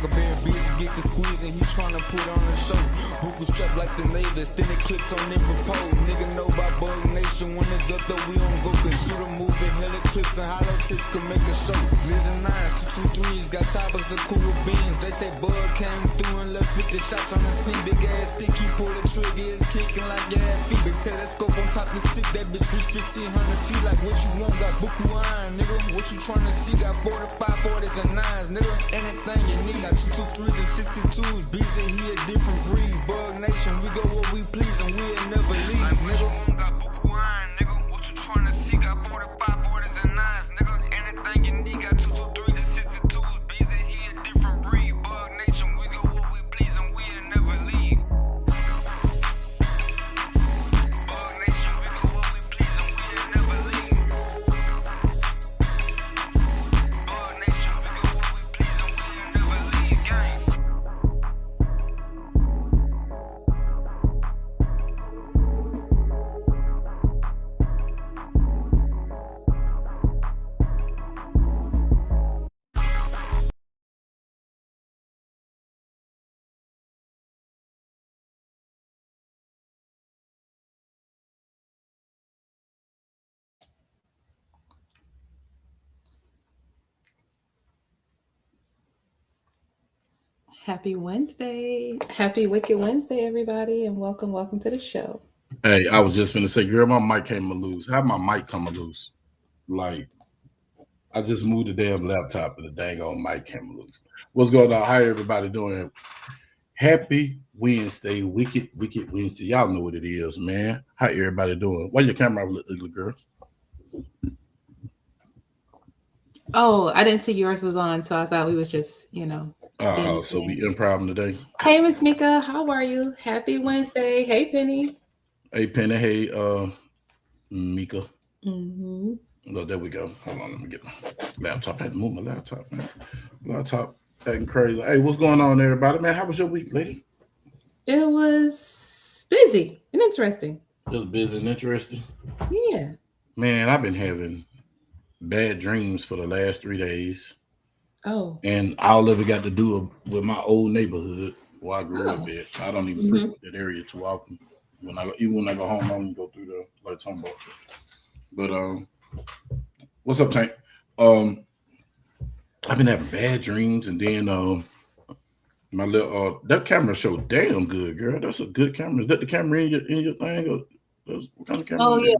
TackleBuryBug get the squeeze and he tryna put on a show. Buku strapped like the navy, extended clips on every pole. Nigga know about Bug Nation, when it's up though we don't go. Cause shoot a movie, hella clips and hollow tips can make a show. Liz and 9s, 223s, got choppers and cool beans. They say Bug came through and left 50 shots on the sneak. Big ass stick, he pull the trigger, it's kicking like gas feet. Big telescope on top of the stick, that bitch reach 1,500 feet. Like what you want, got Buku iron, nigga. What you tryna see, got 45, 40s and 9s, nigga. Anything you need, got 223s and 62s. Bees and he a different breed. Bug Nation, we go where we please and we'll never leave, like, nigga. Got Buku iron, nigga. What you tryna see, got 45, 40s and 9s, nigga. Anything you need, got 223s and 62s. Bees and he a different breed. Bug Nation, we go where we please and we'll never leave. Bug Nation, we go where we please and we'll never leave. Bug Nation, we go where we please and we'll never leave, gang. Happy Wednesday. Happy Wicked Wednesday, everybody, and welcome to the show. Hey, I was just finna say, girl, my mic came loose. How my mic come loose? Like, I just moved the damn laptop and the dang old mic came loose. What's going on? How everybody doing? Happy Wednesday, Wicked Wednesday. Y'all know what it is, man. How everybody doing? Why your camera look ugly, girl? Oh, I didn't see yours was on, so I thought we was just, So we improv today. Hey, Miss Mika, how are you? Happy Wednesday. Hey, Penny. Hey, Penny. Hey, Mika. Mm-hmm. Oh, there we go. Hold on, let me get my laptop. I had to move my laptop, man. Laptop acting crazy. Hey, what's going on, everybody? Man, how was your week, lady? It was busy and interesting. Just busy and interesting? Yeah. Man, I've been having bad dreams for the last 3 days. Oh. And all of it got to do with my old neighborhood where I grew up at. I don't even frequent that area too often. Even when I go home, I don't go through there like talking about it. But what's up, Tank? I've been having bad dreams, and then my little that camera showed damn good, girl. That's a good camera. Is that the camera in your thing? Or what kind of camera? Oh yeah,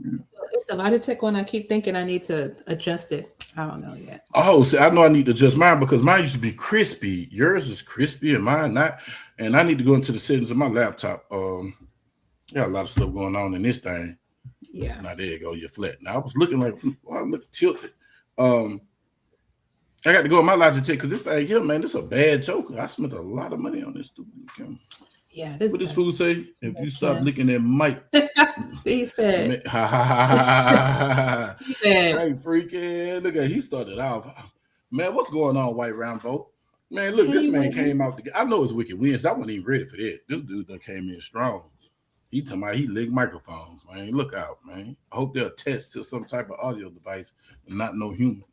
it's a Logitech one. I keep thinking I need to adjust it. I don't know yet. Oh, see, I know I need to adjust mine because mine used to be crispy. Yours is crispy and mine not. And I need to go into the settings of my laptop. Got a lot of stuff going on in this thing. Yeah. Now there you go. You're flat. Now I was looking like, I look tilted. I got to go in my Logitech because this thing here, man, this is a bad joker. I spent a lot of money on this stupid camera. Yeah. What this fool say? If you stop licking that mic. He said. He said. Hey, freaking. Look at he started off. Man, what's going on, White Round Boat? Man, look, this man came out. I know it's Wicked Wednesday. I wasn't even ready for that. This dude done came in strong. He talking about he licked microphones, man. Look out, man. I hope they're attached to some type of audio device and not no human.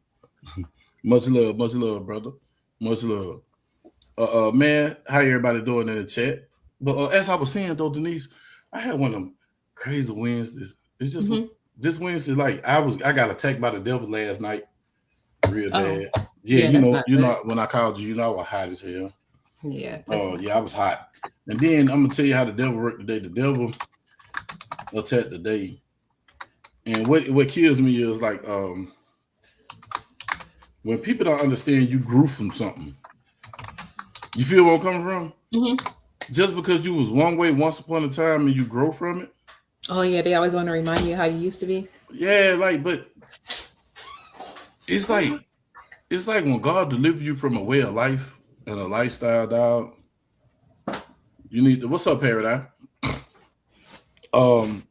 Much love, brother. Much love. Man, how everybody doing in the chat? But as I was saying though, Denise, I had one of them crazy Wednesdays. It's just this Wednesday, like I got attacked by the devil last night, real bad. Yeah, you know when I called you, I was hot as hell. Yeah. I was hot. And then I'm gonna tell you how the devil worked today. The devil attacked today, and what kills me is like when people don't understand you grew from something. You feel where I'm coming from? Mm-hmm. Just because you was one way once upon a time and you grow from it. Oh yeah, they always want to remind you how you used to be. Yeah, but it's like when God delivers you from a way of life and a lifestyle, dog. You need to. What's up, Paradise? Like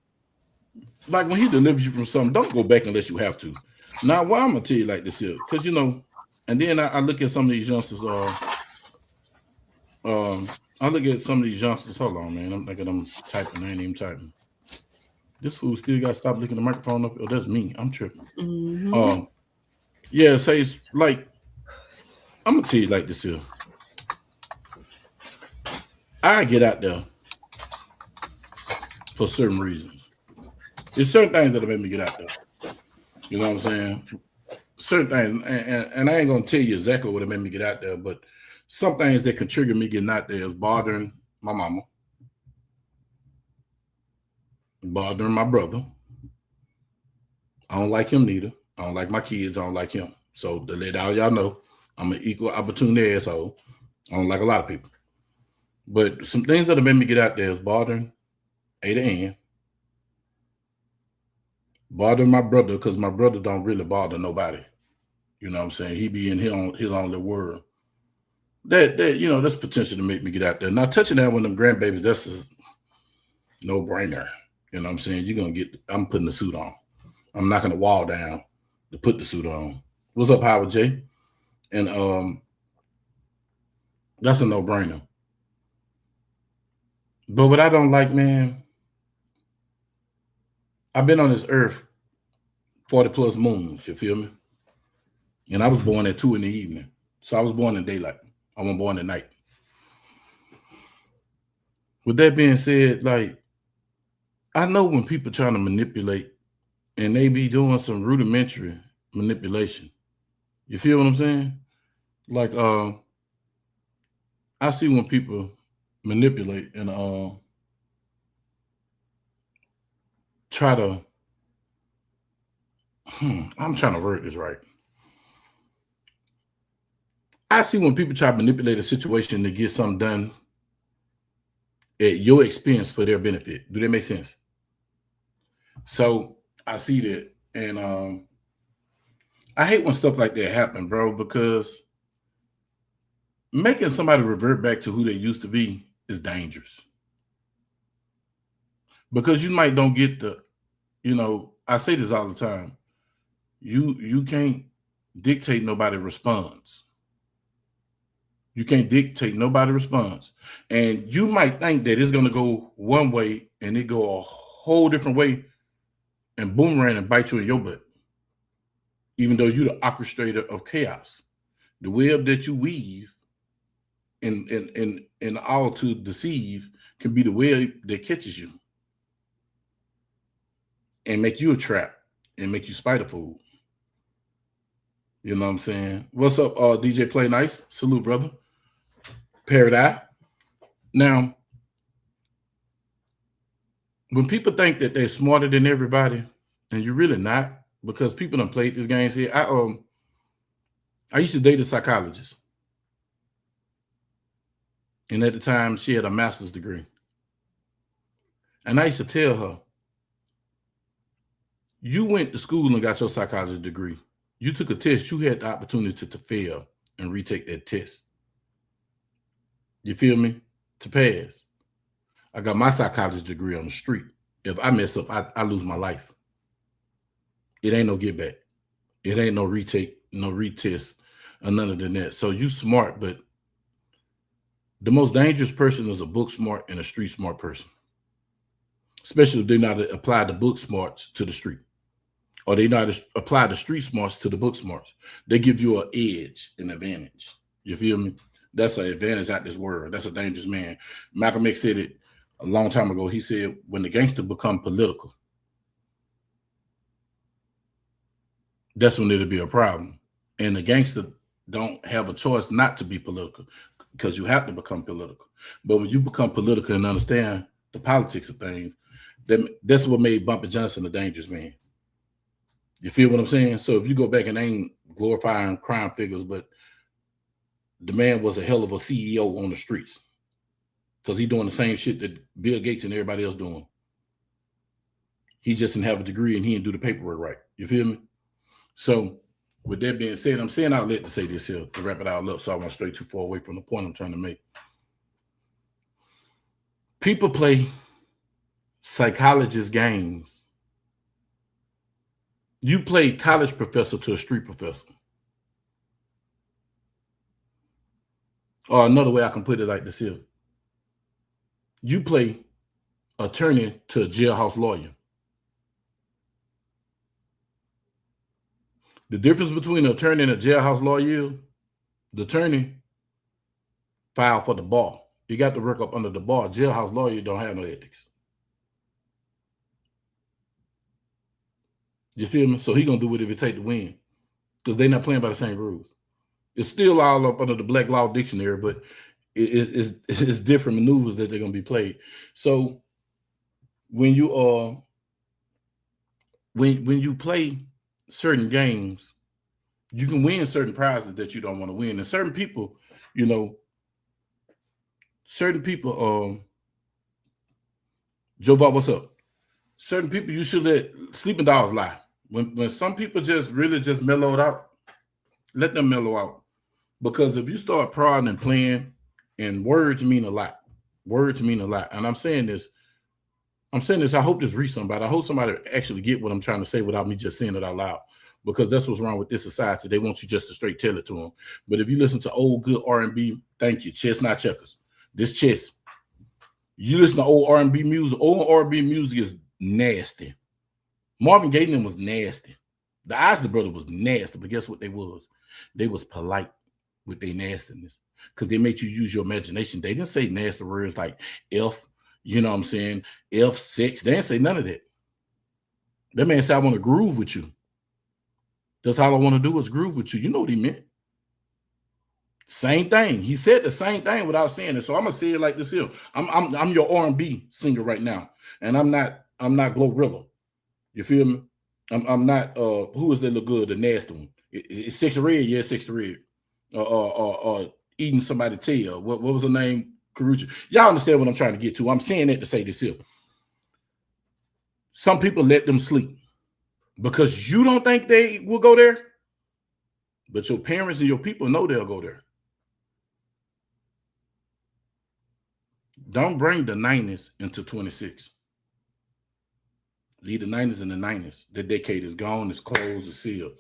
when He delivers you from something, don't go back unless you have to. Now, why I'm gonna tell you like this here, because and then I look at some of these youngsters. I look at some of these youngsters. Hold on, man. I'm thinking I'm typing. I ain't even typing. This fool still got to stop licking the microphone up. Oh, that's me. I'm tripping. Mm-hmm. Yeah, say it's like I'm gonna tell you like this here. I get out there for certain reasons. There's certain things that have made me get out there. You know what I'm saying? Certain things, and I ain't gonna tell you exactly what made me get out there, but some things that can trigger me getting out there is bothering my mama, bothering my brother. I don't like him neither. I don't like my kids. I don't like him. So to let all y'all know, I'm an equal opportunity asshole. I don't like a lot of people. But some things that have made me get out there is bothering Ada Ann, bothering my brother, because my brother don't really bother nobody. You know what I'm saying? He be in his own little world. That that's potential to make me get out there. Now touching that with them grandbabies, that's a no-brainer. You know what I'm saying? I'm putting the suit on. I'm knocking the wall down to put the suit on. What's up, Howard J? And that's a no-brainer. But what I don't like, man, I've been on this earth 40 plus moons, you feel me? And I was born at 2 in the evening. So I was born in daylight. I wasn't born at night. With that being said, like, I know when people trying to manipulate and they be doing some rudimentary manipulation. You feel what I'm saying? Like, I see when people manipulate and try to, I'm trying to word this right. I see when people try to manipulate a situation to get something done at your expense for their benefit. Do that make sense? So I see that, and I hate when stuff like that happen, bro, because making somebody revert back to who they used to be is dangerous. Because you might don't get the, I say this all the time. You can't dictate nobody response. You can't dictate nobody response. And you might think that it's going to go one way and it go a whole different way and boomerang and bite you in your butt. Even though you're the orchestrator of chaos. The web that you weave and all to deceive can be the web that catches you and make you a trap and make you spider food. You know what I'm saying? What's up, DJ Play Nice? Salute, brother. Paradise. Now, when people think that they're smarter than everybody, and you're really not, because people done played this game. See, I used to date a psychologist. And at the time, she had a master's degree. And I used to tell her, you went to school and got your psychology degree. You took a test. You had the opportunity to fail and retake that test. You feel me? To pass. I got my psychology degree on the street. If I mess up, I lose my life. It ain't no get back. It ain't no retake, no retest, or none of that. So you smart, but the most dangerous person is a book smart and a street smart person. Especially if they not apply the book smarts to the street. Or they not apply the street smarts to the book smarts. They give you an edge, an advantage. You feel me? That's an advantage out this world. That's a dangerous man. Malcolm X said it a long time ago. He said, when the gangster become political, that's when it'll be a problem. And the gangster don't have a choice not to be political because you have to become political. But when you become political and understand the politics of things, that's what made Bumpy Johnson a dangerous man. You feel what I'm saying? So if you go back and ain't glorifying crime figures, but the man was a hell of a CEO on the streets because he doing the same shit that Bill Gates and everybody else doing. He just didn't have a degree and he didn't do the paperwork right. You feel me? So with that being said, I'm saying I'll let to say this here to wrap it all up so I won't stray too far away from the point I'm trying to make. People play psychologist games. You play college professor to a street professor. Or another way I can put it like this here. You play attorney to a jailhouse lawyer. The difference between an attorney and a jailhouse lawyer is the attorney filed for the bar. He got to work up under the bar. Jailhouse lawyer don't have no ethics. You feel me? So he gonna do whatever it take to win, because they're not playing by the same rules. It's still all up under the Black Law Dictionary, but it's different maneuvers that they're gonna be played. So when you when you play certain games, you can win certain prizes that you don't want to win. And certain people, Joe Bob, what's up? Certain people you should let sleeping dogs lie. When some people just really just mellowed out, let them mellow out. Because if you start prodding and playing, and words mean a lot. Words mean a lot. And I'm saying this, I hope this reaches somebody. I hope somebody actually get what I'm trying to say without me just saying it out loud. Because that's what's wrong with this society. They want you just to straight tell it to them. But if you listen to old good R&B, thank you, chess, not checkers. This chess. You listen to old R&B music. Old R&B music is nasty. Marvin Gaye was nasty. The Isley Brother was nasty, but guess what they was? They was polite with their nastiness, because they made you use your imagination. They didn't say nasty words like F, you know what I'm saying? F, sex. They didn't say none of that. That man said, I want to groove with you. That's all I want to do is groove with you. You know what he meant. Same thing. He said the same thing without saying it. So I'm gonna say it like this here. I'm your R&B singer right now, and I'm not Glorilla. You feel me? I'm not who is that look good? The nasty one. It's Sexy Red. Yeah, Sexy Red. Eating somebody's tail. What was her name? Karuchi. Y'all understand what I'm trying to get to? I'm saying that to say this here. Some people let them sleep because you don't think they will go there, but your parents and your people know they'll go there. Don't bring the 90s into 26. Leave the 90s in the 90s. The decade is gone. It's closed. It's sealed.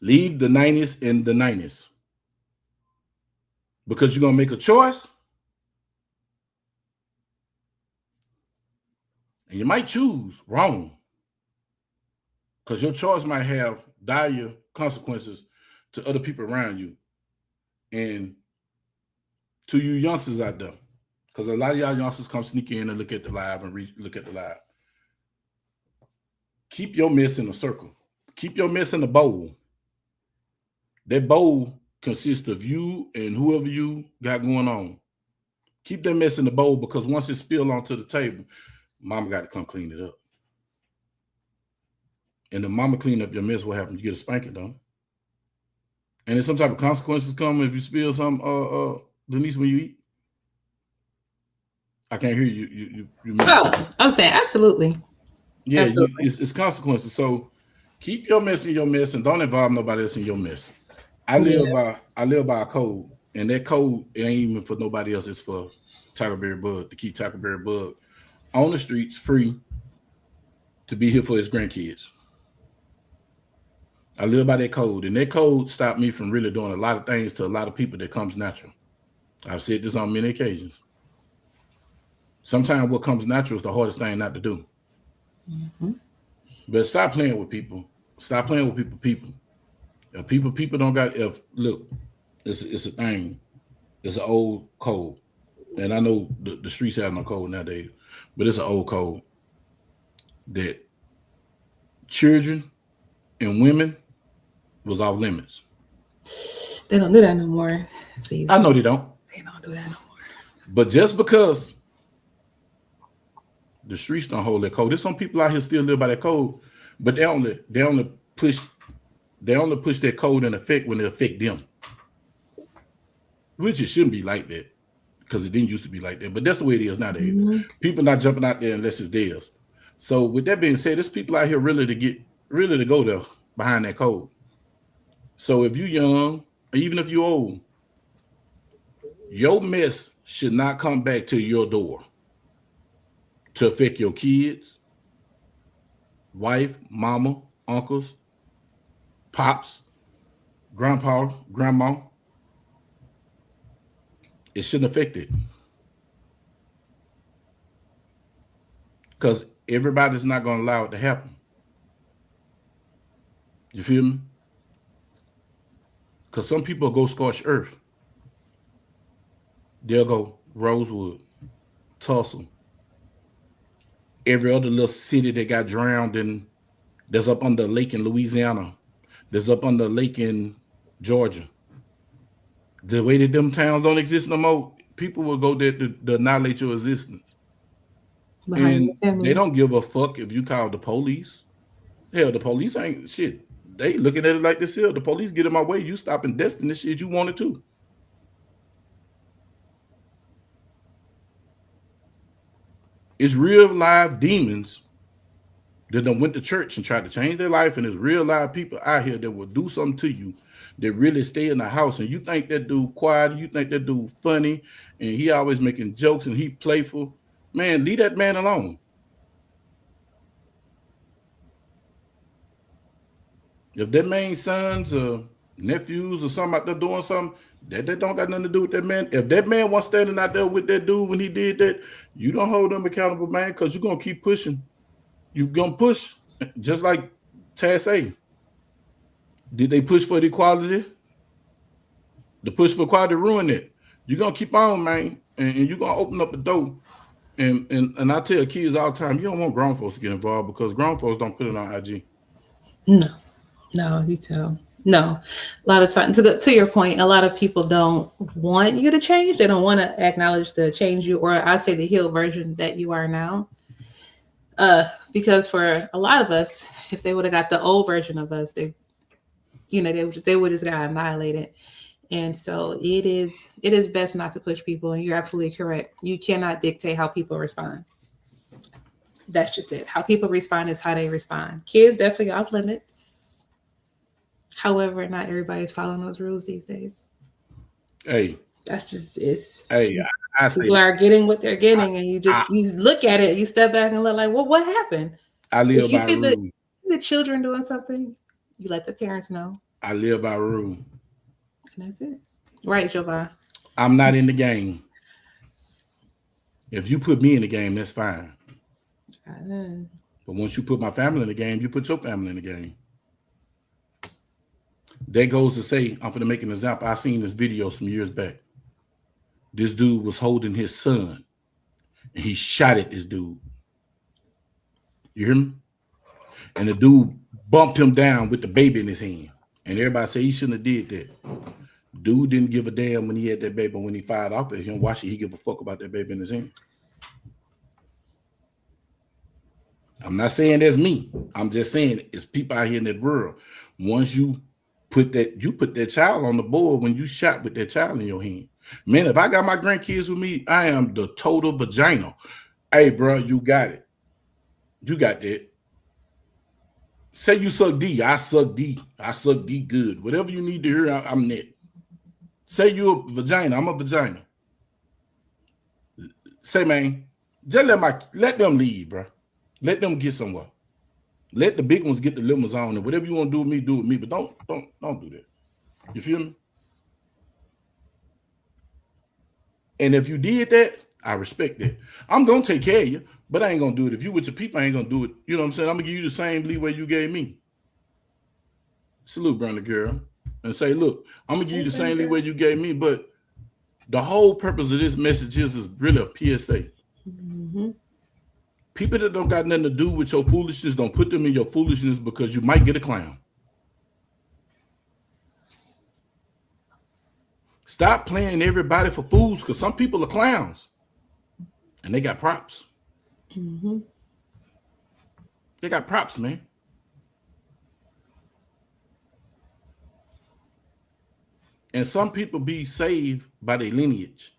Leave the 90s in the 90s. Because you're going to make a choice. And you might choose wrong. Because your choice might have dire consequences to other people around you. And to you youngsters out there. Because a lot of y'all youngsters come sneak in and look at the live and look at the live. Keep your mess in a circle. Keep your mess in a bowl. That bowl consists of you and whoever you got going on. Keep that mess in the bowl, because once it spills onto the table, mama got to come clean it up. And the mama clean up your mess, what happens? You get a spanking, don't you? And if some type of consequences come if you spill something, Denise, when you eat. I can't hear you. I'm saying absolutely. Yeah, absolutely. It's consequences. So keep your mess in your mess and don't involve nobody else in your mess. I live by a code, and that code, it ain't even for nobody else. It's for TackleBuryBug, to keep TackleBuryBug on the streets free to be here for his grandkids. I live by that code, and that code stopped me from really doing a lot of things to a lot of people that comes natural. I've said this on many occasions. Sometimes what comes natural is the hardest thing not to do. Mm-hmm. But stop playing with people. Stop playing with people. If people don't got, look, it's a thing. It's an old code. And I know the streets have no code nowadays, but it's an old code that children and women was off limits. They don't do that no more. Please. I know they don't. They don't do that no more. But just because the streets don't hold that code, there's some people out here still live by that code, but they only push that code in effect when it affect them. Which it shouldn't be like that, because it didn't used to be like that. But that's the way it is nowadays. Mm-hmm. People not jumping out there unless it's theirs. So with that being said, there's people out here really to go there behind that code. So if you're young, or even if you're old, your mess should not come back to your door to affect your kids, wife, mama, uncles, pops, grandpa, grandma. It shouldn't affect it. Because everybody's not going to allow it to happen. You feel me? Because some people go scorched earth. They'll go Rosewood, Tulsa, every other little city that got drowned in. There's up under a lake in Louisiana. There's up under a lake in Georgia. The way that them towns don't exist no more, people will go there to annihilate your existence. Behind your And they family. don't give a fuck if you call the police. Hell, the police ain't shit. They looking at it like this here. The police get in my way. You stop investing this shit you wanted to. It's real live demons that done went to church and tried to change their life, and there's real live people out here that will do something to you that really stay in the house. And you think that dude quiet, you think that dude funny, and he always making jokes and he playful. Man, leave that man alone. If that man's sons or nephews or something out there doing something, that don't got nothing to do with that man. If that man was standing out there with that dude when he did that, you don't hold them accountable, man, because you're going to keep pushing. You're going to push. Just like Task A. Did they push for the equality? The push for equality ruined it. You're going to keep on, man, and you're going to open up the door. And I tell kids all the time, you don't want grown folks to get involved because grown folks don't put it on IG. No, you tell. No, a lot of times, to your point, a lot of people don't want you to change. They don't want to acknowledge the change you, or I'd say the healed version that you are now. Because for a lot of us, if they would have got the old version of us, they would just got annihilated. And so it is best not to push people. And you're absolutely correct. You cannot dictate how people respond. That's just it. How people respond is how they respond. Kids definitely off limits. However, not everybody's following those rules these days. Hey, that's just it's. Hey, people are getting what they're getting, and you look at it. You step back and look like, well, what happened? I live if you by see rule. the children doing something, you let the parents know. I live by rule. And that's it. Right, Jovan? I'm not in the game. If you put me in the game, that's fine. But once you put my family in the game, you put your family in the game. That goes to say, I'm going to make an example. I seen this video some years back. This dude was holding his son, and he shot at this dude. You hear me? And the dude bumped him down with the baby in his hand. And everybody say he shouldn't have did that. Dude didn't give a damn when he had that baby. When he fired off at him, why should he give a fuck about that baby in his hand? I'm not saying that's me. I'm just saying it's people out here in that world. Once you put that child on the board when you shot with that child in your hand. Man, if I got my grandkids with me, I am the total vagina. Hey, bro, you got it. You got that. Say you suck D, I suck D. I suck D good. Whatever you need to hear, I'm that. Say you're a vagina, I'm a vagina. Say, man, just let them leave, bro. Let them get somewhere. Let the big ones get the little ones on, and whatever you want to do with me, but don't do that. You feel me? And if you did that, I respect that. I'm gonna take care of you, but I ain't gonna do it. If you with your people, I ain't gonna do it. You know what I'm saying? I'm gonna give you the same leeway you gave me. Salute, brother girl, and say, look, I'm gonna give you the same leeway you gave me, but the whole purpose of this message is really a PSA. Mm-hmm. People that don't got nothing to do with your foolishness, don't put them in your foolishness because you might get a clown. Stop playing everybody for fools because some people are clowns and they got props. Mm-hmm. They got props, man. And some people be saved by their lineage.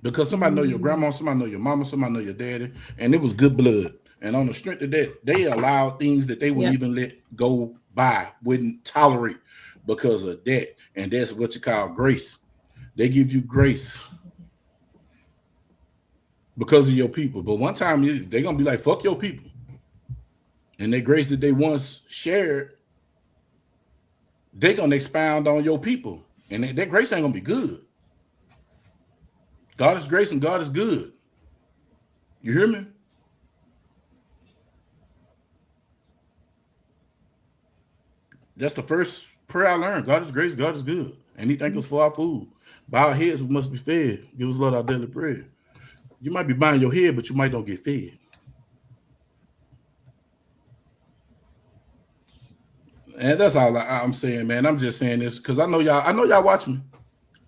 Because somebody know your grandma, somebody know your mama, somebody know your daddy, and it was good blood. And on the strength of that, they allowed things that they wouldn't even let go by, wouldn't tolerate because of that. And that's what you call grace. They give you grace because of your people. But one time, they're going to be like, fuck your people. And that grace that they once shared, they're going to expound on your people. And that grace ain't going to be good. God is grace and God is good. You hear me? That's the first prayer I learned. God is grace, God is good. And he think it's for our food. By our heads, we must be fed. Give us a lot of our daily bread. You might be buying your head, but you might don't get fed. And that's all I'm saying, man. I'm just saying this because I know y'all watch me.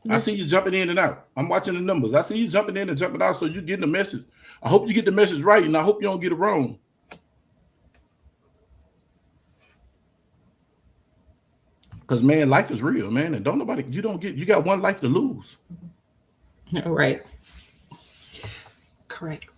I see you jumping in and out. I'm watching the numbers. I see you jumping in and jumping out, so you getting the message. I hope you get the message right, and I hope you don't get it wrong. Because, man, life is real, man, and you got one life to lose. Right. Correct.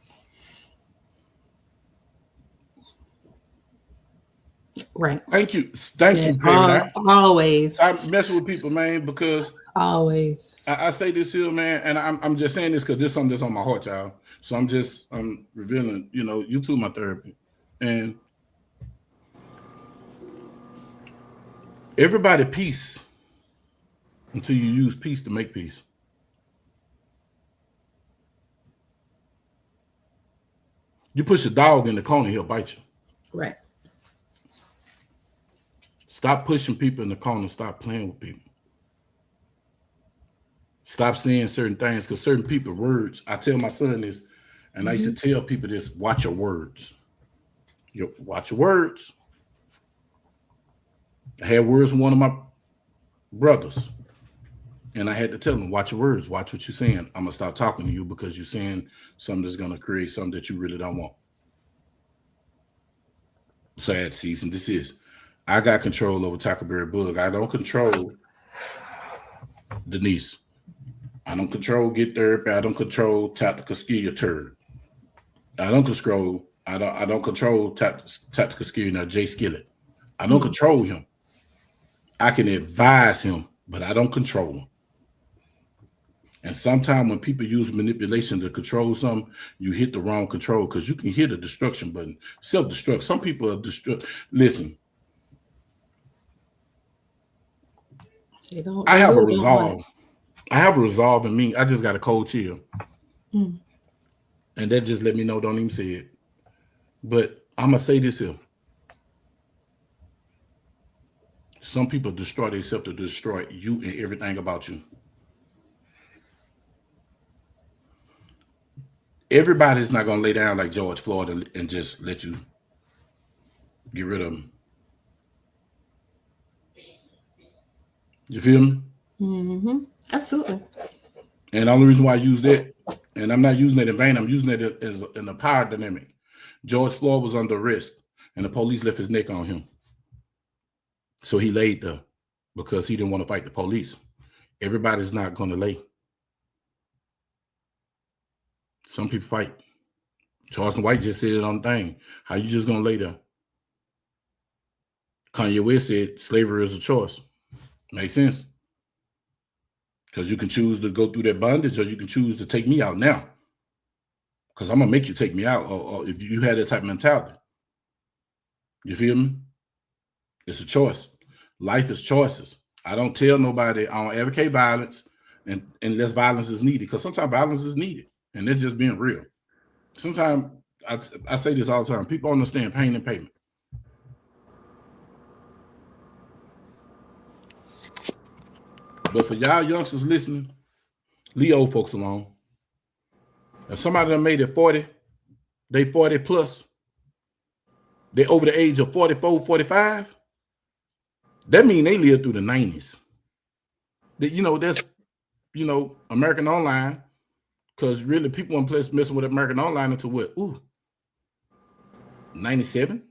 Right. Thank you, Paradise. Always. I'm messing with people, man, because always. I say this here, man, and I'm just saying this because this is something that's on my heart, y'all. So I'm revealing, you two my therapy, and everybody peace until you use peace to make peace. You push a dog in the corner, he'll bite you. Right. Stop pushing people in the corner. Stop playing with people. Stop saying certain things because certain people words. I tell my son this, and I used to tell people this: watch your words. Watch your words. I had words from one of my brothers, and I had to tell him, watch your words. Watch what you're saying. I'm gonna stop talking to you because you're saying something that's gonna create something that you really don't want. Sad season. This is. I got control over TackleBuryBug. I don't control Denise. I don't control Get Therapy. I don't control Tactical Skill Turd. I don't control Tactical Skill now Jay Skillet. I don't control him. I can advise him, but I don't control him. And sometimes when people use manipulation to control something, you hit the wrong control because you can hit a destruction button. Self-destruct. Some people are destruct. Listen. I have a resolve. I have a resolve in me. I just got a cold chill. And that just let me know, don't even say it. But I'm going to say this here. Some people destroy themselves to destroy you and everything about you. Everybody's not going to lay down like George Floyd and just let you get rid of them. You feel me? Mm-hmm. Absolutely. And the only reason why I use that, and I'm not using it in vain, I'm using it as in a power dynamic. George Floyd was under arrest, and the police left his neck on him. So he laid there because he didn't want to fight the police. Everybody's not going to lay. Some people fight. Charleston White just said it on the thing. How you just going to lay there? Kanye West said slavery is a choice. Makes sense. Because you can choose to go through that bondage or you can choose to take me out now. Because I'm going to make you take me out or if you had that type of mentality. You feel me? It's a choice. Life is choices. I don't tell nobody I don't advocate violence unless violence is needed. Because sometimes violence is needed. And they're just being real. Sometimes, I say this all the time, people understand pain and payment. But for y'all youngsters listening, leave old folks alone. If somebody done made it 40, they 40 plus, they over the age of 44, 45, that means they lived through the 90s. That's American Online, because really people weren't messing with American Online until what? 97,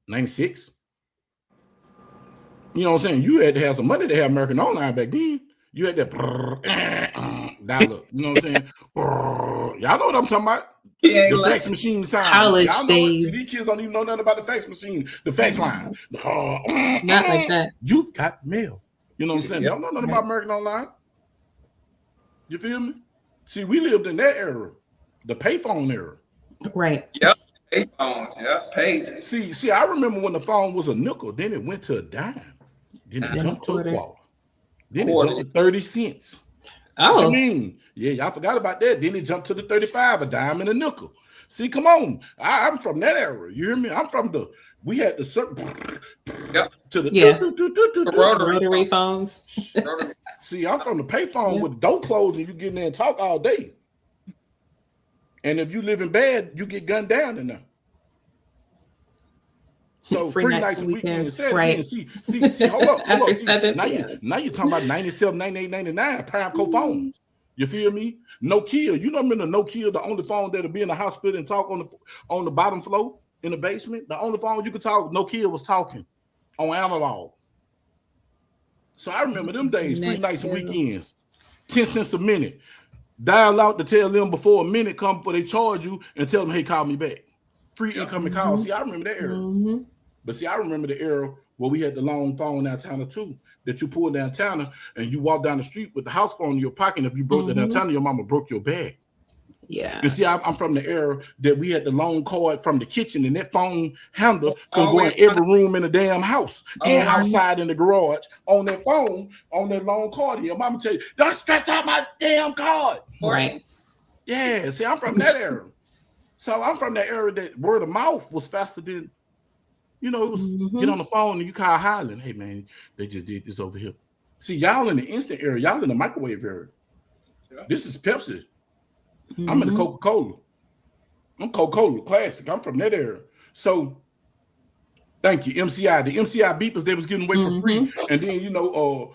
96. You know what I'm saying? You had to have some money to have American Online back then. You had that dial up. You know what I'm saying? Y'all know what I'm talking about? Yeah, the fax machine sound. College days. See, these kids don't even know nothing about the fax machine, the fax line. Not like that. You've got mail. You know what I'm saying? They don't know nothing about American Online. You feel me? See, we lived in that era, the payphone era. Right. Yep. Payphone. Yep. Pay. See, I remember when the phone was a nickel, then it went to a dime. Then it jumped to a quarter. Then it jumped to 30 cents. Oh. What you mean? Yeah, y'all forgot about that. Then it jumped to the 35, a dime and a nickel. See, come on. I'm from that era. You hear me? I'm from we had the certain to the rotary phones. See, I'm from the payphone with the door closed and you get in there and talk all day. And if you live in bad, you get gunned down in there. So free nights and weekends. Say it again. See, hold up. See, now you're talking about 97, 98, 99 prime phones. You feel me? Nokia. You know, remember Nokia, the only phone that'll be in the hospital and talk on the bottom floor in the basement. The only phone you could talk, Nokia was talking on analog. So I remember them days, free nights and weekends, 10 cents a minute. Dial out to tell them before a minute come before they charge you and tell them, hey, call me back. Free incoming calls. See, I remember that era. But see, I remember the era where we had the long phone downtown too, that you pulled downtown and you walk down the street with the house phone in your pocket. And if you broke the downtown, your mama broke your bag. Yeah. You see, I'm from the era that we had the long cord from the kitchen and that phone handle could go in every room in the damn house and outside in the garage on that phone, on that long cord. Your mama tell you, don't stretch out my damn cord. Right. Yeah, see, I'm from that era. So I'm from that era that word of mouth was faster than, you know, it was get on the phone and you call Highland. Hey, man, they just did this over here. See, y'all in the instant era, y'all in the microwave era. Yeah. This is Pepsi. I'm in the Coca-Cola. I'm Coca-Cola Classic. I'm from that era. So, thank you, MCI. The MCI beepers, they was giving away for free. And then, you know,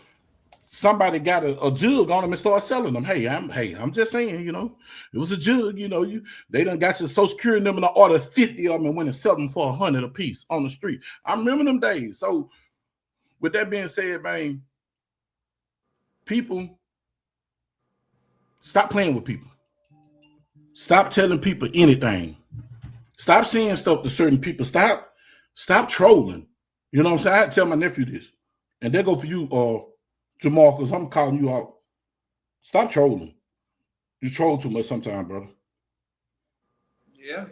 somebody got a jug on them and started selling them. Hey, I'm just saying, you know, it was a jug, you know, they done got your Social Security number and ordered 50 of them and went and sell them for 100 a piece on the street. I remember them days. So, with that being said, man, people, stop playing with people. Stop telling people anything. Stop saying stuff to certain people. Stop trolling. You know what I'm saying? I had to tell my nephew this. And there go for you, Jamal, because I'm calling you out. Stop trolling. You troll too much sometimes, brother. Yeah.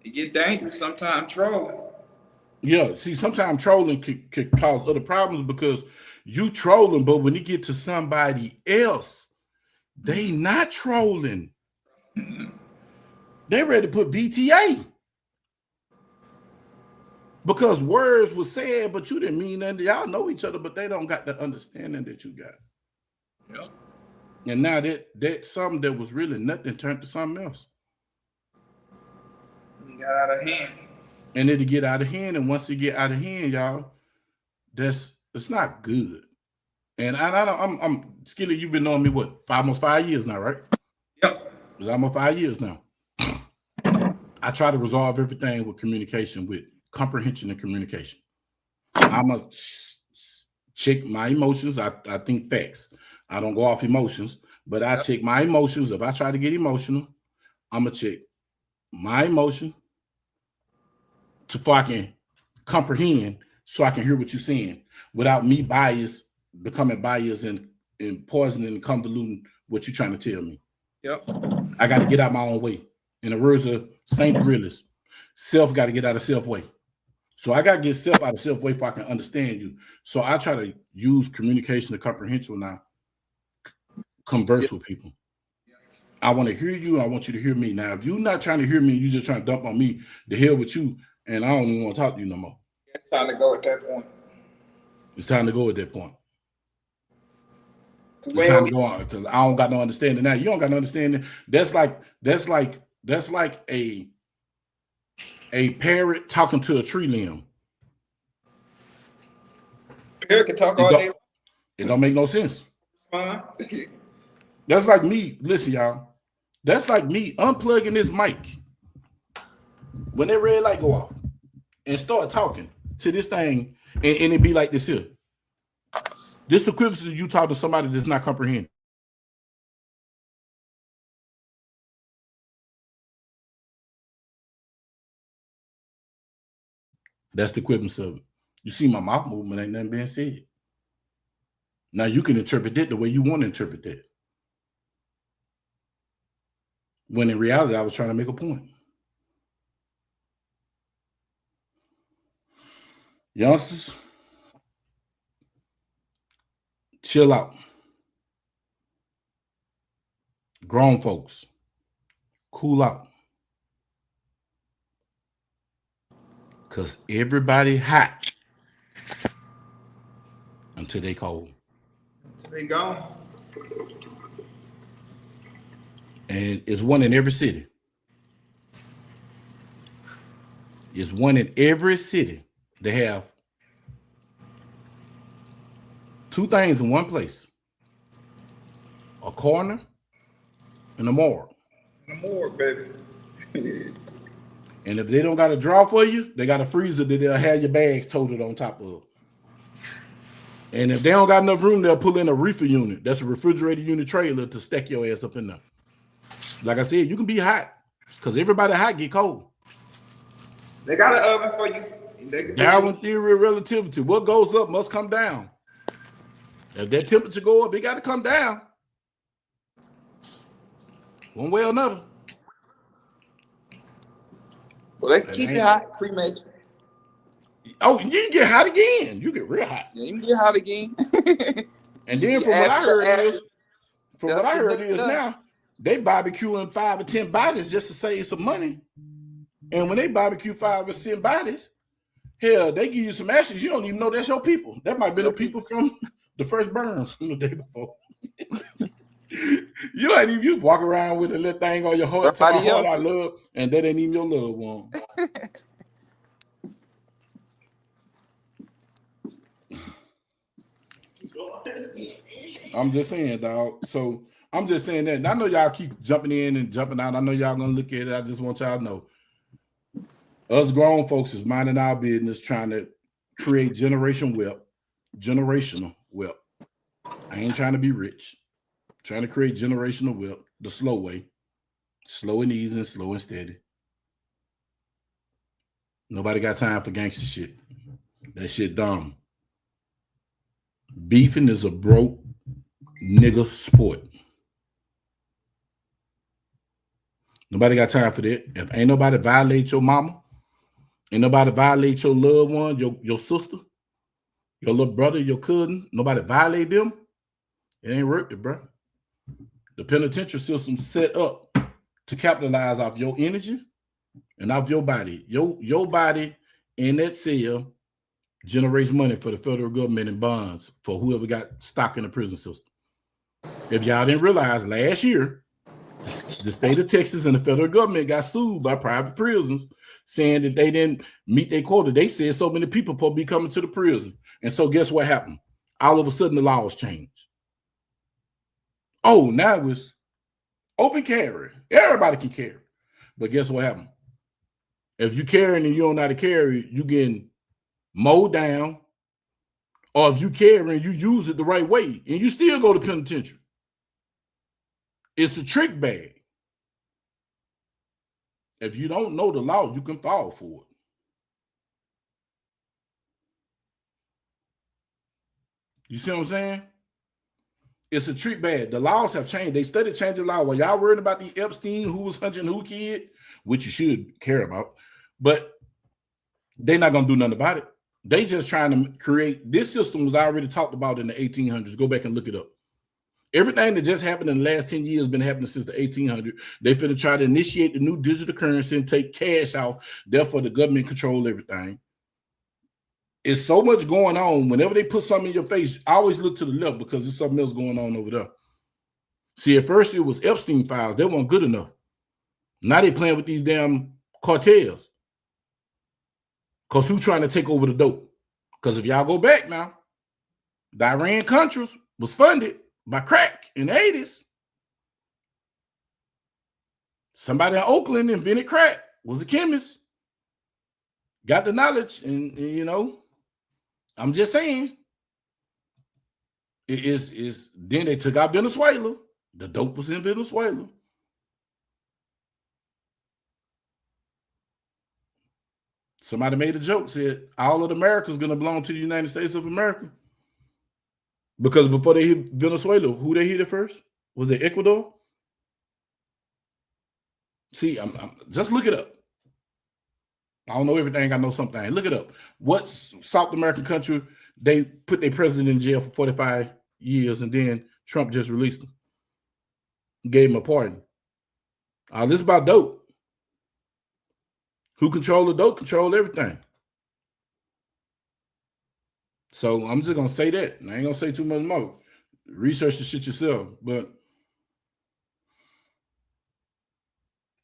It get dangerous sometimes, trolling. Yeah, see, sometimes trolling could cause other problems because you trolling, but when you get to somebody else, they not trolling. They ready to put BTA. Because words were said, but you didn't mean nothing. Y'all know each other, but they don't got the understanding that you got. Yep. And now that something that was really nothing turned to something else. It got out of hand. And it'll get out of hand. And once it get out of hand, y'all, it's not good. And I'm Skilly, you've been knowing me what, almost 5 years now, right? Yep. It's almost 5 years now. I try to resolve everything with communication, with comprehension and communication. I'm going to check my emotions. I think facts. I don't go off emotions, but I check my emotions. If I try to get emotional, I'm going to check my emotion so I can comprehend, so I can hear what you're saying without me becoming biased and poisoning and convoluting what you're trying to tell me. Yep. I got to get out my own way. In the words of St. Gorillas, self got to get out of self way. So I got to get self out of self way so I can understand you. So I try to use communication and comprehension now, converse with people. I want to hear you. I want you to hear me. Now, if you're not trying to hear me, you're just trying to dump on me, the hell with you, and I don't even want to talk to you no more. It's time to go at that point. It's time to go at that point. It's time to go on because I don't got no understanding. Now you don't got no understanding. That's like a parrot talking to a tree limb. Parrot can talk all day. It don't make no sense. That's like me. Listen, y'all. That's like me unplugging this mic when that red light go off and start talking to this thing, and it be like this here. This the equivalent of you talk to somebody that's not comprehending. That's the equivalent of it. You see my mouth movement, ain't nothing being said. Now you can interpret it the way you want to interpret that. When in reality, I was trying to make a point. Youngsters, chill out. Grown folks, cool out. Because everybody hot until they cold. They gone. And it's one in every city. It's one in every city. They have two things in one place: a coroner and a morgue. And a morgue, baby. And if they don't got a drawer for you, they got a freezer that they'll have your bags toted on top of. And if they don't got enough room, they'll pull in a reefer unit. That's a refrigerated unit trailer to stack your ass up in there. Like I said, you can be hot because everybody hot get cold. They got an oven for you. Darwin theory of relativity. What goes up must come down. If that temperature go up, it got to come down. One way or another. Well, they can keep you hot, cremate. Oh, you get hot again. You get real hot. Yeah, you can get hot again. And then from what I heard is now, they barbecuing 5 or 10 bodies just to save some money. And when they barbecue 5 or 10 bodies, hell, they give you some ashes. You don't even know that's your people. That might be the people from the first burn from the day before. You ain't even, you walk around with a little thing on your heart, to my heart I love, and that ain't even your loved one. I'm just saying, dog. So I'm just saying that. And I know y'all keep jumping in and jumping out. I know y'all gonna look at it. I just want y'all to know. Us grown folks is minding our business, trying to create generational wealth. I ain't trying to be rich. I'm trying to create generational wealth the slow way. Slow and easy and slow and steady. Nobody got time for gangster shit. That shit dumb. Beefing is a broke nigga sport. Nobody got time for that. If ain't nobody violate your mama, ain't nobody violate your loved one, your sister, your little brother, your cousin, nobody violate them, it ain't worth it, bro. The penitentiary system set up to capitalize off your energy and off your body. Your body in that cell generates money for the federal government and bonds for whoever got stock in the prison system. If y'all didn't realize, last year, the state of Texas and the federal government got sued by private prisons saying that they didn't meet their quota. They said so many people supposed to be coming to the prison. And so guess what happened? All of a sudden the laws changed. Oh, now it's open carry. Everybody can carry. But guess what happened? If you carrying and you don't know how to carry, you getting mowed down. Or if you carry and you use it the right way and you still go to penitentiary. It's a trick bag. If you don't know the law, you can fall for it. You see what I'm saying? It's a trick bag. The laws have changed. They started changing the law. While y'all worried about the Epstein, who was hunching who kid, which you should care about, but they're not going to do nothing about it. They just trying to create, this system was already talked about in the 1800s. Go back and look it up. Everything that just happened in the last 10 years been happening since the 1800s. They finna try to initiate the new digital currency and take cash out. Therefore, the government control everything. It's so much going on. Whenever they put something in your face, I always look to the left because there's something else going on over there. See, at first it was Epstein files. They weren't good enough. Now they playing with these damn cartels. Because who trying to take over the dope? Because if y'all go back now, the Iran Contras was funded by crack in the 80s. Somebody in Oakland invented crack, was a chemist, got the knowledge, and you know, I'm just saying, it is. Then they took out Venezuela. The dope was in Venezuela. Somebody made a joke, said all of America is going to belong to the United States of America. Because before they hit Venezuela, who they hit it first? Was it Ecuador? See, I'm just look it up. I don't know everything. I know something. Look it up. What South American country they put their president in jail for 45 years and then Trump just released him, gave him a pardon. This is about dope. Who control the dope control everything. So I'm just gonna say that. And I ain't gonna say too much more. Research the shit yourself, but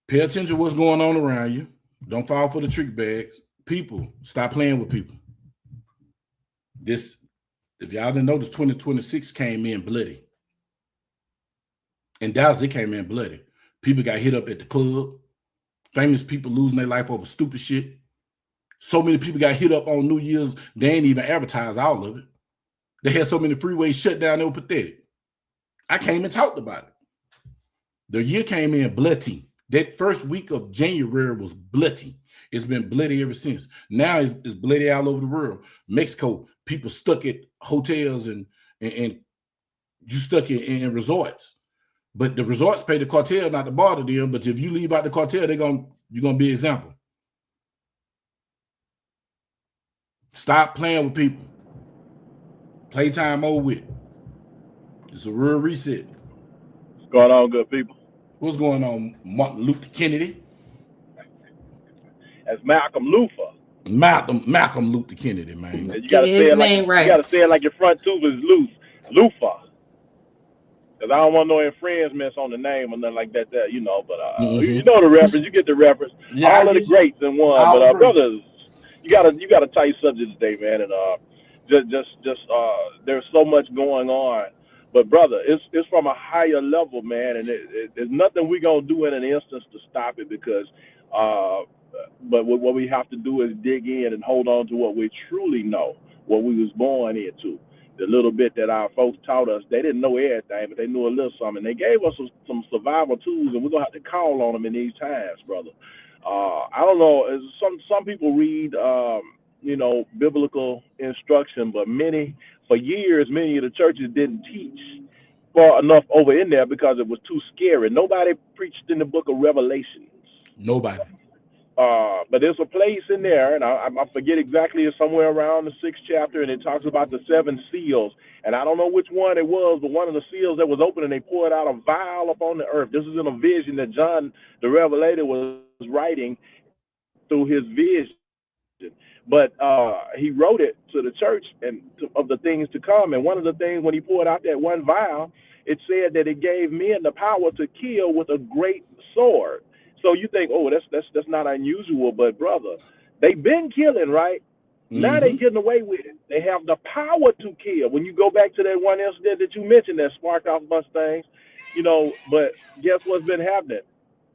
pay attention to what's going on around you. Don't fall for the trick bags. People, stop playing with people. This, if y'all didn't notice, 2026 came in bloody. In Dallas, it came in bloody. People got hit up at the club. Famous people losing their life over stupid shit. So many people got hit up on New Year's, they ain't even advertise all of it. They had so many freeways shut down, they were pathetic. I came and talked about it. The year came in bloody. That first week of January was bloody. It's been bloody ever since. Now it's bloody all over the world. Mexico, people stuck at hotels and you stuck in resorts. But the resorts pay the cartel, not the bar to them. But if you leave out the cartel, you're gonna be an example. Stop playing with people. Playtime over with. It's a real reset. What's going on, good people? What's going on, Martin Luther Kennedy? That's Malcolm Luther. Malcolm Luther Kennedy, man. You gotta say it like right. You gotta say it like your front tooth is loose. Luther. Because I don't want no infringements on the name or nothing like that. You know, but you know the reference. You get the reference. Yeah, all of the greats in one. But brothers, you gotta tight subject today, man. And there's so much going on. But brother, it's from a higher level, man, and there's nothing we gonna do in an instance to stop it because. But what we have to do is dig in and hold on to what we truly know, what we was born into. The little bit that our folks taught us, they didn't know everything, but they knew a little something. They gave us some survival tools, and we're gonna have to call on them in these times, brother. I don't know. Some people read, biblical instruction, but for years, many of the churches didn't teach far enough over in there because it was too scary. Nobody preached in the book of Revelations. Nobody. But there's a place in there, and I forget exactly, it's somewhere around the 6th chapter, and it talks about the 7 seals. And I don't know which one it was, but one of the seals that was open, and they poured out a vial upon the earth. This is in a vision that John the Revelator was writing through his vision. But he wrote it to the church and of the things to come. And one of the things, when he poured out that one vial, it said that it gave men the power to kill with a great sword. So you think, oh, that's not unusual, but brother, they've been killing, right? Mm-hmm. Now they getting away with it. They have the power to kill. When you go back to that one incident that you mentioned that sparked off a bunch of things, but guess what's been happening?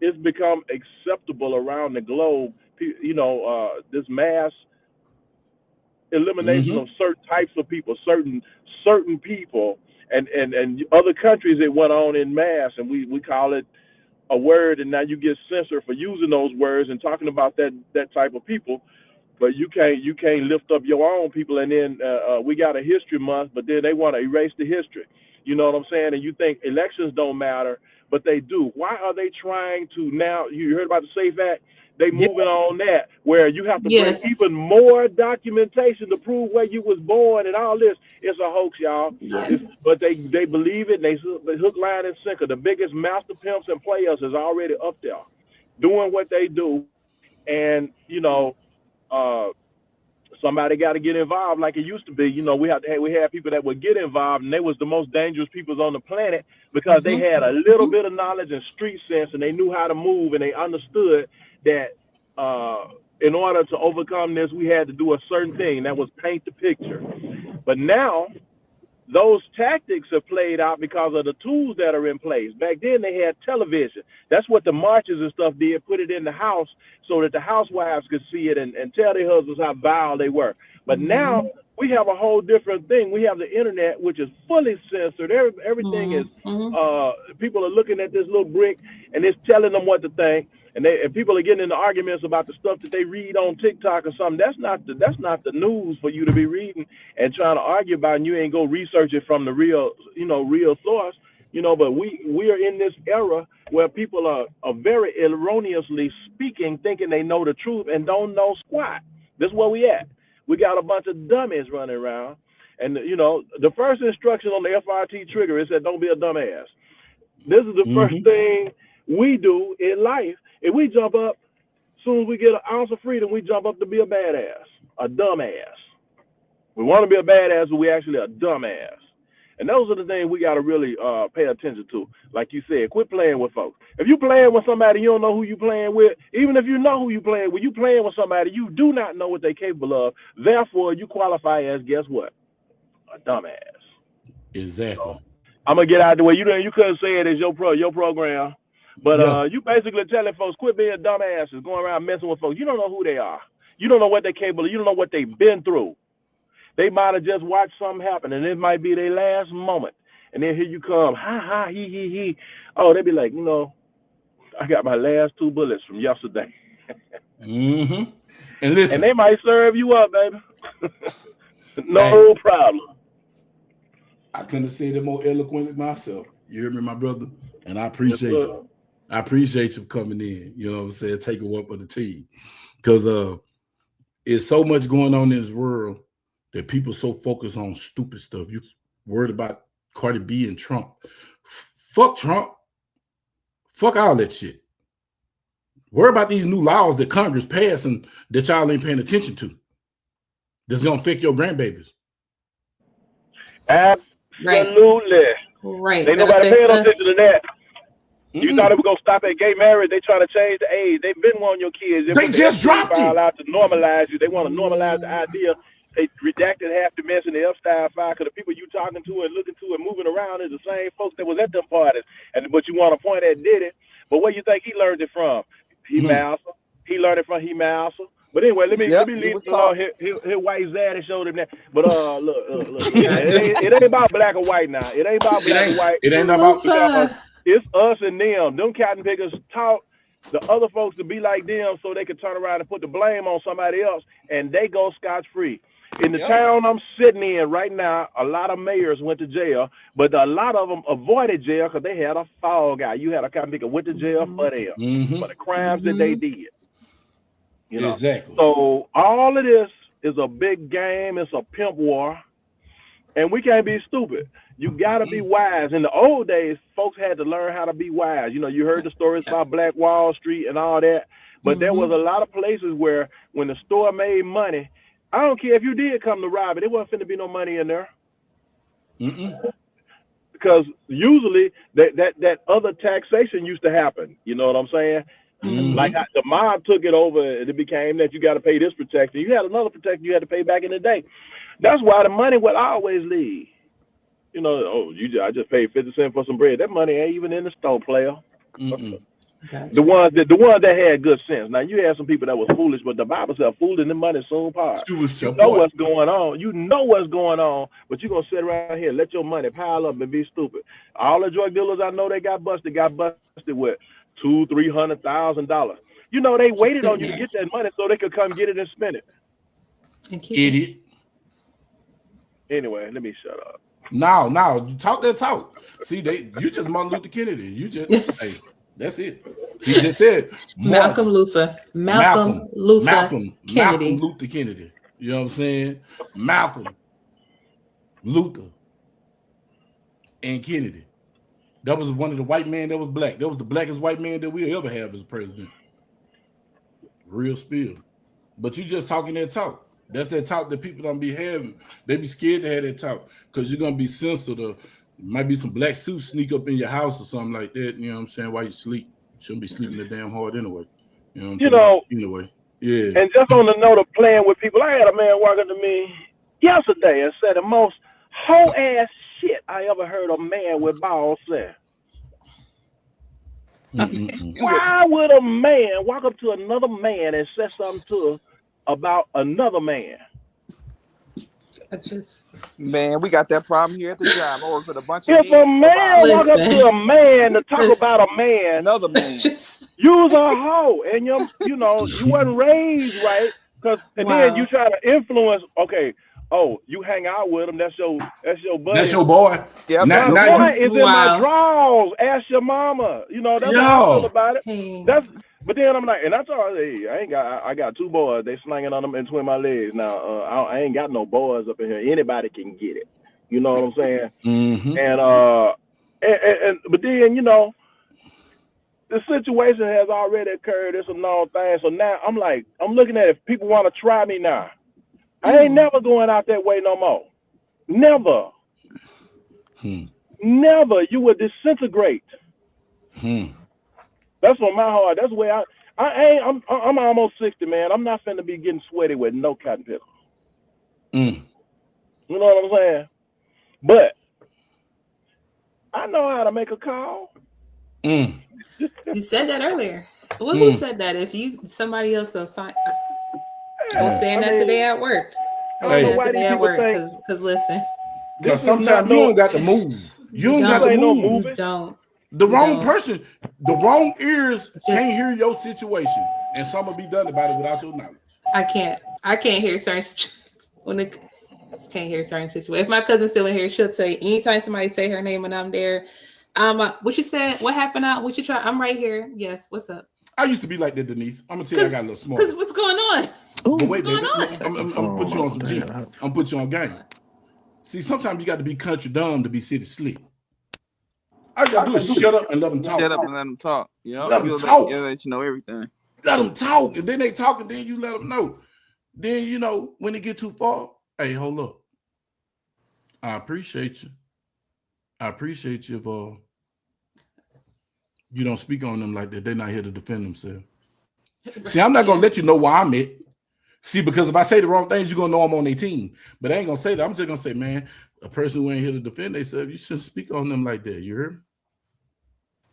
It's become acceptable around the globe, this mass elimination of certain types of people, certain people, and other countries, it went on in mass, and we call it a word, and now you get censored for using those words and talking about that type of people. But you can't lift up your own people, and then we got a history month, but then they want to erase the history. You know what I'm saying? And you think elections don't matter, but they do. Why are they trying to now? You heard about the SAFE Act? They moving on that, where you have to bring even more documentation to prove where you was born and all this. It's a hoax, y'all. Yes. But they believe it. They hook, line, and sinker. The biggest master pimps and players is already up there doing what they do. And, somebody got to get involved like it used to be. We had people that would get involved, and they was the most dangerous people on the planet because they had a little bit of knowledge and street sense, and they knew how to move, and they understood that in order to overcome this, we had to do a certain thing. That was paint the picture. But now those tactics are played out because of the tools that are in place. Back then they had television. That's what the marches and stuff did, put it in the house so that the housewives could see it and tell their husbands how vile they were. But now we have a whole different thing. We have the internet, which is fully censored. Everything is, people are looking at this little brick and it's telling them what to think. And people are getting into arguments about the stuff that they read on TikTok or something. That's not the news for you to be reading and trying to argue about, and you ain't go research it from the real source. But we are in this era where people are very erroneously speaking, thinking they know the truth and don't know squat. This is where we at. We got a bunch of dummies running around. And, the first instruction on the FRT trigger is that don't be a dumbass. This is the first thing we do in life. If we jump up, as soon as we get an ounce of freedom, we jump up to be a badass, a dumbass. We want to be a badass, but we actually a dumbass. And those are the things we got to really pay attention to. Like you said, quit playing with folks. If you playing with somebody you don't know who you playing with, even if you know who you playing with somebody you do not know what they're capable of. Therefore, you qualify as, guess what? A dumbass. Exactly. So, I'm gonna get out of the way. You couldn't say it as your program, but you basically telling folks quit being dumbasses, going around messing with folks. You don't know who they are. You don't know what they're capable of. You don't know what they've been through. They might have just watched something happen, and it might be their last moment. And then here you come, ha ha, he. Oh, they be like, I got my last 2 bullets from yesterday. Mm-hmm. And listen, and they might serve you up, baby. No problem. I couldn't have said it more eloquently myself. You hear me, my brother? And I appreciate you. I appreciate you coming in. You know what I'm saying? Taking one for the team. Because it's so much going on in this world that people so focused on stupid stuff. You worried about Cardi B and Trump. Fuck Trump. Fuck all that shit. Worry about these new laws that Congress passed and that y'all ain't paying attention to. That's going to affect your grandbabies. Absolutely. Right. Ain't nobody paying attention to that. You thought it was going to stop at gay marriage. They trying to change the age. They've been wanting your kids. They just dropped it. Out to normalize you. They want to normalize the idea. They redacted half the mess in the Epstein file because the people you talking to and looking to and moving around is the same folks that was at them parties. But you want to point at Diddy. But where you think he learned it from? He learned it from Mouser. But anyway, let me leave it alone. His white zaddy showed him that. But look. it ain't about black or white now. It ain't about black or white. It ain't about it's us and them. Them cotton pickers taught the other folks to be like them so they could turn around and put the blame on somebody else, and they go scotch-free. In the town I'm sitting in right now, a lot of mayors went to jail, but a lot of them avoided jail because they had a fall guy. You had a cotton picker went to jail for them, for the crimes that they did. Exactly. So all of this is a big game. It's a pimp war, and we can't be stupid. You got to be wise. In the old days, folks had to learn how to be wise. You heard the stories about Black Wall Street and all that, but there was a lot of places where when the store made money, I don't care if you did come to rob it, it wasn't finna be no money in there. Because usually that other taxation used to happen. You know what I'm saying? Like the mob took it over, and it became that you got to pay this protection. You had another protection you had to pay back in the day. That's why the money would always leave. I just paid 50 cents for some bread. That money ain't even in the store, player. Gotcha. The ones that had good sense. Now you had some people that was foolish, but the Bible said, "Fool and the money soon part." You know what's going on. You know what's going on, but you're gonna sit around here, let your money pile up and be stupid. All the drug dealers I know they got busted with $200,000-$300,000. They waited on you to get that money so they could come get it and spend it. Idiot. Anyway, let me shut up. No, you talk that talk. See, you just Martin Luther Kennedy. You just hey, that's it. He just said Malcolm Luther Kennedy. Malcolm Luther Kennedy. You know what I'm saying? Malcolm, Luther, and Kennedy. That was one of the white men that was black. That was the blackest white man that we'll ever have as a president. Real spill. But you just talking that talk. That's that talk that people don't be having. They be scared to have that talk because you're going to be sensitive. Might be some black suits sneak up in your house or something like that. You know what I'm saying? While you sleep. Shouldn't be sleeping that damn hard anyway. You know what I'm saying? Anyway. Yeah. And just on the note of playing with people, I had a man walking to me yesterday and said the most whole ass shit I ever heard a man with balls say. Why would a man walk up to another man and say something to him about another man? Man, we got that problem here at the job. I work with a bunch of a man walk up to a man to talk about a man, another man, use a hoe, and you wasn't raised right, then you try to influence. Okay, you hang out with him. That's your buddy. That's your boy. Yeah, my boy is in my drawers. Ask your mama. That's how I feel about it. But then I'm like, and I told her, hey, I got 2 boys. They slanging on them in between my legs. Now, I ain't got no boys up in here. Anybody can get it. You know what I'm saying? And but then, the situation has already occurred. It's a known thing. So now I'm looking at if people want to try me now. I ain't never going out that way no more. Never. Never. You will disintegrate. That's on my heart. That's the way I'm almost 60, man. I'm not finna be getting sweaty with no cotton pickle. You know what I'm saying? But I know how to make a call. You said that earlier. Well, who said that? If somebody else go find. I was saying that today at work. Because listen. Because sometimes you don't got to move. You don't got to move. You don't. The wrong person, the wrong ears can't hear your situation, and some will be done about it without your knowledge. I can't hear certain situations. Can't hear certain situations. If my cousin's still in here, she'll tell you anytime somebody say her name and I'm there. What you said? What happened out? What you try? I'm right here. Yes. What's up? I used to be like that, Denise. I'm gonna tell you, I got a little smart. Because what's going on? What's going on? I'm gonna put you on some G. I'm gonna put you on game. See, sometimes you got to be country dumb to be city slick. All you gotta do is shut up and let them talk. Shut up and let them talk. Yeah, let them talk. Let you know everything. Let them talk, and then they talk, and then you let them know. Then you know when they get too far. Hey, hold up. I appreciate you. I appreciate you if you don't speak on them like that. They're not here to defend themselves. See, I'm not gonna let you know where I'm at. See, because if I say the wrong things, you're gonna know I'm on their team. But I ain't gonna say that. I'm just gonna say, man, a person who ain't here to defend themselves, you shouldn't speak on them like that. You heard me?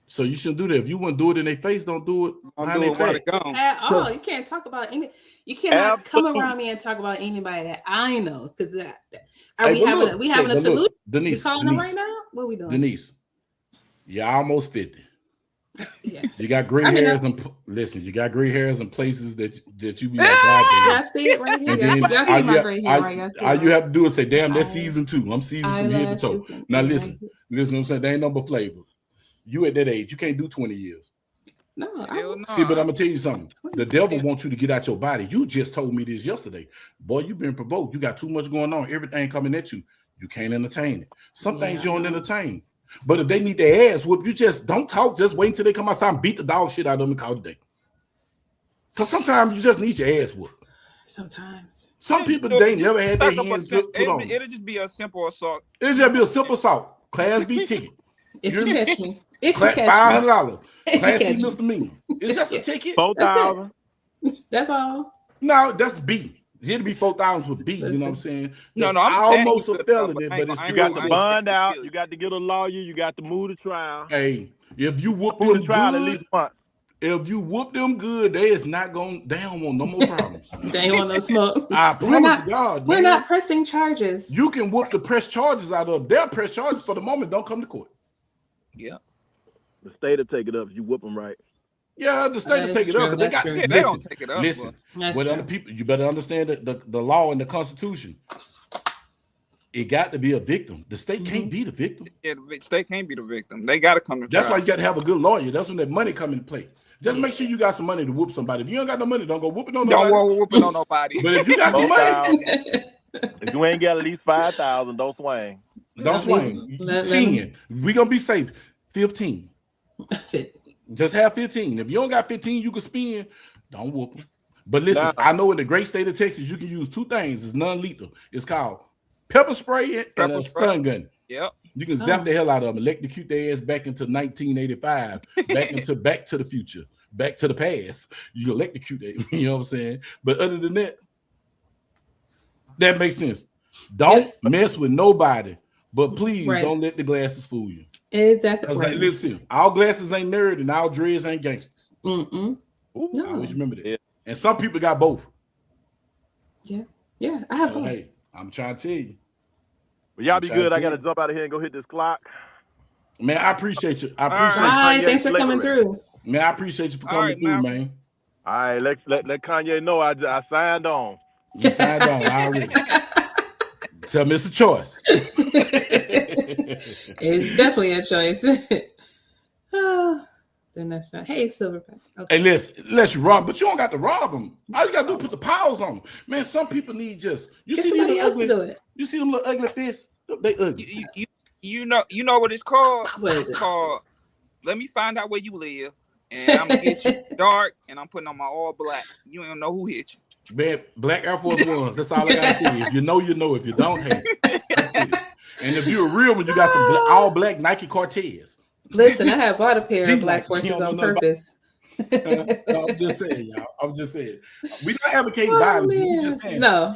So you shouldn't do that. If you want to do it in their face, don't do it behind their back. At all. You can't talk about any. You cannot come around me and talk about anybody that I know. Because we having a solution? Denise, we calling them right now? What are we doing? Denise, you're almost 50. Yeah. You got gray hairs and listen. You got gray hairs in places that you be like, I see it right here. Y'all see my gray hair, right? All you have to do is say, "Damn, that's season 2. I'm seasoned from head to toe." Now listen. What I'm saying. They ain't no but flavor. You at that age, you can't do 20 years. No. See, but I'm gonna tell you something. The devil wants you to get out your body. You just told me this yesterday. Boy, you've been provoked. You got too much going on. Everything coming at you. You can't entertain it. Some things you don't entertain. But if they need their ass whooped, you just don't talk. Just wait until they come outside and beat the dog shit out of them and call it a day. Because sometimes you just need your ass whooped. Sometimes. Some people, they never had their hands put on. It'll just be a simple assault. It'll just be a simple assault. Class B ticket. If you catch me. $500. Class C misdemeanor. It's just a ticket. 4,000. That's all. No, that's B. It'll be 4,000 with B. You know what I'm saying? No, I'm almost a felony, but it's you got to bond out. You got to get a lawyer. You got to move the trial. Hey, if you whoop them good, at least once. If you whoop them good, they don't want no more problems. They ain't want no smoke. I promise to God, we're not pressing charges. You can whoop the press charges out of them. They'll press charges for the moment. Don't come to court. Yeah. The state will take it up if you whoop them right. Yeah, the state will take it up, but they don't take it up. Listen, with other people, you better understand the law and the Constitution. It got to be a victim. The state can't be the victim. Yeah, the state can't be the victim. They got to come to trial. That's why you got to have a good lawyer. That's when that money come into play. Just make sure you got some money to whoop somebody. If you don't got no money, don't go whooping on nobody. Don't go whooping on nobody. But if you got some money, if you ain't got at least 5,000, don't swing. Don't swing. 10. We gonna be safe. 15. Just have 15. If you don't got 15, you can spend. Don't whoop them. But listen, I know in the great state of Texas, you can use two things. It's non-lethal. It's called pepper spray and a stun gun. Yep. You can zap the hell out of them, electrocute their ass back into 1985, back to the future, back to the past. You can electrocute them, you know what I'm saying? But other than that, that makes sense. Don't mess with nobody, but please don't let the glasses fool you. Exactly. Like, listen, all glasses ain't nerd and all dreads ain't gangsters. No. I always remember that. Yeah. And some people got both. Yeah, I have both. Hey, I'm trying to tell you. Well, y'all be good. I got to jump out of here and go hit this clock. Man, I appreciate you. Bye. Thanks for coming through. Man, I appreciate you for coming through, man. All right, let Kanye know I signed on. You signed on already. Tell me it's a choice. It's definitely a choice. Then that's not. Hey, Silverback. Okay. Hey, let's rob, but you don't got to rob them. All you got to do is put the paws on them. Man, some people need just get somebody else to do it. You see them little ugly fish? They ugly. You know what it's called? What is it? It's called let me find out where you live. And I'm gonna get you dark and I'm putting on my all black. You don't know who hit you. Man, black Air Force Ones. That's all I gotta say. If you know, you know. If you don't, hey. That's it. And if you're a real one, you got some all black Nike Cortez. Listen, I have bought a pair of black horses on purpose. No, I'm just saying, y'all. I'm just saying. We not advocating violence. We just saying. No.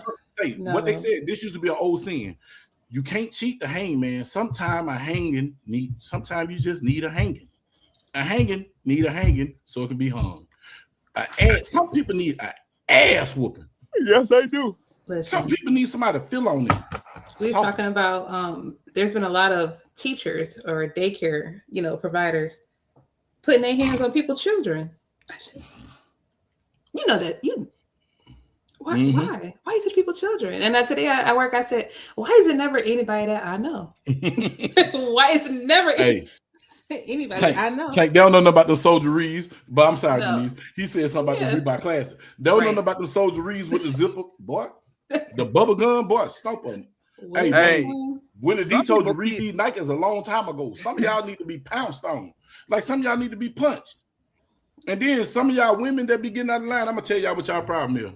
What they said. This used to be an old saying. You can't cheat the hangman. Sometimes you just need a hanging. A hanging need a hanging so it can be hung. Some people need an ass whooping. Yes, they do. Listen, some people need somebody to feel on them. We're talking about there's been a lot of teachers or daycare, providers putting their hands on people's children. Why you teach people's children? And today at work I said, why is it never anybody that I know? Why is it never anybody I know? Tank, they don't know about the soldieries, but I'm sorry, Denise. He said something about the Reebok Classic. They don't know about the soldieries with the zipper, boy. The bubble gun, boy, stomp on. Hey, when the D told you read Nikes a long time ago, some of y'all need to be pounced on. Like some of y'all need to be punched. And then some of y'all women that be getting out of line, I'm gonna tell y'all what y'all problem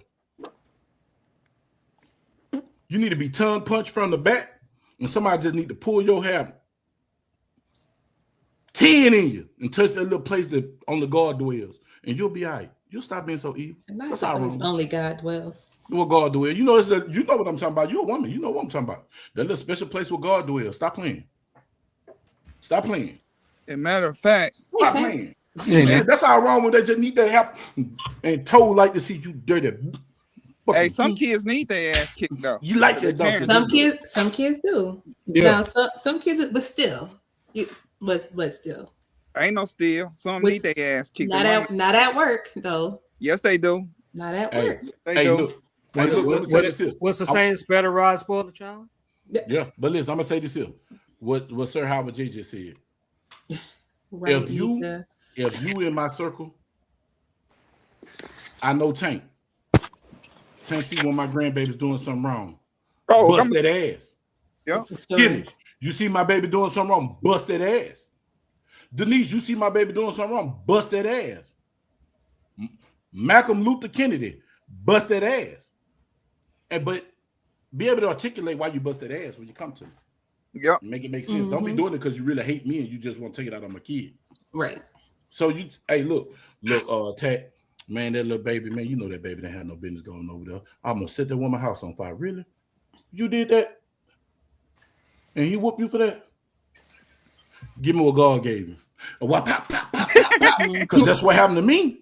is. You need to be tongue punched from the back, and somebody just need to pull your hair 10 in you and touch that little place that on the guard dwells, and you'll be all right. You'll stop being so evil. That's how only God dwells. Where God dwells. You know what I'm talking about. You're a woman. You know what I'm talking about. That little special place where God dwells. Stop playing. Stop playing. As a matter of fact, stop playing. Yeah, that's how wrong when they just need their help and told like to see you dirty. Hey, some kids need their ass kicked though. You like that, though? Some kids do. Yeah. Now, some kids, but still, but still. Ain't no still. Some need their ass kicked. Not at work though. Yes, they do. Not at work. They do. Look, what's the saying? Spare the rod, spoil the child. Yeah, but listen, I'm gonna say this here. What Sir Howard J just said. Right, if you in my circle, I know Tank. Tank see one of my grandbabies doing something wrong. Bust that ass. Yeah. Skinny, you see my baby doing something wrong, bust that ass. Denise, you see my baby doing something wrong, bust that ass. Malcolm Luther Kennedy, bust that ass. But be able to articulate why you bust that ass when you come to me. Yeah. Make it make sense. Mm-hmm. Don't be doing it because you really hate me and you just want to take it out on my kid. Right. So look, Tat, man, that little baby, man, you know that baby didn't have no business going over there. I'm gonna set that woman's house on fire. Really? You did that? And he whooped you for that? Give me what God gave you. Because that's what happened to me.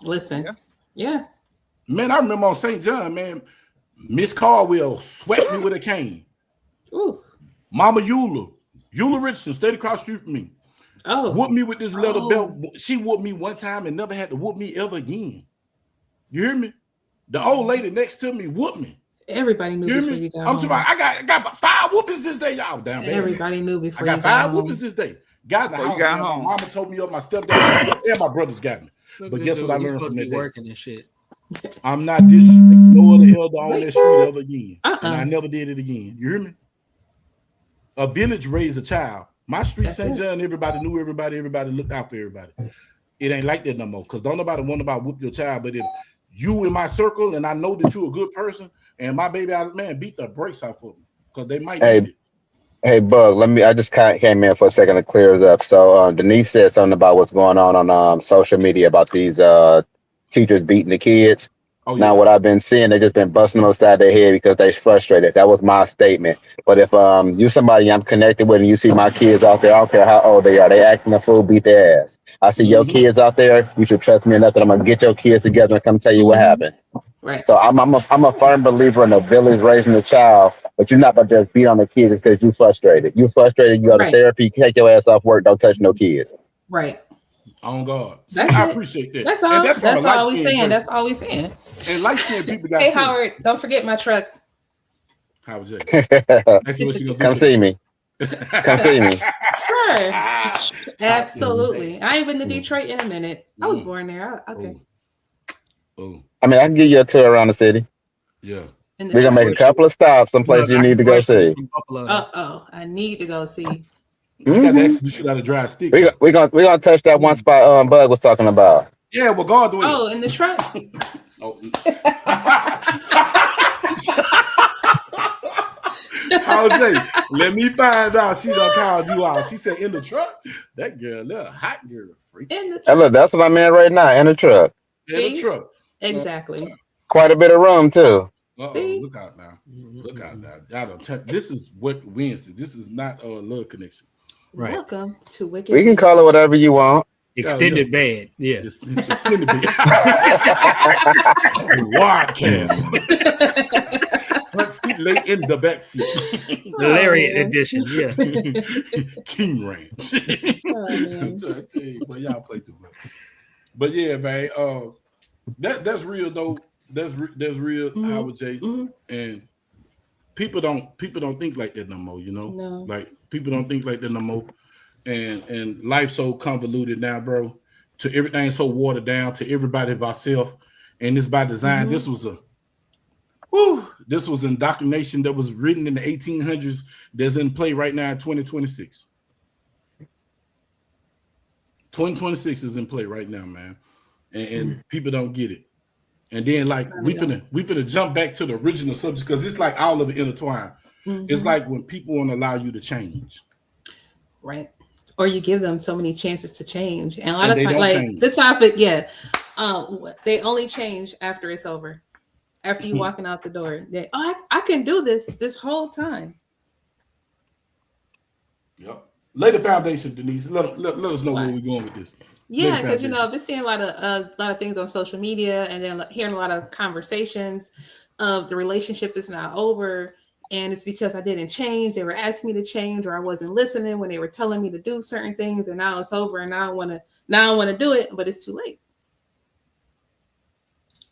Listen. Yeah. Man, I remember on St. John, man, Miss Caldwell swept me with a cane. Ooh. Mama Eula Richardson, stayed across the street from me. Oh. Whooped me with this leather belt. She whooped me one time and never had to whoop me ever again. You hear me? The old lady next to me whooped me. Everybody knew before you got home. I got 5 whoopings this day, y'all. Damn, everybody knew before I got 5 whoopings this day. Got the house. Got home. My mama told me up, my stepdad and my brothers got me. But guess what I learned from that day? Working and shit. I'm not disrespecting no other elder on that street ever again. And I never did it again. You hear me? A village raised a child. My street, St. John, everybody knew everybody. Everybody looked out for everybody. It ain't like that no more. Because don't nobody want about whoop your child. But if you in my circle and I know that you're a good person and my baby, beat the brakes out for me. Because they might need it. Hey, Bug, I just came in for a second to clear us up. So Denise said something about what's going on social media about these teachers beating the kids. Oh, yeah. Now, what I've been seeing, they just been busting them upside their head because they're frustrated. That was my statement. But if you somebody I'm connected with and you see my kids out there, I don't care how old they are, they acting a fool, beat their ass. I see your kids out there, you should trust me enough that I'm going to get your kids together and come tell you what happened. Right. So I'm a firm believer in a village raising a child, but you're not going to just beat on the kids because you're frustrated. You're frustrated, you go to therapy, take your ass off work, don't touch no kids. Right. On God. I appreciate that. That's all. That's all we saying. That's all we saying. And light-skinned people got. Hey, Howard, don't forget my truck. Howard J. That's what she gonna do. Come see me. Come see me. Sure. Absolutely. I ain't been to Detroit in a minute. I was born there. Okay. Oh. I mean, I can give you a tour around the city. Yeah. We're gonna make a couple of stops, someplace you need to go see. I need to go see. You got to actually shoot out a dry stick. We're gonna touch that one spot Bug was talking about. Yeah, well, God do it. Oh, in the truck. Oh. Jose, let me find out. She done called you out. She said in the truck. That girl, that hot girl. In the Hey, look, that's what I'm in right now, in the truck. In the truck. Exactly. Quite a bit of room too. See? Look out now. Look out now. Y'all don't this is Whicked Wednesday. This is not Love Connection. Right. Welcome to Whicked We can call it whatever you want. Extended bed. Yeah. Extended bed. Wildcast. Front seat lay in the back seat. The Lariat edition. Yeah. King Ranch. I'm trying to tell you, but y'all play too much. But yeah, man. That's real though. That's real, Howard J. And people don't think like that no more, you know. No. Like people don't think like that no more. And life's so convoluted now, bro. To everything so watered down. To everybody by self, and it's by design. This was indoctrination that was written in the 1800s. That's in play right now in 2026. 2026 is in play right now, man, and people don't get it. And then like we finna jump back to the original subject because it's like all of it intertwined. It's like when people won't allow you to change, right? Or you give them so many chances to change, and a lot of times, like the topic, they only change after it's over, after you walking out the door. I can do this whole time. Yep. Lay the foundation, Denise. Let us know where we're going with this. Yeah, because I've been seeing a lot of things on social media, and then hearing a lot of conversations of the relationship is not over, and it's because I didn't change. They were asking me to change, or I wasn't listening when they were telling me to do certain things, and now it's over, and now I want to do it, but it's too late.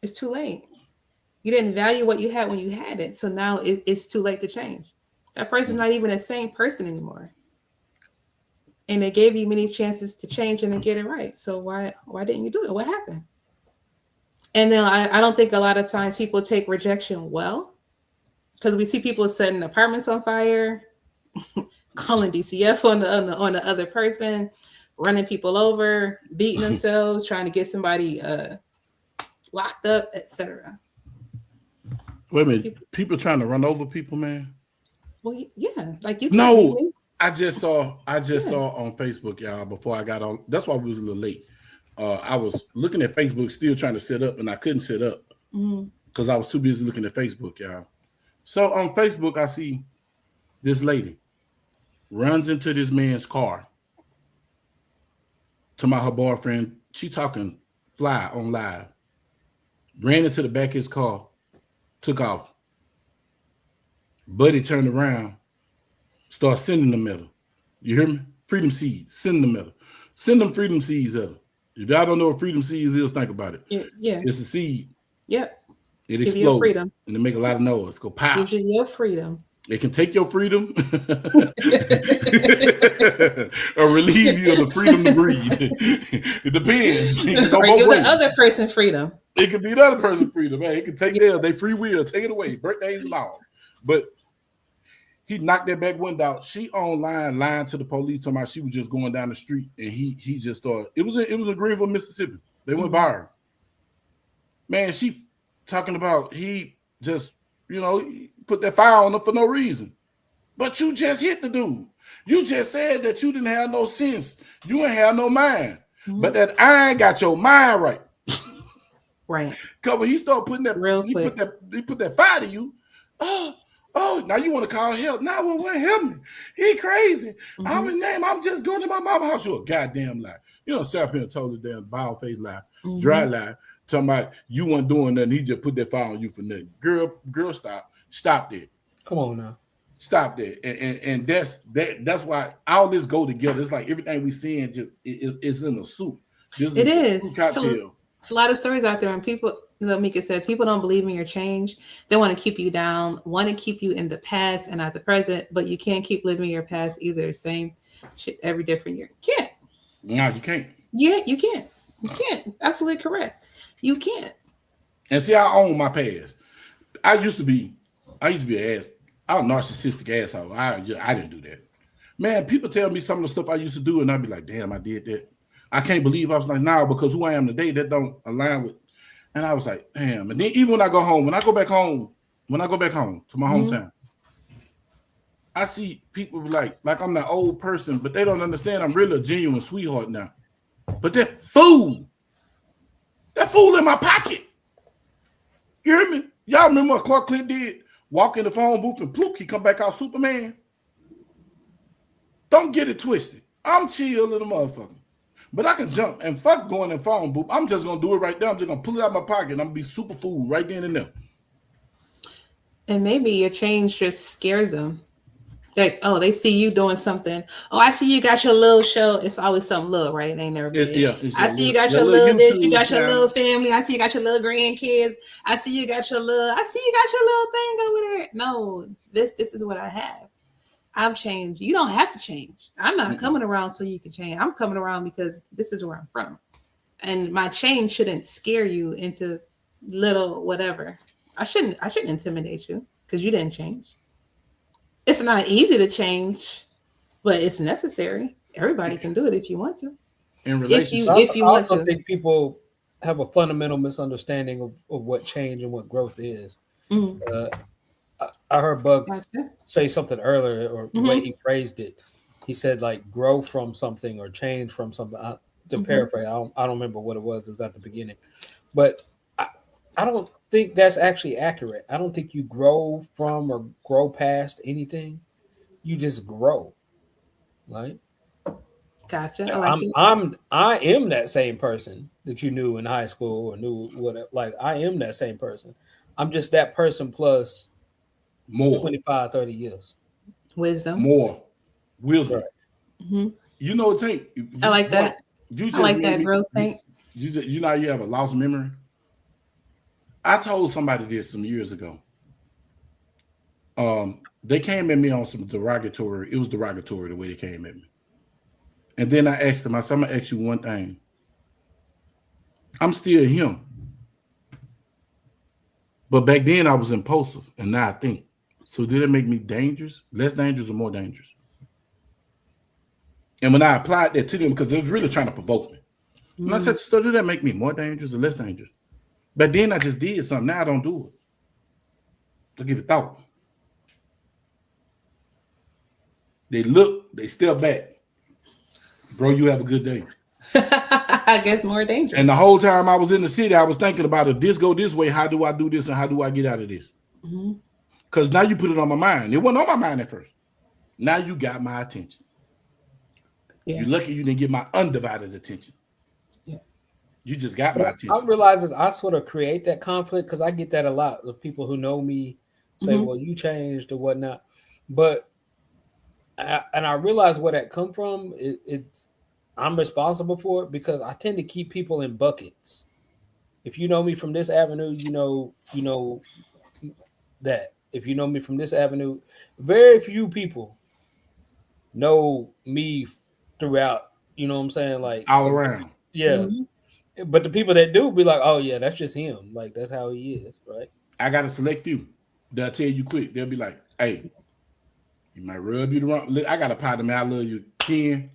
It's too late. You didn't value what you had when you had it, so now it's too late to change. That person's not even the same person anymore. And they gave you many chances to change and to get it right. So why didn't you do it? What happened? And then I don't think a lot of times people take rejection well, because we see people setting apartments on fire, calling DCF on the other person, running people over, beating themselves, trying to get somebody locked up, etc. Wait a minute, people trying to run over people, man. Well, yeah, like you. No. I just saw on Facebook, y'all, before I got on. That's why we was a little late. I was looking at Facebook, still trying to set up, and I couldn't set up because I was too busy looking at Facebook, y'all. So on Facebook, I see this lady runs into this man's car. To her boyfriend, she talking fly on live. Ran into the back of his car, took off. Buddy turned around. Start sending them at her. You hear me? Freedom seeds. Send them at her. Send them freedom seeds at her. If y'all don't know what freedom seeds is, think about it. Yeah. It's a seed. Yep. It explodes. Freedom. And it make a lot of noise. Go pow. Gives you your freedom. It can take your freedom or relieve you of the freedom to breathe. It depends. It can or give the other person freedom. It could be the other person's freedom. Man, it can take they free will. Take it away. Birthday's long. But he knocked that back window out. She online lying to the police talking about she was just going down the street, and he just thought it was in Greenville, Mississippi. They went by her. Man, she talking about he just put that fire on her for no reason. But you just hit the dude. You just said that you didn't have no sense. You ain't have no mind. But that I ain't got your mind right. Right. Because when he started putting that real quick, he put that fire to you. Oh, now you want to call help? 911, help me. He crazy. I'm his name. I'm just going to my mama's house. You a goddamn lie. You don't sit up here and told the damn bald-faced lie, dry lie, talking about you weren't doing nothing. He just put that fire on you for nothing. Girl, stop that. Come on now. Stop that. And that's why all this go together. It's like everything we seeing just is in a soup. It is. So it's a lot of stories out there, and people, like Mika said, people don't believe in your change. They want to keep you down, want to keep you in the past and not the present, but you can't keep living your past either. Same shit every different year. Can't. No, you can't. Yeah, you can't. You can't. Absolutely correct. You can't. And see, I own my past. I used to be an ass. I was a narcissistic asshole. I didn't do that. Man, people tell me some of the stuff I used to do, and I'd be like, damn, I did that. I can't believe I was like, nah, because who I am today, that don't align with And I was like, damn. And then even when I go back home to my hometown, I see people like I'm that old person, but they don't understand I'm really a genuine sweetheart now. But that fool in my pocket. You hear me? Y'all remember what Clark Kent did? Walk in the phone booth and ploop, he come back out Superman. Don't get it twisted. I'm chill little motherfucker. But I can jump and fuck going in phone booth. I'm just gonna do it right there. I'm just gonna pull it out of my pocket and I'm gonna be super fool right then and there. And maybe your change just scares them. Like, oh, they see you doing something. Oh, I see you got your little show. It's always something little, right? It ain't never been. I see you got your little this. You got your little family. I see you got your little grandkids. I see you got your little thing over there. No, this is what I have. I've changed. You don't have to change. I'm not coming around so you can change. I'm coming around because this is where I'm from. And my change shouldn't scare you into little whatever. I shouldn't intimidate you because you didn't change. It's not easy to change, but it's necessary. Everybody can do it if you want to. In relationships, I also think people have a fundamental misunderstanding of what change and what growth is. I heard Bugs say something earlier, or the way he phrased it. He said, like, grow from something or change from something. To paraphrase, I don't remember what it was. It was at the beginning. But I don't think that's actually accurate. I don't think you grow from or grow past anything. You just grow. Right? Gotcha. I am that same person that you knew in high school or knew whatever. Like, I am that same person. I'm just that person plus more 25, 30 years. Wisdom. More. Wisdom. Right. You know, Tank. I like that. I like that growth, Tank. You know, you have a lost memory. I told somebody this some years ago. They came at me on some derogatory. It was derogatory the way they came at me. And then I asked them, I said, I'm going to ask you one thing. I'm still him. But back then I was impulsive, and now I think. So did it make me dangerous? Less dangerous or more dangerous? And when I applied that to them, because they was really trying to provoke me. And I said, so did that make me more dangerous or less dangerous? But then I just did something. Now I don't do it. I'll give it thought. They look, they step back. Bro, you have a good day. I guess more dangerous. And the whole time I was in the city, I was thinking about, if this go this way, how do I do this and how do I get out of this? Because now you put it on my mind. It wasn't on my mind at first. Now you got my attention. Yeah. You're lucky you didn't get my undivided attention. Yeah. You just got my attention. I realize I sort of create that conflict because I get that a lot of people who know me say, well, you changed or whatnot. But I realize where that come from. I'm responsible for it because I tend to keep people in buckets. If you know me from this avenue, you know that. If you know me from this avenue, very few people know me throughout, you know what I'm saying? Like all around. Yeah. But the people that do be like, oh yeah, that's just him. Like that's how he is, right? I gotta select you. They'll tell you quick. They'll be like, hey, you might rub you the wrong. I got a partner, man. I love you. Ken,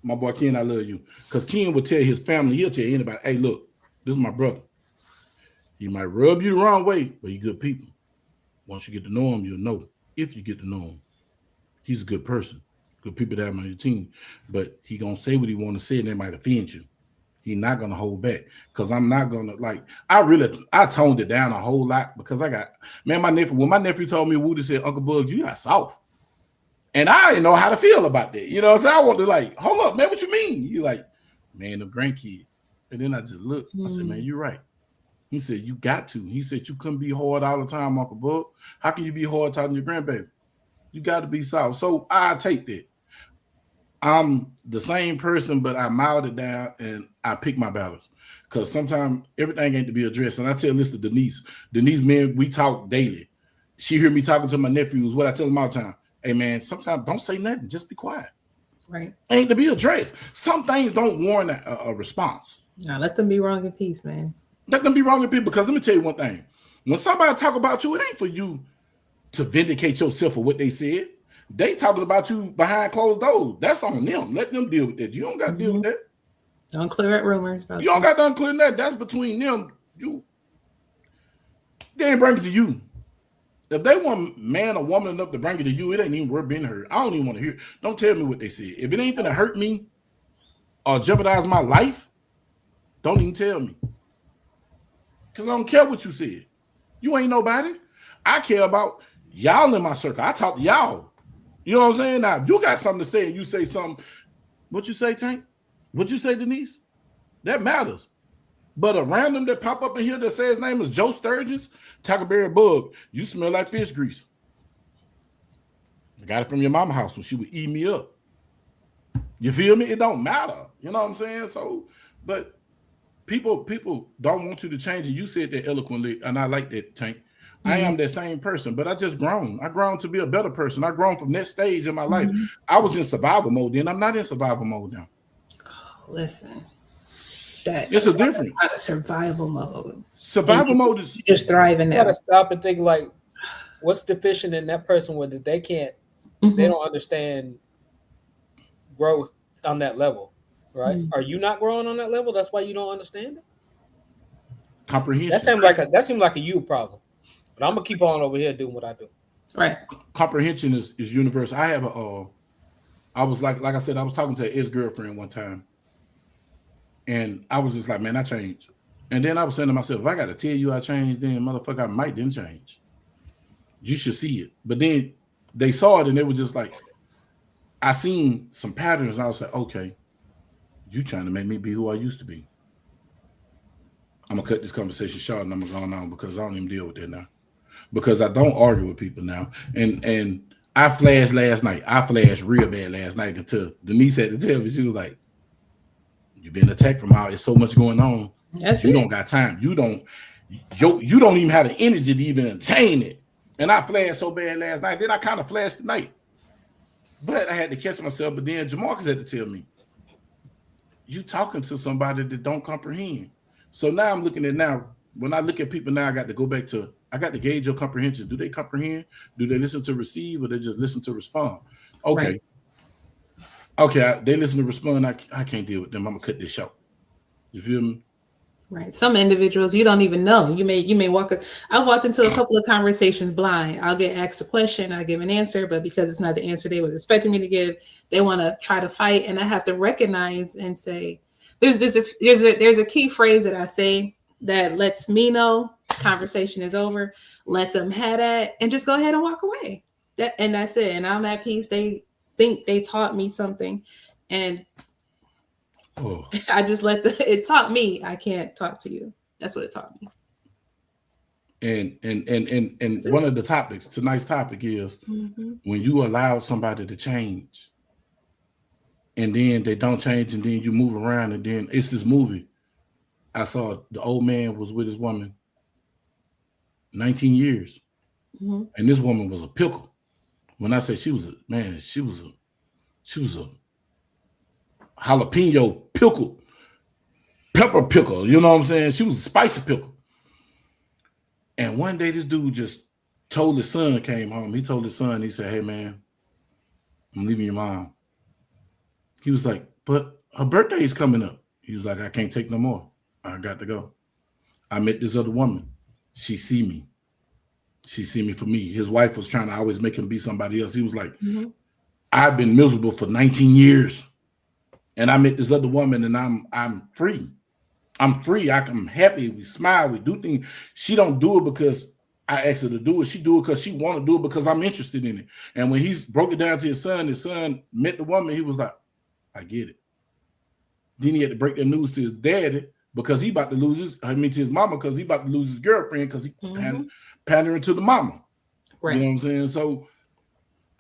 my boy Ken, I love you. Because Ken would tell his family, he'll tell anybody, hey, look, this is my brother. He might rub you the wrong way, but he good people. Once you get to know him, you'll know. If you get to know him, he's a good person. Good people to have on your team. But he gonna say what he want to say, and they might offend you. He's not gonna hold back. Because I'm not gonna I toned it down a whole lot because I got, man, when my nephew told me, Woody said, Uncle Bug, you got soft. And I didn't know how to feel about that. You know, so I want to like, hold up, man, what you mean? You like, man, the grandkids. And then I just looked. I said, man, you're right. He said, you got to. He said, you couldn't be hard all the time, Uncle Bug. How can you be hard talking to your grandbaby? You got to be soft. So I take that. I'm the same person, but I mild it down and I pick my battles. Because sometimes everything ain't to be addressed. And I tell this to Denise. Denise, man, we talk daily. She hear me talking to my nephews. What I tell them all the time. Hey, man, sometimes don't say nothing. Just be quiet. Right. Ain't to be addressed. Some things don't warrant a response. Now, let them be wrong in peace, man. Let them be wrong in peace, because let me tell you one thing. When somebody talk about you, it ain't for you to vindicate yourself for what they said. They talking about you behind closed doors. That's on them. Let them deal with that. You don't got to deal with that. Don't clear up rumors about you. Don't got to unclear that. That's between them. They ain't bring it to you. If they want man or woman enough to bring it to you, it ain't even worth being heard. I don't even want to hear it. Don't tell me what they said. If it ain't gonna hurt me or jeopardize my life, don't even tell me. Because I don't care what you said. You ain't nobody. I care about y'all in my circle. I talk to y'all. You know what I'm saying? Now, if you got something to say and you say something, what you say, Tank? What you say, Denise? That matters. But a random that pop up in here that says his name is Joe Sturgis, TackleBuryBug, you smell like fish grease. I got it from your mama house when she would eat me up. You feel me? It don't matter. You know what I'm saying? So, but people don't want you to change it. You said that eloquently, and I like that, Tank. I am that same person, but I just grown. I grown to be a better person. I grown from that stage in my life. I was in survival mode then. I'm not in survival mode now. Listen, it's a difference. Not a survival mode. Survival mode is just thriving now. You gotta stop and think like, what's deficient in that person where they can't, they don't understand growth on that level, right? Are you not growing on that level? That's why you don't understand it. Comprehension. That seemed like a you problem. But I'm gonna keep on over here doing what I do. Right. Comprehension is universal. I have I was like I said, I was talking to an ex-girlfriend one time, and I was just like, man, I changed. And then I was saying to myself, if I got to tell you I changed, then motherfucker, I might didn't change. You should see it. But then they saw it, and they were just like, I seen some patterns, and I was like, okay, you trying to make me be who I used to be. I'm gonna cut this conversation short, and I'm gonna go on because I don't even deal with that now. Because I don't argue with people now. And I flashed last night. I flashed real bad last night until Denise had to tell me. She was like, you've been attacked from out. There's so much going on. You don't got time. You don't even have the energy to even entertain it. And I flashed so bad last night. Then I kind of flashed tonight. But I had to catch myself. But then Jamarcus had to tell me, you talking to somebody that don't comprehend. So now I'm looking at when I look at people now, I got to gauge your comprehension. Do they comprehend? Do they listen to receive, or they just listen to respond? Okay. Right. Okay, they listen to respond. I can't deal with them. I'm gonna cut this short. You feel me? Right. Some individuals you don't even know. You may walk. I've walked into a couple of conversations blind. I'll get asked a question, I give an answer, but because it's not the answer they were expecting me to give, they want to try to fight, and I have to recognize and say, there's a key phrase that I say that lets me know conversation is over. Let them have that, and just go ahead and walk away. That's it. And I'm at peace. They think they taught me something, and I just it taught me I can't talk to you. That's what it taught me. And one of the topics, tonight's topic is when you allow somebody to change and then they don't change and then you move around, and then it's this movie. I saw the old man was with his woman 19 years. And this woman was a pickle. When I say she was a jalapeno pickle, pepper pickle, you know what I'm saying? She was a spicy pickle. And one day this dude just told his son, came home. He told his son, he said, hey man, I'm leaving your mom. He was like, but her birthday is coming up. He was like, I can't take no more. I got to go. I met this other woman. She see me. She see me for me. His wife was trying to always make him be somebody else. He was like, I've been miserable for 19 years. And I met this other woman, and I'm free. I'm free. I'm happy. We smile. We do things. She don't do it because I asked her to do it. She do it because she want to do it because I'm interested in it. And when he's broke it down to his son met the woman. He was like, I get it. Then he had to break the news to his daddy because he about to lose to his mama because he about to lose his girlfriend because he pandering to the mama. Right. You know what I'm saying? So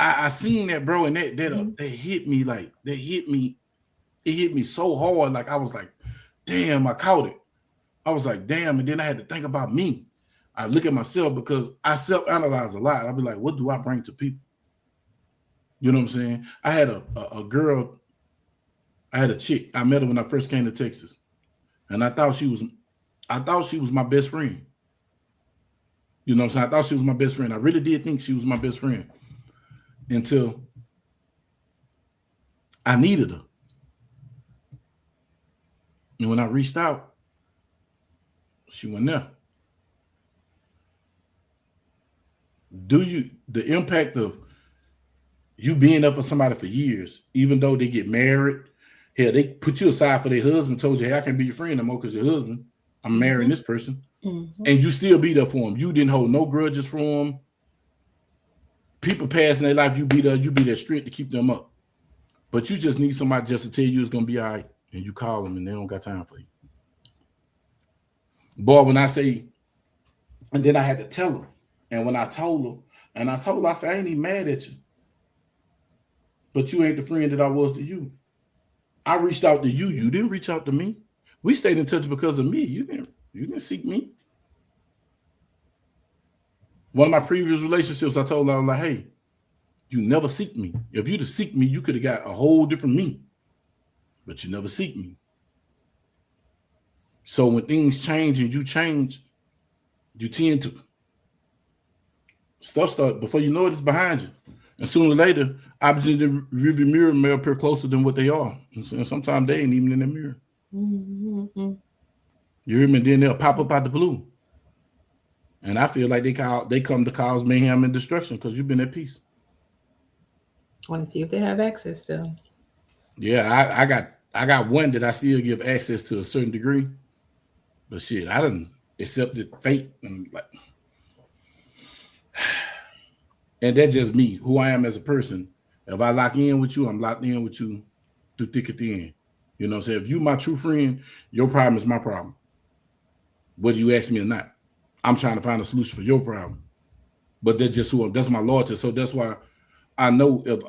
I seen that, bro, and that hit me like it hit me so hard. Like I was like, damn, I caught it. I was like, damn, and then I had to think about me. I look at myself because I self-analyze a lot. I'll be like, what do I bring to people? You know what I'm saying? I had a girl, I had a chick. I met her when I first came to Texas. And I thought she was my best friend. You know what I'm saying? I thought she was my best friend. I really did think she was my best friend until I needed her. And when I reached out, she went there. the impact of you being up for somebody for years, even though they get married, hell, they put you aside for their husband, told you, hey, I can't be your friend no more because your husband, I'm marrying this person. And you still be there for him. You didn't hold no grudges from him. People pass in their life, you be there straight to keep them up. But you just need somebody just to tell you it's gonna be all right. And you call them and they don't got time for you. Boy, when I say, and then I had to tell her. And when I told her, I said, I ain't even mad at you. But you ain't the friend that I was to you. I reached out to you. You didn't reach out to me. We stayed in touch because of me. You didn't seek me. One of my previous relationships, I told her, I was like, hey, you never seek me. If you'd have seeked me, you could have got a whole different me. But you never seek me. So when things change and you change, you tend to stuff start before you know it, it's behind you. And sooner or later, opposites in the rearview mirror may appear closer than what they are. And sometimes they ain't even in the mirror. You hear me? And then they'll pop up out the blue. And I feel like they come to cause mayhem and destruction because you've been at peace. I want to see if they have access still. Yeah, I got one that I still give access to a certain degree. But shit, I didn't accept fate and like, and that's just me, who I am as a person. If I lock in with you, I'm locked in with you through thick and thin. You know what I'm saying? If you my true friend, your problem is my problem. Whether you ask me or not. I'm trying to find a solution for your problem. But that's just that's my loyalty. So that's why I know if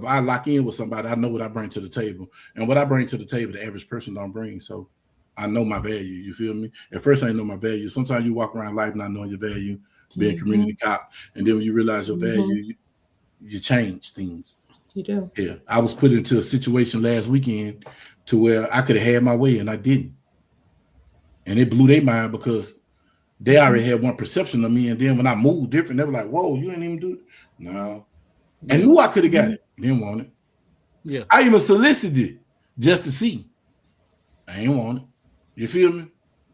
I lock in with somebody, I know what I bring to the table. And what I bring to the table, the average person don't bring. So I know my value. You feel me? At first, I didn't know my value. Sometimes you walk around life not knowing your value, being community cop. And then when you realize your value, you change things. You do. Yeah. I was put into a situation last weekend to where I could have had my way and I didn't. And it blew their mind because they already had one perception of me. And then when I moved different, they were like, whoa, you ain't even do it. No. And knew I could have got it. Didn't want it. Yeah. I even solicited just to see. I ain't want it. You feel me?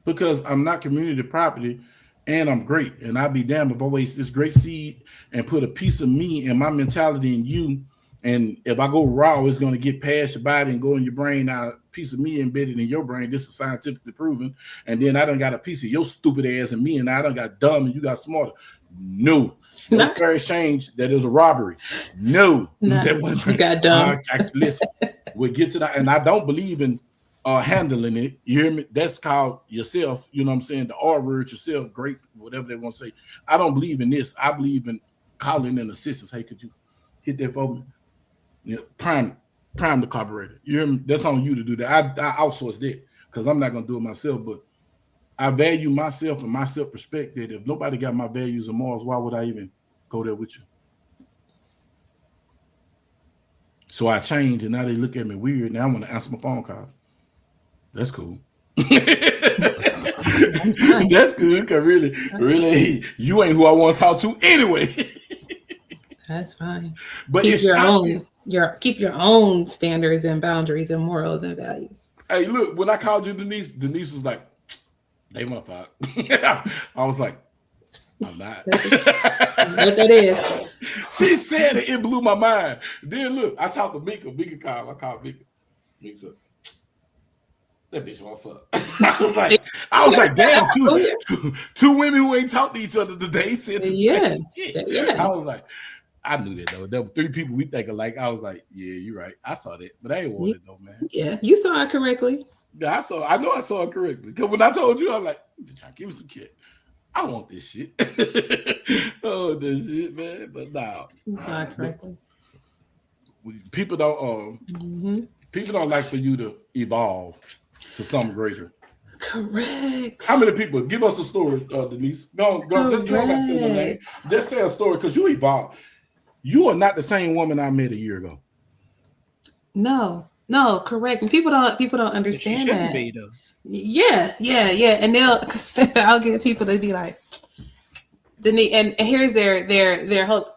Because I'm not community property and I'm great. And I'd be damned if I waste this great seed and put a piece of me and my mentality in you. And if I go raw, it's going to get past your body and go in your brain. Now, a piece of me embedded in your brain. This is scientifically proven. And then I done got a piece of your stupid ass in me, and I done got dumb and you got smarter. No. No fair exchange. That is a robbery. No. That wasn't you got dumb. Listen, we'll get to that. And I don't believe in handling it. You hear me? That's called yourself. You know what I'm saying? The R word, yourself, great, whatever they want to say. I don't believe in this. I believe in calling in assistance. Hey, could you hit that for me? Yeah, prime the carburetor. You hear me? That's on you to do that. I outsource that because I'm not gonna do it myself. But I value myself and my self-respect. That if nobody got my values and morals, why would I even go there with you? So I changed, and now they look at me weird. Now I want to answer my phone call. That's cool. That's good because really, you ain't who I want to talk to anyway. That's fine. But keep it's keep your own standards and boundaries and morals and values. Hey, look, when I called you Denise was like, they want to fuck. I was like, I'm not. That's what that is. She said it blew my mind. Then look, I talked to Mika. Mika called. I called Mika. Mika said, that bitch want to fuck. I was like, damn, two women who ain't talked to each other today said the same shit. Yeah. I was like, I knew that though. There were 3 people we think alike. I was like, yeah, you're right. I saw that, but I ain't want it though, man. Yeah, you saw it correctly. Yeah, I know I saw it correctly. Because when I told you, I was like, give me some kid. I want this shit. Oh, this shit, man. But now, you saw it correctly. People don't like for you to evolve to something greater. Correct. How many people? Give us a story, Denise. Go. You don't got to say the name. Just say a story because you evolved. You are not the same woman I met a year ago. No, correct. And people don't understand that. Be, though. Yeah. And I'll get people to be like, Denise, and here's their hope.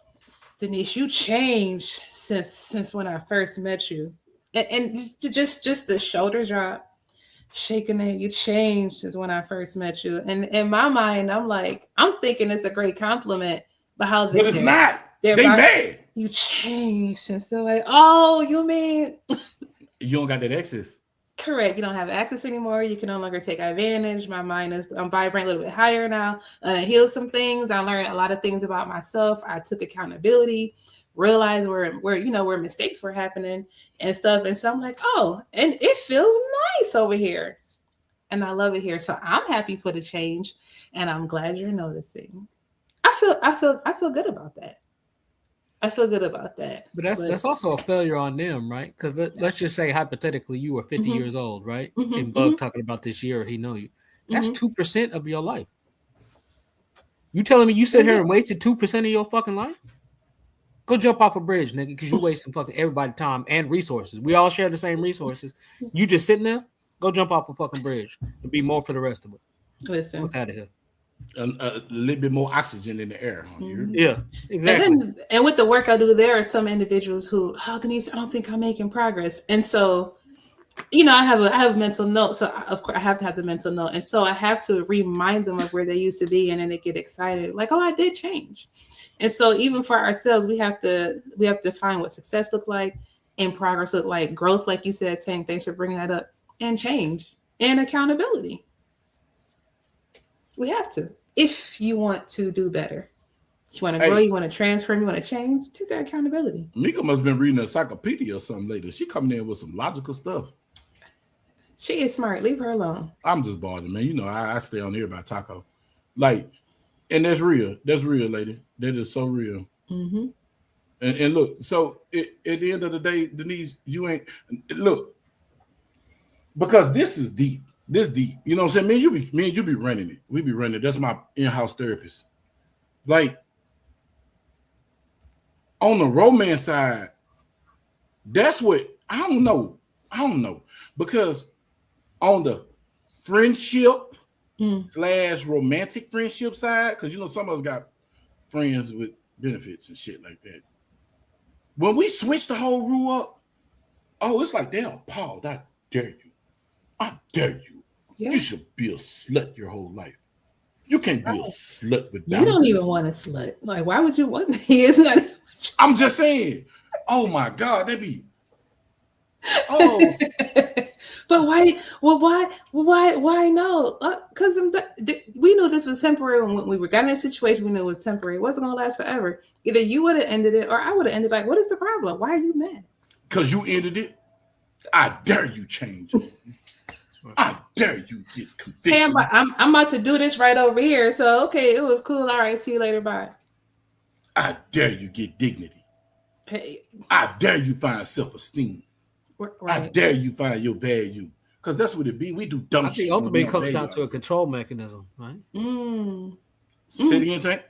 Denise, you changed since when I first met you, and just the shoulder drop, shaking it. You changed since when I first met you, and in my mind, I'm like, I'm thinking it's a great compliment. But it's not. They mad. You changed, and so like, oh, you mean you don't got that access? Correct. You don't have access anymore. You can no longer take advantage. My mind is vibrating a little bit higher now. And I healed some things. I learned a lot of things about myself. I took accountability, realized where mistakes were happening and stuff. And so I'm like, oh, and it feels nice over here. And I love it here. So I'm happy for the change. And I'm glad you're noticing. I feel good about that. I feel good about that. But that's also a failure on them, right? Because let's just say hypothetically you were 50 years old, right? And Bug talking about this year, he know you. That's 2% of your life. You telling me you sit here and wasted 2% of your fucking life? Go jump off a bridge, nigga, because you wasting fucking everybody's time and resources. We all share the same resources. You just sitting there, go jump off a fucking bridge and be more for the rest of it. Listen. Look out of here. A little bit more oxygen in the air. Yeah, exactly. And with the work I do, there are some individuals who, Denise, I don't think I'm making progress. And so, I have a mental note. So of course I have to have the mental note. And so I have to remind them of where they used to be. And then they get excited. Like, oh, I did change. And so even for ourselves, we have to find what success look like and progress look like, growth, like you said, Tank, thanks for bringing that up, and change and accountability. We have to. If you want to do better, you want to grow, you want to transform, you want to change, take that accountability. Mika must have been reading an encyclopedia or something later. She coming in with some logical stuff. She is smart. Leave her alone. I'm just bothered, man. I stay on here about Taco. Like, and that's real. That's real, lady. That is so real. Mm-hmm. And look, so at the end of the day, Denise, you ain't, look, because this is deep. This deep, you know what I'm saying? Me and you be running it. We be running it. That's my in-house therapist. Like, on the romance side, that's what I don't know. Because on the friendship / romantic friendship side, because some of us got friends with benefits and shit like that. When we switch the whole rule up, it's like, damn, Paul, I dare you. I dare you. Yeah. You should be a slut your whole life. You can't be a slut without. You don't even want a slut. Like, why would you want? He is not. I'm just saying. Oh my God, they be. Oh. But why? Well, why no? Because we knew this was temporary when we got in a situation. We knew it was temporary. It wasn't gonna last forever. Either you would have ended it, or I would have ended. Like, what is the problem? Why are you mad? Because you ended it. I dare you change. I dare you get convicted. Hey, I'm about to do this right over here. So, okay, it was cool. All right, see you later. Bye. I dare you get dignity. Hey. I dare you find self-esteem. Right. I dare you find your value. Because that's what it be. We do dumb shit. I think ultimately it comes down to a control mechanism, right? Say it again, Tank.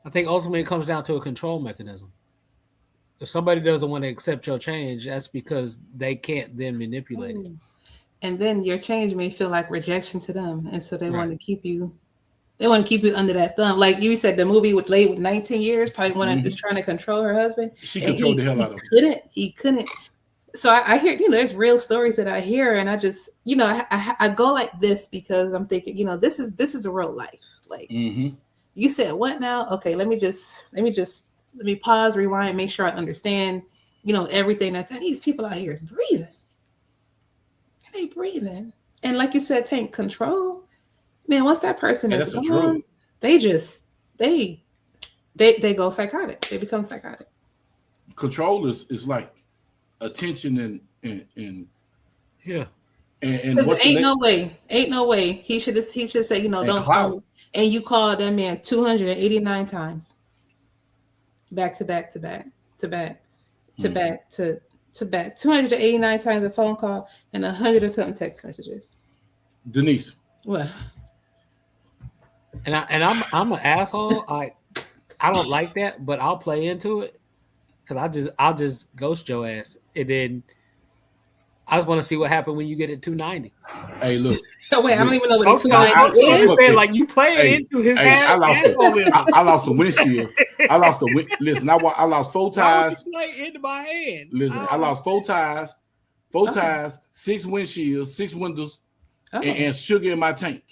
I think ultimately it comes down to a control mechanism. If somebody doesn't want to accept your change, that's because they can't then manipulate it. And then your change may feel like rejection to them. And so they want to keep you, under that thumb. Like you said, the movie with 19 years, probably one is trying to control her husband. She controlled the hell out of him. He couldn't. So I hear, there's real stories that I hear, and I just, I go like this because I'm thinking, this is a real life. Like you said, what now? Okay, let me pause, rewind, make sure I understand, everything that's these people out here is breathing. They breathing. And like you said, Tank, control. Man, once that person is gone, they go psychotic. They become psychotic. Control is like attention and yeah. And ain't no way. He should say, don't call. And you call that man 289 times. Back to back. 289 times a phone call and 100 or something text messages. Denise. What? And I'm an asshole. I don't like that, but I'll play into it because I'll just ghost your ass, and then I just want to see what happened when you get at 290. Hey, look. Wait, I don't even know what 290 is. Like you play into his ass. I lost the windshield. I lost the wind. Listen, I lost 4 tires. Play into my hand. Listen, I lost 4 tires, 6 windshields, 6 windows, and sugar in my tank.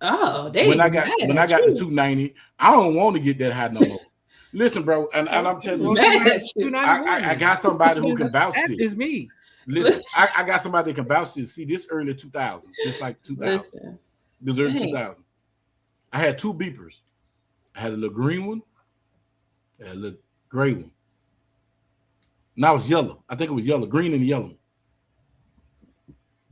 Oh, when I got to 290, I don't want to get that high no more. Listen, bro, and I'm telling you, Well, I got somebody who can vouch that this. is me. Listen, I got somebody that can vouch this. See, this early 2000s, just like 2000. This early 2000s. I had two beepers. I had a little green one, and a little gray one. Now it's yellow. I think it was yellow, green and yellow.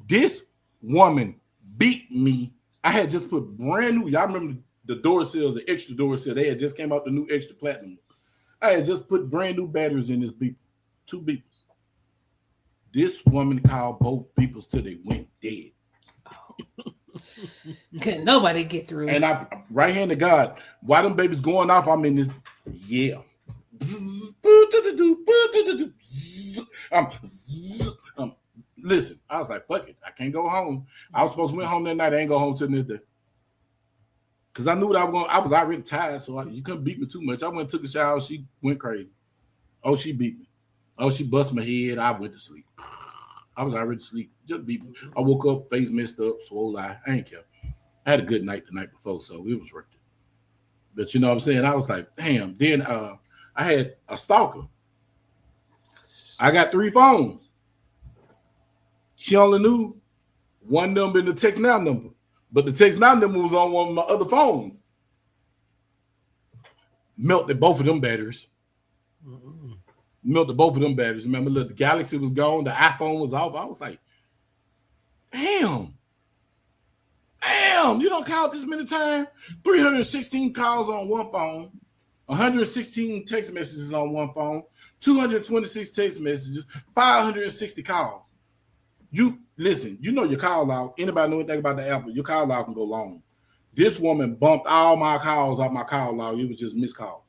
This woman beat me. I had just put brand new. Y'all remember the door seals, the extra door seal? They had just came out the new extra platinum. I had just put brand new batteries in this beeper, two beepers. This woman called both beepers till they went dead. Couldn't nobody get through. And I right hand to God, why them babies going off? I'm in this, yeah. Listen, I was like, fuck it. I can't go home. I was supposed to went home that night. I ain't go home till midday. Because I knew what I was going. I was already tired, so you couldn't beat me too much. I went and took a shower. She went crazy. Oh, she beat me. Oh, she bust my head. I went to sleep. I was already asleep. Just beat me. I woke up, face messed up, swole eye. I ain't care. I had a good night the night before, so it was worth it. But you know what I'm saying? I was like, damn. Then I had a stalker. I got 3 phones. She only knew one number and the text now number. But the text now number was on one of my other phones. Melted both of them batteries. Melted both of them batteries. Remember, look, the Galaxy was gone. The iPhone was off. I was like, damn, you don't call this many times. 316 calls on one phone. 116 text messages on one phone. 226 text messages. 560 calls. You listen, you know your call log. Anybody know anything about the Apple? Your call log can go long. This woman bumped all my calls off my call log. It was just missed calls.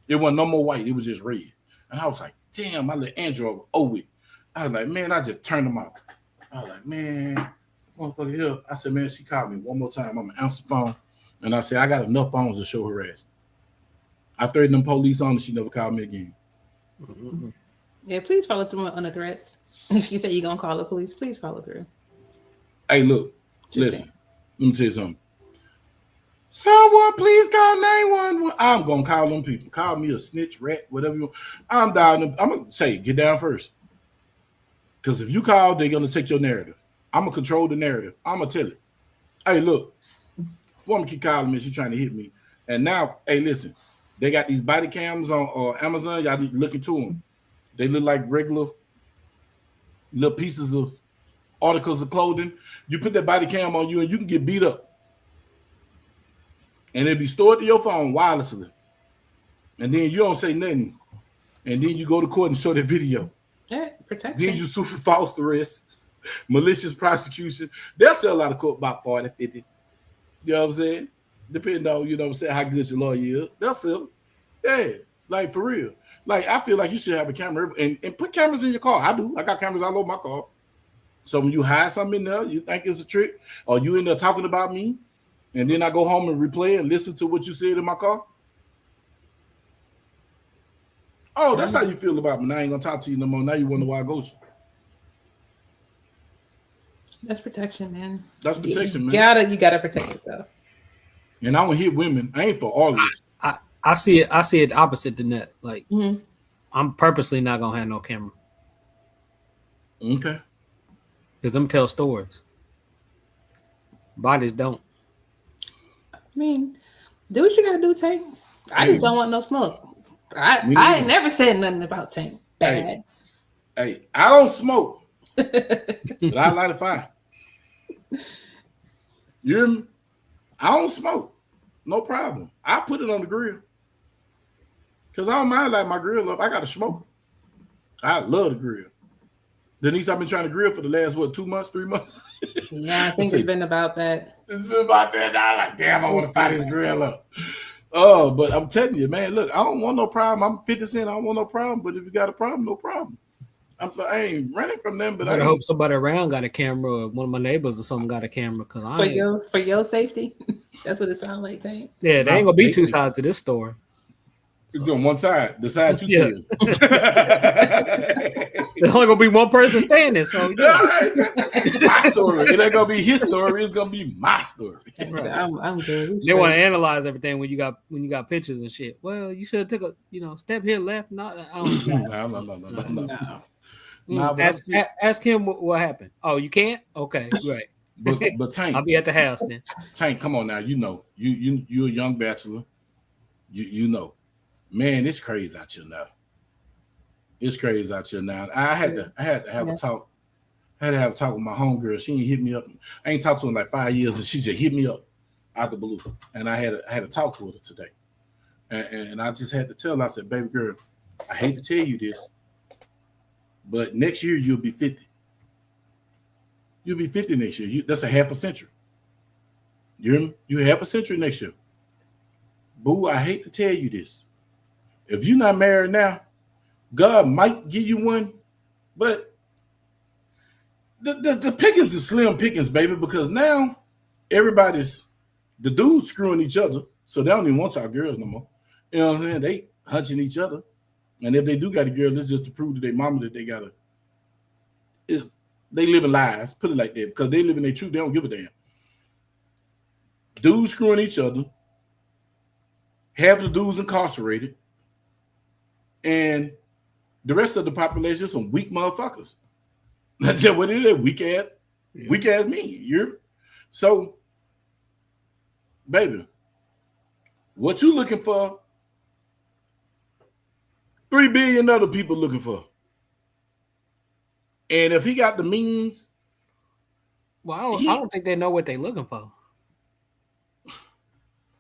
It wasn't no more white. It was just red. And I was like, damn, my little Android was over it. I was like, man, I just turned them off. I was like, man, motherfucker here. I said, man, she called me one more time. I'm gonna answer the phone. And I said, I got enough phones to show her ass. I threatened them police on and she never called me again. Yeah, please follow through on the threats. If you say you're gonna call the police, please follow through. Hey, look, listen. Let me tell you something. Someone please call 911. I'm gonna call them people. Call me a snitch, rat, whatever you want. I'm down. I'm gonna say, get down first. Because if you call, they're gonna take your narrative. I'm gonna control the narrative. I'm gonna tell it. Hey, look, woman keep calling me. She's trying to hit me. And now, hey, listen, they got these body cams on Amazon. Y'all need to look into them. They look like regular little pieces of articles of clothing. You put that body cam on you and you can get beat up. And it'll be stored to your phone wirelessly. And then you don't say nothing. And then you go to court and show the video. Yeah, protection. Then you sue for false arrest, malicious prosecution. They'll sell a lot of court about 40, 50. You know what I'm saying? Depending on, you know what I'm saying, how good your lawyer is. They'll sell it. Yeah, like for real. Like, I feel like you should have a camera and put cameras in your car. I do. I got cameras all over my car. So when you hide something in there, you think it's a trick, or you end up talking about me, and then I go home and replay and listen to what you said in my car. Oh, that's how you feel about me. Now I ain't gonna talk to you no more. Now you wonder why I ghost you. That's protection, man. That's protection, man. You gotta protect yourself. And I don't hit women. I ain't for all of this. I see it opposite than that. Like, I'm purposely not gonna have no camera. Okay. Because them tell stories. Bodies don't. I mean, do what you gotta do, Tank. I just don't want no smoke. I ain't never said nothing about Tank. Bad. Hey, I don't smoke. But I light a fire. You hear me? I don't smoke. No problem. I put it on the grill. Because I don't mind lighting my grill up. I got to smoke. I love the grill. Denise, I've been trying to grill for the last, 2 months, 3 months? Yeah, I think it's been about that. It's been about that. I'm like, damn, I want to fire this grill up. Oh, but I'm telling you, man, look, I don't want no problem. I'm 50 Cent. I don't want no problem. But if you got a problem, no problem. I ain't running from them, but I hope somebody around got a camera, or one of my neighbors or something got a camera. For your safety. That's what it sounds like, Tank. Yeah, there ain't gonna be two sides to this story. So. It's on one side, the side you see. There's only gonna be one person standing, so my story. It ain't gonna be his story. It's gonna be my story. Right. I'm good. They want to analyze everything when you got pictures and shit. Well, you should have took a step here left. No. Ask him what happened. Oh, you can't? Okay, right. But Tank, I'll be at the house then. Tank, come on now. You know, you're a young bachelor. You know, man, it's crazy out here now. It's crazy out here now. I had to have a talk. I had to have a talk with my homegirl. She ain't hit me up. I ain't talked to her in like 5 years, and she just hit me up out the blue. And I had a talk with her today. And I just had to tell her, I said, baby girl, I hate to tell you this, but next year you'll be 50. You'll be 50 next year. That's a half a century. You hear me? You're half a century next year. Boo, I hate to tell you this. If you're not married now, God might give you one, but the pickings is slim pickings, baby, because now the dudes screwing each other, so they don't even want y'all girls no more. You know what I'm saying? They hunching each other. And if they do got a girl, it's just to prove to their mama that they living lies, put it like that, because they live in their truth, they don't give a damn. Dudes screwing each other, half the dudes incarcerated, and the rest of the population is some weak motherfuckers. That's just what it is. Weak ass me. So, baby, what you looking for? 3 billion other people looking for. And if he got the means, well, I don't think they know what they're looking for.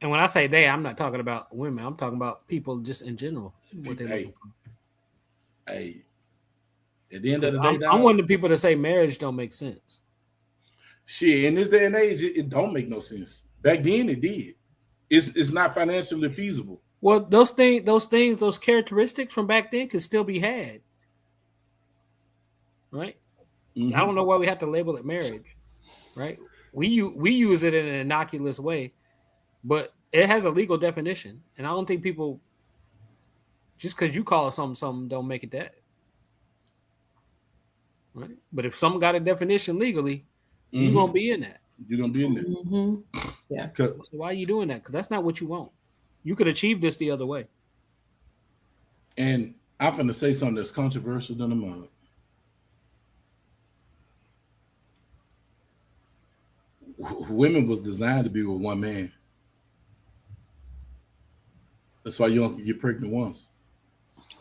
And when I say they, I'm not talking about women. I'm talking about people just in general. What they looking for. Hey, at the end of the day, I'm one of the people that say marriage don't make sense. Shit, in this day and age, it don't make no sense. Back then, it did. It's not financially feasible. Well, those characteristics from back then could still be had, right? Mm-hmm. I don't know why we have to label it marriage, right? We use it in an innocuous way, but it has a legal definition, and I don't think people just because you call it something don't make it that, right? But if someone got a definition legally, you're gonna be in that. You're gonna be in there. Mm-hmm. Yeah. So why are you doing that? Because that's not what you want. You could achieve this the other way. And I'm going to say something that's controversial than a mug. Women was designed to be with one man. That's why you don't get pregnant once.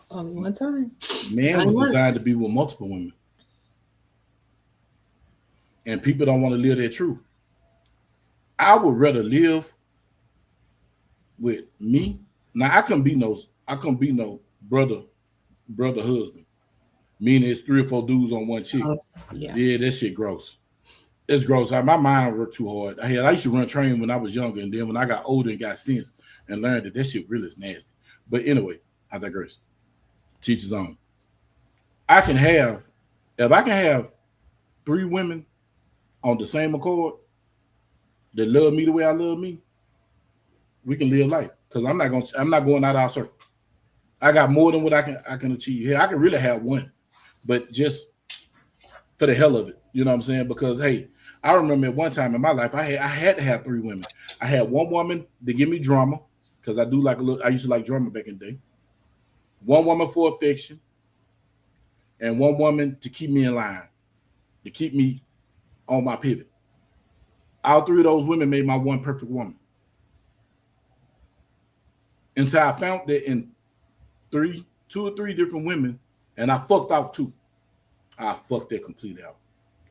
Only one time. Man was designed to be with multiple women. And people don't want to live their truth. I would rather live with me. Now I couldn't be no brother husband. Meaning it's 3 or 4 dudes on one chick. Yeah, that shit gross. It's gross. My mind worked too hard. I used to run train when I was younger, and then when I got older and got sense and learned that shit really is nasty. But anyway, I digress. Teach his own. If I can have 3 women on the same accord that love me the way I love me, we can live life. Because I'm not going out our circle. I got more than what I can achieve here. I can really have one, but just for the hell of it, you know what I'm saying? Because hey, I remember at one time in my life, I had to have 3 women. I had one woman to give me drama, because I used to like drama back in the day. One woman for affection, and one woman to keep me in line, to keep me on my pivot. All 3 of those women made my one perfect woman. Until I found that in 2 or 3 different women, and I fucked out 2. I fucked that completely out.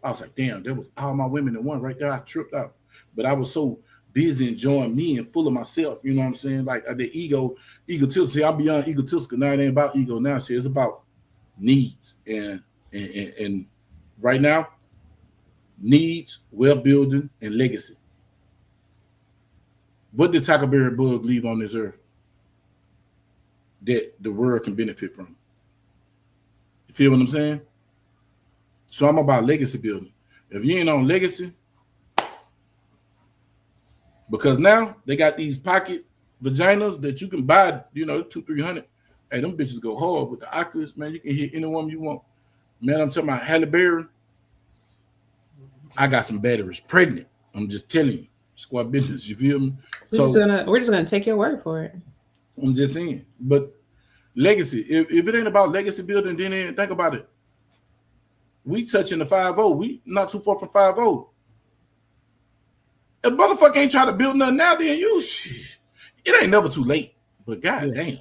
I was like, damn, there was all my women in one right there. I tripped out. But I was so busy enjoying me and full of myself, you know what I'm saying? Like the egotistical. I'm beyond egotistical. Now it ain't about ego now. Shit, it's about needs. And right now, needs, well-building, and legacy. What did TackleBuryBug leave on this earth that the world can benefit from? You feel what I'm saying? So I'm about legacy building. If you ain't on legacy, because now they got these pocket vaginas that you can buy, $200-300. Hey, them bitches go hard with the Oculus, man. You can hit any one you want. Man, I'm talking about Halle Berry. I got some batteries pregnant. I'm just telling you. Squad business, you feel me? We're just gonna take your word for it. I'm just saying. But legacy, if it ain't about legacy building, then think about it. We touching the 5-0. We not too far from 5-0. If motherfucker ain't trying to build nothing now, then it ain't never too late. But goddamn,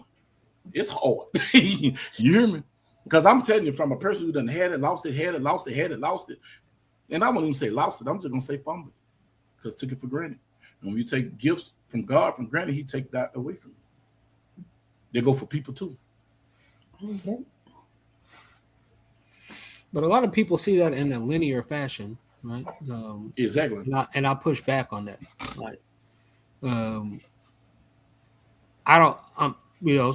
it's hard. You hear me? Because I'm telling you, from a person who done had it, lost it, had it, lost it, had it, lost it. And I won't even say lost it. I'm just gonna say fumbled. Because took it for granted. And when you take gifts from God from granted, he take that away from you. They go for people too. Okay. But a lot of people see that in a linear fashion, right? Exactly. And I push back on that. Like, I don't,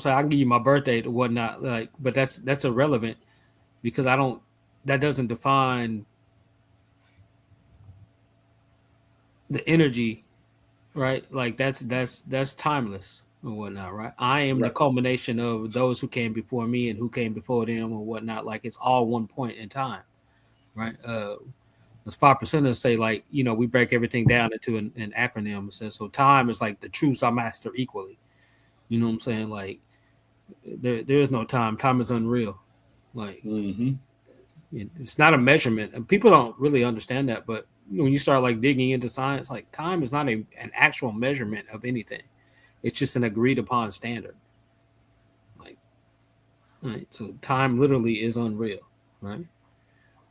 so I can give you my birthday or whatnot, like, but that's irrelevant because that doesn't define the energy, right? Like that's timeless or whatnot, right? I am the culmination of those who came before me and who came before them or whatnot. Like it's all one point in time, right? As 5%ers say, like, we break everything down into an acronym. It says, so time is like the truths I master equally. You know what I'm saying? Like there is no time. Time is unreal. Like it's not a measurement, and people don't really understand that. But when you start like digging into science, like time is not an actual measurement of anything. It's just an agreed upon standard. Like, right. So time literally is unreal, right?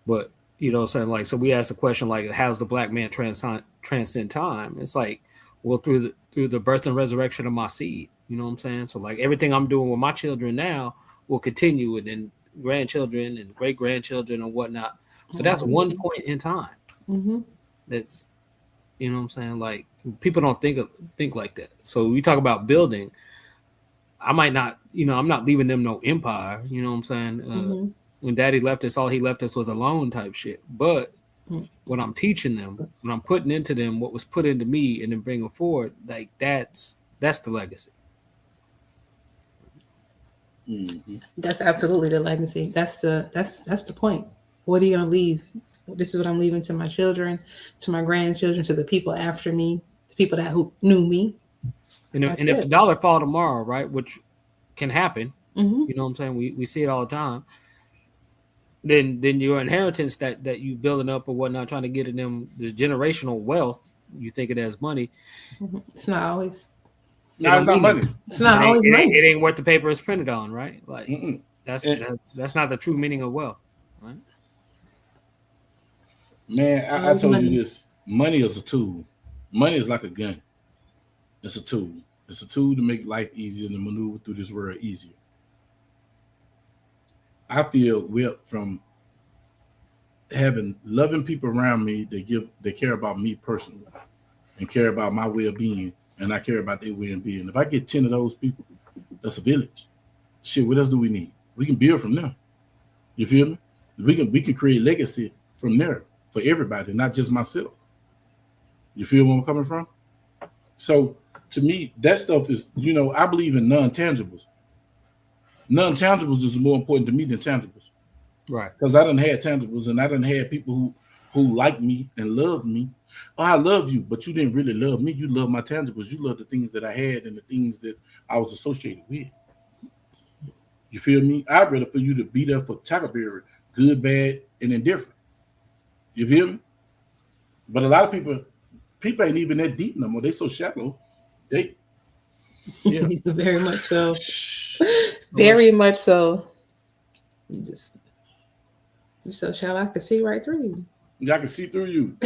But saying like, so we asked the question like, how's the black man transcend time? It's like, well, through the birth and resurrection of my seed. You know what I'm saying? So like everything I'm doing with my children now will continue, and then grandchildren and great grandchildren and whatnot. But that's one point in time. Mm-hmm. That's, you know what I'm saying? Like people don't think like that. So we talk about building. I might not, I'm not leaving them no empire. You know what I'm saying? When Daddy left us, all he left us was a loan type shit. But when I'm teaching them, when I'm putting into them what was put into me, and then bring them forward, like that's the legacy. That's absolutely the legacy. That's the point. What are you gonna leave? This is what I'm leaving to my children, to my grandchildren, to the people after me, the people who knew me. And if the dollar fall tomorrow, right, which can happen, you know what I'm saying? We see it all the time. Then your inheritance that you building up or whatnot, trying to get in them this generational wealth, you think it as money. It's not always. No, it's not money. It's not always money. It ain't worth the paper it's printed on, right? Like that's not the true meaning of wealth, right? Man, I told you this. Money is a tool. Money is like a gun. It's a tool. It's a tool to make life easier and to maneuver through this world easier. I feel whipped from having loving people around me that care about me personally and care about my well-being, and I care about their well-being. If I get 10 of those people, that's a village. Shit, what else do we need? We can build from there. You feel me? We can create legacy from there for everybody, not just myself. You feel where I'm coming from? So to me, that stuff is, I believe in non-tangibles. Non-tangibles is more important to me than tangibles. Right. Because I done had tangibles, and I done had people who like me and love me. Oh, I love you, but you didn't really love me. You love my tangibles. You love the things that I had and the things that I was associated with. You feel me? I'd rather for you to be there for TackleBury, good, bad, and indifferent. You feel me? But a lot of people ain't even that deep no more. They so shallow. Very much so. Very much so. You're so shallow. I can see right through you. Yeah, I can see through you.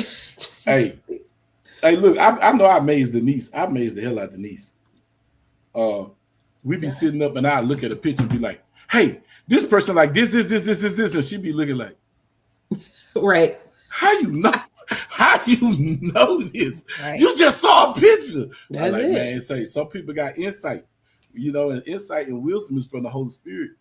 Hey, look, I know I amazed Denise. I amazed the hell out of Denise. We be sitting up and I look at a picture and be like, hey, this person like this, and she be looking like, right. How you know? How you know this? Right. You just saw a picture. That's like, it. man, say some people got insight. And insight and wisdom is from the Holy Spirit.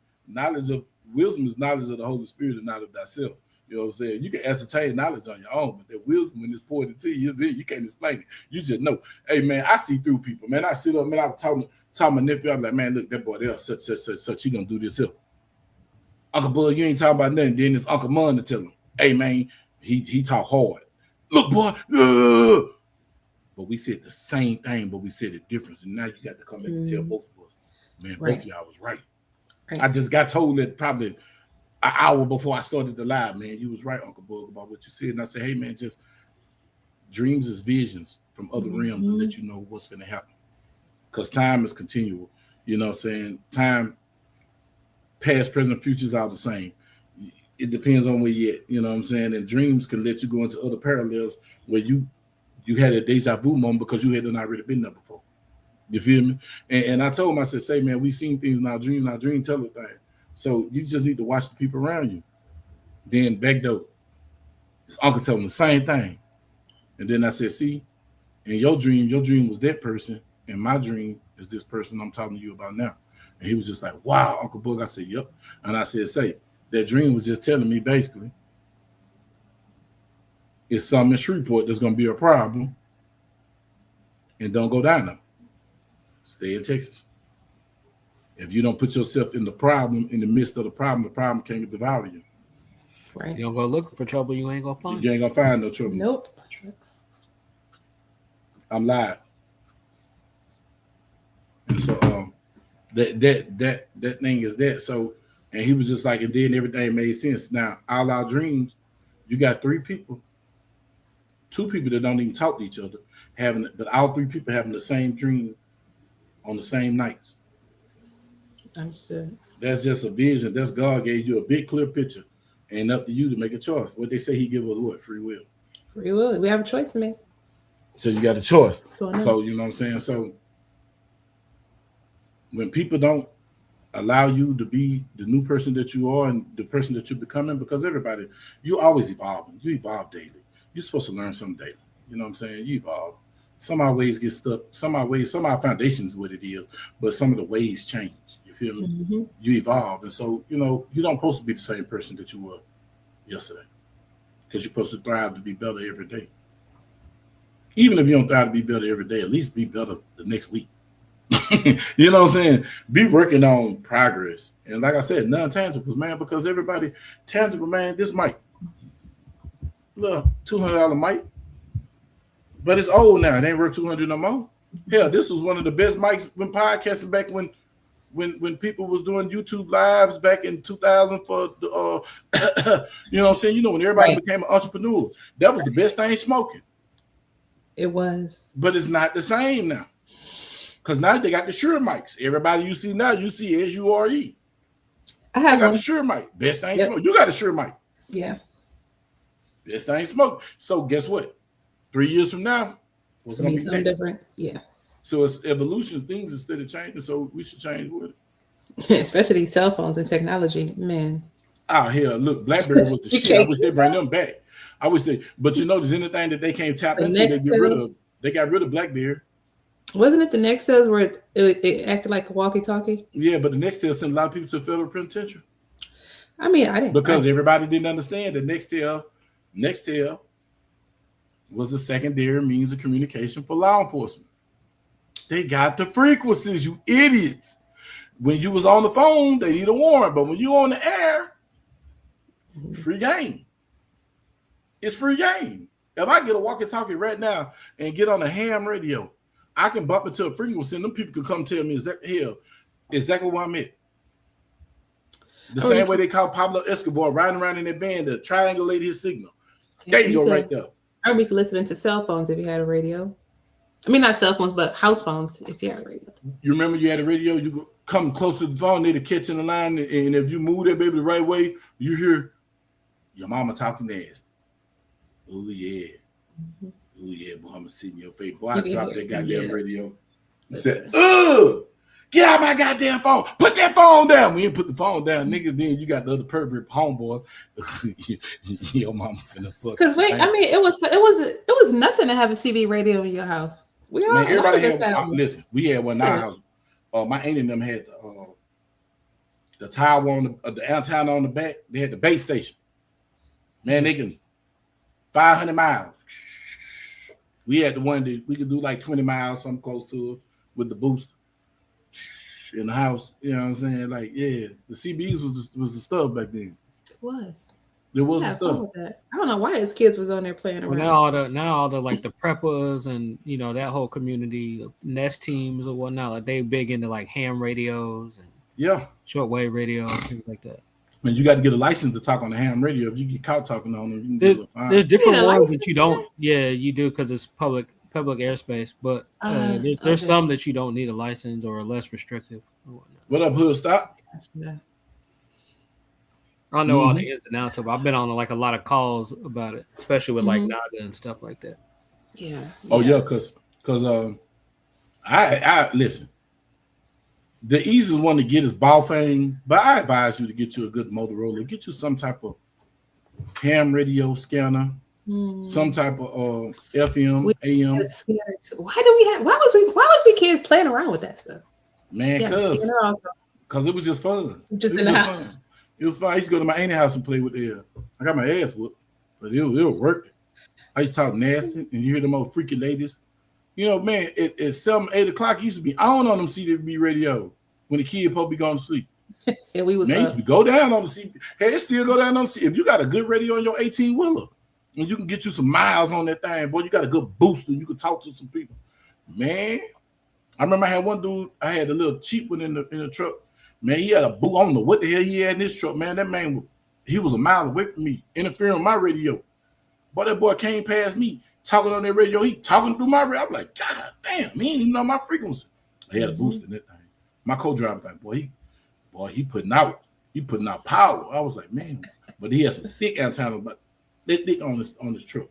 Wisdom is knowledge of the Holy Spirit and not of thyself. You know what I'm saying? You can ascertain knowledge on your own, but that wisdom, when it's poured into you, you can't explain it. You just know. Hey, man, I see through people, man. I sit up, man, I was talking my nephew, I'm like, man, look, that boy there, such, he gonna do this here. Uncle Bud, you ain't talking about nothing. Then it's Uncle Mun to tell him, hey, man, he talk hard. Look, boy, but we said the same thing, but we said it different. And now you got to come in and tell both of us, man, both of y'all was right. I just got told that probably an hour before I started the live, man, you was right, Uncle Bug, about what you said. And I said, hey, man, just dreams is visions from other realms to let you know what's going to happen. Because time is continual. You know what I'm saying? Time, past, present, futures are the same. It depends on where you're at. You know what I'm saying? And dreams can let you go into other parallels where you had a deja vu moment because you hadn't already been there before. You feel me? And I told him, I said, say, man, we seen things in our dream tell a thing. So you just need to watch the people around you. Then back door, his uncle told him the same thing. And then I said, see, in your dream was that person, and my dream is this person I'm talking to you about now. And he was just like, wow, Uncle Bug. I said, yep. And I said, say, that dream was just telling me basically it's something in Shreveport that's going to be a problem, and don't go down there. Stay in Texas. If you don't put yourself in the problem, in the midst of the problem can't devour you. Right. You don't go looking for trouble, you ain't gonna find. You ain't gonna find no trouble. Nope. I'm live. And so that thing is that. So, and he was just like, and then everything made sense. Now, all our dreams, you got 3 people, 2 people that don't even talk to each other, but all 3 people having the same dream on the same nights. Understood. That's just a vision. That's God gave you a big clear picture, and up to you to make a choice. What they say, he give us what? Free will. Free will. We have a choice to make. So you got a choice. So you know what I'm saying? So when people don't allow you to be the new person that you are and the person that you're becoming, because everybody, you're always evolving. You evolve daily. You're supposed to learn something daily. You know what I'm saying? You evolve. Some of our ways get stuck. Some of our foundations is what it is, but some of the ways change. You feel me? Mm-hmm. You evolve. And so, you know, you don't supposed to be the same person that you were yesterday, because you're supposed to thrive to be better every day. Even if you don't thrive to be better every day, at least be better the next week. You know what I'm saying? Be working on progress. And like I said, non-tangibles, man, because everybody tangible, man, this mic, look, $200 mic, but it's old now. It ain't worth $200 no more. Hell, this was one of the best mics when podcasting back when people was doing YouTube lives back in 2000 for the you know what I'm saying? You know, when everybody became an entrepreneur, that was the best thing smoking. It was. But it's not the same now. Because now they got the Shure mics. Everybody you see now, you see S-U-R-E. I have got the Shure mic. Best thing smoke. You got a Shure mic. Yeah. Best thing smoke. So guess what? 3 years from now, what's going to be something different? Yeah. So it's evolution, things instead of changing. So we should change with it. Especially these cell phones and technology, man. Oh, hell, look, BlackBerry was the shit. I wish they bring them back. I wish they, but you know, there's anything that they can't tap into, they get rid of. They got rid of BlackBerry. Wasn't it the Nextels where it acted like a walkie-talkie? Yeah, but the Nextel sent a lot of people to the federal penitentiary. I mean, I didn't. Because everybody didn't understand that Nextel was a secondary means of communication for law enforcement. They got the frequencies, you idiots. When you was on the phone, they need a warrant. But when you on the air, free game. It's free game. If I get a walkie-talkie right now and get on a ham radio, I can bump into a frequency and them people could come tell me exactly where I'm at. The same way they call Pablo Escobar riding around in that van to triangulate his signal. There you go, right there. Or we could listen to cell phones if you had a radio. I mean, not cell phones, but house phones if you had a radio. You remember you had a radio, you could come close to the phone, they'd catch in the line, and if you move that baby the right way, you hear your mama talking nasty. Oh, yeah. Mm-hmm. Oh, yeah, boy, I'm sitting in your face. Boy, I dropped that goddamn radio. He said, ugh, get out my goddamn phone. Put that phone down. We didn't put the phone down, nigga. Then you got the other pervert homeboy. Your mama finna suck. Because wait, I mean, it was nothing to have a CB radio in your house. We all everybody had. Listen, we had one in our house. My aunt and them had the tower on the antenna on the back. They had the base station. Man, they can 500 miles. We had the one that we could do like 20 miles, something close to it with the boost in the house. You know what I'm saying? Like, yeah, the CBs was the stuff back then. It was. There was the stuff. With that. I don't know why his kids was on there playing around. Now all the like the preppers and that whole community, Nest teams or whatnot, like they big into like ham radios and shortwave radios, things like that. Man, you got to get a license to talk on the ham radio. If you get caught talking on them, you can get there's different ones that you don't. Yeah, you do because it's public airspace. But there's some that you don't need a license or are less restrictive. Or whatnot. What up, Hood? Stop. Yeah. I know all the ins and outs of it. I've been on like a lot of calls about it, especially with like NAGA and stuff like that. Yeah. Oh yeah, because I listen. The easiest one to get is Baofeng, but I advise you to get you a good Motorola. Get you some type of ham radio scanner, some type of FM, AM. Why was we kids playing around with that stuff? Man, because it was just fun. Just in the house. It was fun. I used to go to my aunt's house and play with it. I got my ass whooped, but it worked. I used to talk nasty, and you hear them old freaky ladies. You know, man, at 7, 8 o'clock, you used to be on them CDB radio when the kid supposed to be going to sleep. And we was used to go down on the CB. Hey, it still go down on the CB. If you got a good radio on your 18-wheeler, and you can get you some miles on that thing, boy, you got a good booster. You can talk to some people. Man, I remember I had one dude, I had a little cheap one in the truck. Man, he had a boot. I don't know what the hell he had in his truck, man. That man, he was a mile away from me, interfering with my radio. But that boy came past me, talking on that radio. He talking through my radio. I'm like, God damn, he ain't even know my frequency. He had a boost in that thing. My co-driver like, he putting out power. I was like, man, but he had some thick antenna, but thick on this truck.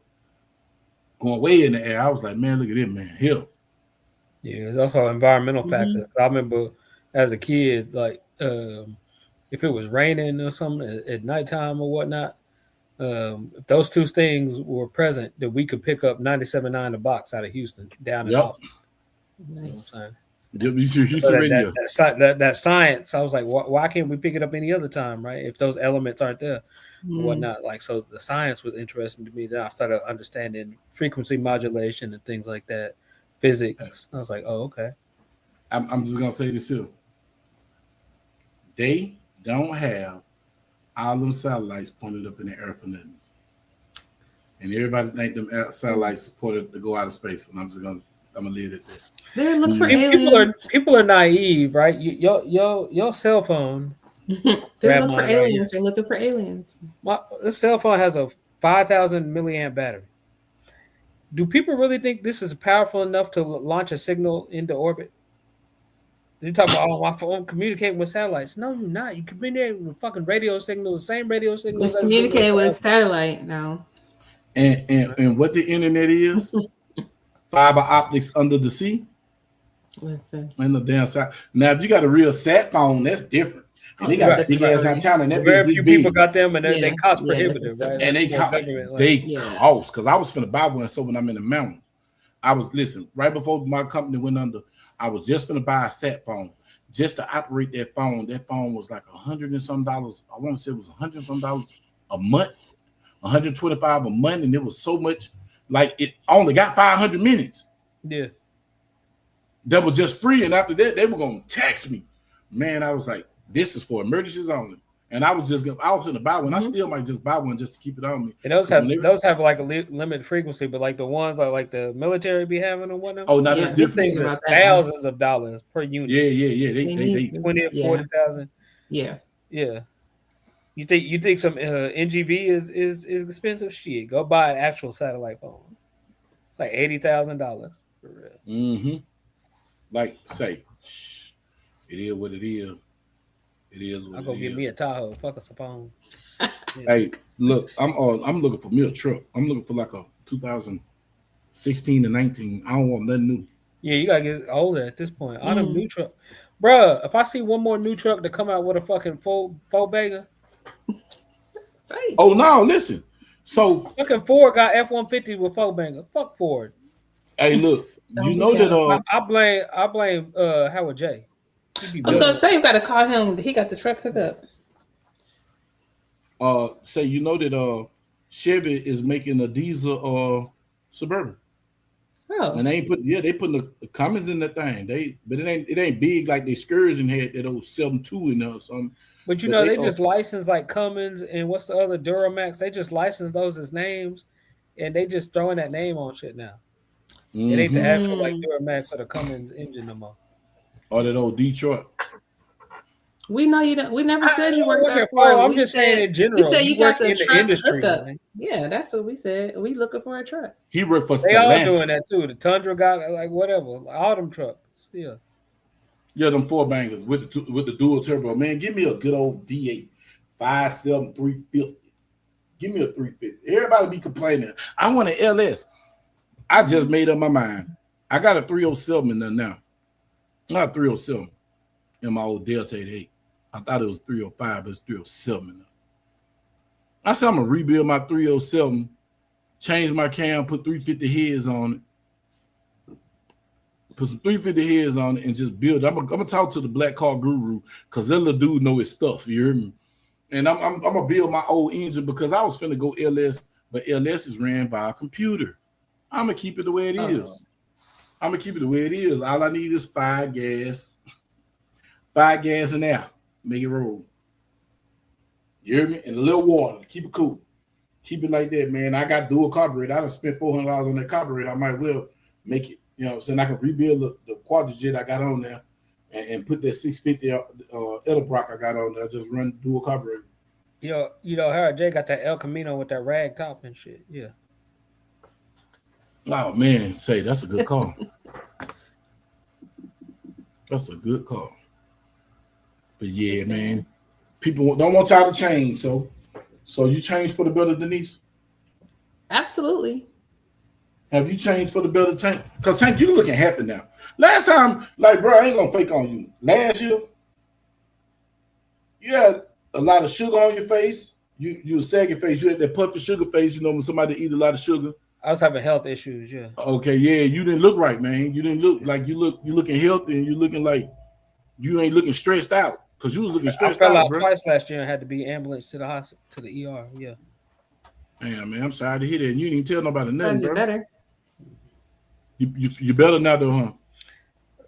Going way in the air. I was like, man, look at him, man. Here. Yeah, there's also environmental factors. I remember as a kid, like if it was raining or something at nighttime or whatnot, if those two things were present, that we could pick up 97.9 The Box out of Houston down in Austin. Nice. That science, I was like, why can't we pick it up any other time, right? If those elements aren't there or whatnot. Like, so the science was interesting to me. Then I started understanding frequency modulation and things like that, physics. I was like, oh, okay. I'm just gonna say this here. They don't have all them satellites pointed up in the air for nothing. And everybody think them satellites pointed to go out of space. And I'm gonna leave it there. They're looking for aliens. People are naive, right? Your cell phone. They're looking for aliens. They're looking for aliens. This cell phone has a 5,000 milliamp battery. Do people really think this is powerful enough to launch a signal into orbit? You talk about, my phone communicating with satellites. No, you're not. You communicate with fucking radio signals, the same radio signals. It's communicating with satellite now. And what the internet is? Fiber optics under the sea. Listen. And the damn sat. Now, if you got a real sat phone, that's different. And they got big ass antenna. And that very few people got them, and they cost prohibitive, right? And they cost, because I was going to buy one. So when I'm in the mountains, right before my company went under, I was just going to buy a sat phone just to operate that phone. That phone was like $100 and some. I want to say it was $100 and some a month, $125 a month, and it was so much. Like, it only got 500 minutes. Yeah. That was just free. And after that, they were going to tax me. Man, I was like, this is for emergencies only. And I was going to buy one. I still might just buy one just to keep it on me. And those have like a limited frequency, but like the ones like the military be having or whatever. Oh, no, that's different. Things thousands of dollars per unit. Yeah. They 20 or 40,000. Yeah. You think some NGV is expensive? Shit, go buy an actual satellite phone. It's like $80,000 for real. Mm-hmm. Like, say, it is what it is. It is what I'll go get me a Tahoe. Fuck us a phone. Hey, look, I'm looking for me a truck. I'm looking for like a 2016 to 19. I don't want nothing new. Yeah, you gotta get older at this point. All them new truck, bruh. If I see one more new truck to come out with a fucking full bagger. Oh no, listen. So fucking Ford got F-150 with 4-banger. Fuck Ford. Hey, look, you know that I blame Howard J. I was gonna say you gotta call him. He got the truck hooked up. Say you know that Chevy is making a diesel or Suburban. Oh. And they putting the Cummins in that thing. But it ain't big like the Excursion had that old 7.2 in there or something. But you know, they just license like Cummins and what's the other Duramax? They just license those as names, and they just throwing that name on shit now. It ain't the actual like Duramax or the Cummins engine no more. Or that old Detroit. We know you don't. We never said you worked there for. I'm just saying in general. We said you got the truck industry. hookup. Yeah, that's what we said. We looking for a truck. He worked for. They all doing that too. The Tundra got like whatever. All them trucks. Yeah. Yeah, them 4-bangers with the dual turbo. Man, give me a good old D8 5.7 350. Give me a 350. Everybody be complaining. I want an LS. I just made up my mind. I got a 307 in there now. Not 307 in my old Delta 88. I thought it was 305, but it's 307 in there. I said I'm gonna rebuild my 307, change my cam, put 350 heads on it. Put some 350 heads on it and just build. I'm gonna talk to the black car guru because that little dude know his stuff. You hear me? And I'm gonna build my old engine because I was finna go LS, but LS is ran by a computer. I'm gonna keep it the way it is. I'm gonna keep it the way it is. All I need is 5 gas and air. Make it roll. You hear me? And a little water to keep it cool. Keep it like that, man. I got dual carburetor. I done spent $400 on that carburetor. I might well make it. You know, so I can rebuild the quadrijet I got on there and put that 650 Edelbrock I got on there. Just run dual carburetor. You know, Harold J got that El Camino with that rag top and shit. Yeah. Oh man, that's a good call. That's a good call. But yeah, man, people don't want y'all to change. So you changed for the better, Denise? Absolutely. Have you changed for the better, Tank? Because Tank, you looking happy now. Last time, like, bro, I ain't gonna fake on you. Last year, you had a lot of sugar on your face. You a saggy face. You had that puffy sugar face. You know, when somebody eat a lot of sugar. I was having health issues. Yeah. Okay. Yeah. You didn't look right, man. You didn't look like you looking healthy, and you looking like you ain't looking stressed out because you was looking stressed out. I fell out twice last year and had to be ambulanced to the hospital, to the ER. Yeah. Damn, man. I'm sorry to hear that. And you didn't tell nobody nothing, bro. Better. You better now, though, huh?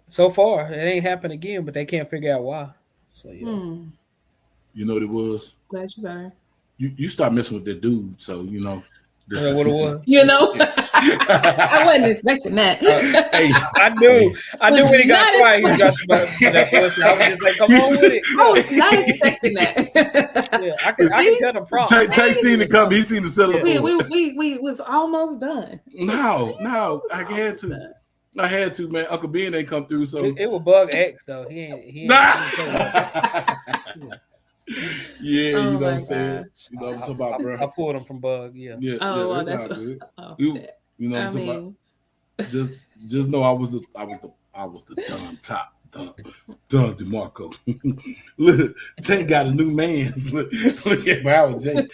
So far, it ain't happened again, but they can't figure out why. So yeah. You know what it was? Glad you better. You start messing with that dude, so you know. What it was? You know, I wasn't expecting that. Hey, I knew when he got quiet, he got that bullshit. I was just like, come on with it. I was not expecting that. Yeah, I can tell the problem. Tay seen it come. He seen the setup. We was almost done. No, I had to, man. Uncle Ben ain't come through, so it was Bug X though. He ain't Yeah, you know what I'm saying? You know what I'm talking about, bro. I pulled him from Bug, yeah. That's good. Oh, you know what I'm talking about? Just know I was the Don DeMarco. Look, Tank got a new man. Look at Howard J.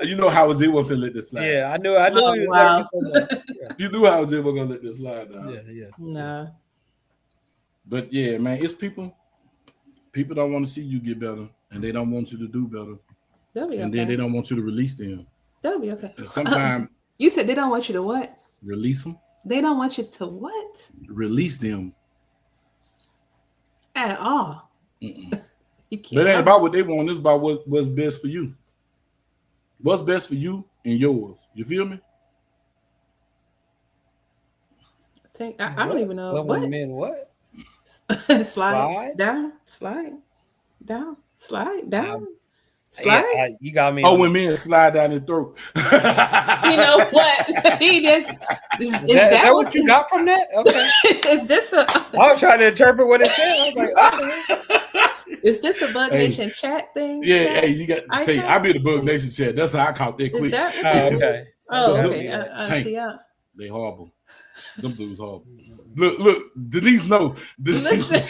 You know Howard J wasn't gonna let this slide. Yeah, I knew he was yeah. You knew Howard J was gonna let this slide down. Yeah. Nah. But yeah, man, it's people. People don't want to see you get better, and they don't want you to do better. Then they don't want you to release them. That'll be okay. And sometimes you said they don't want you to what? Release them. They don't want you to what? Release them. At all. But it ain't about what they want. It's about what's best for you. What's best for you and yours. You feel me? I don't even know. What? Mean what? Slide down. You got me. Oh, when men slide down his throat. You know what? He did. Is that what you got from that? Okay. Is this a? I was trying to interpret what it said. I was like, okay. Is this a Bug Nation chat thing? Yeah, hey, you got to say, I be the Bug Nation chat. That's how I caught that quick. Okay. Okay. They horrible. Them dudes horrible. Look, Denise know. Listen,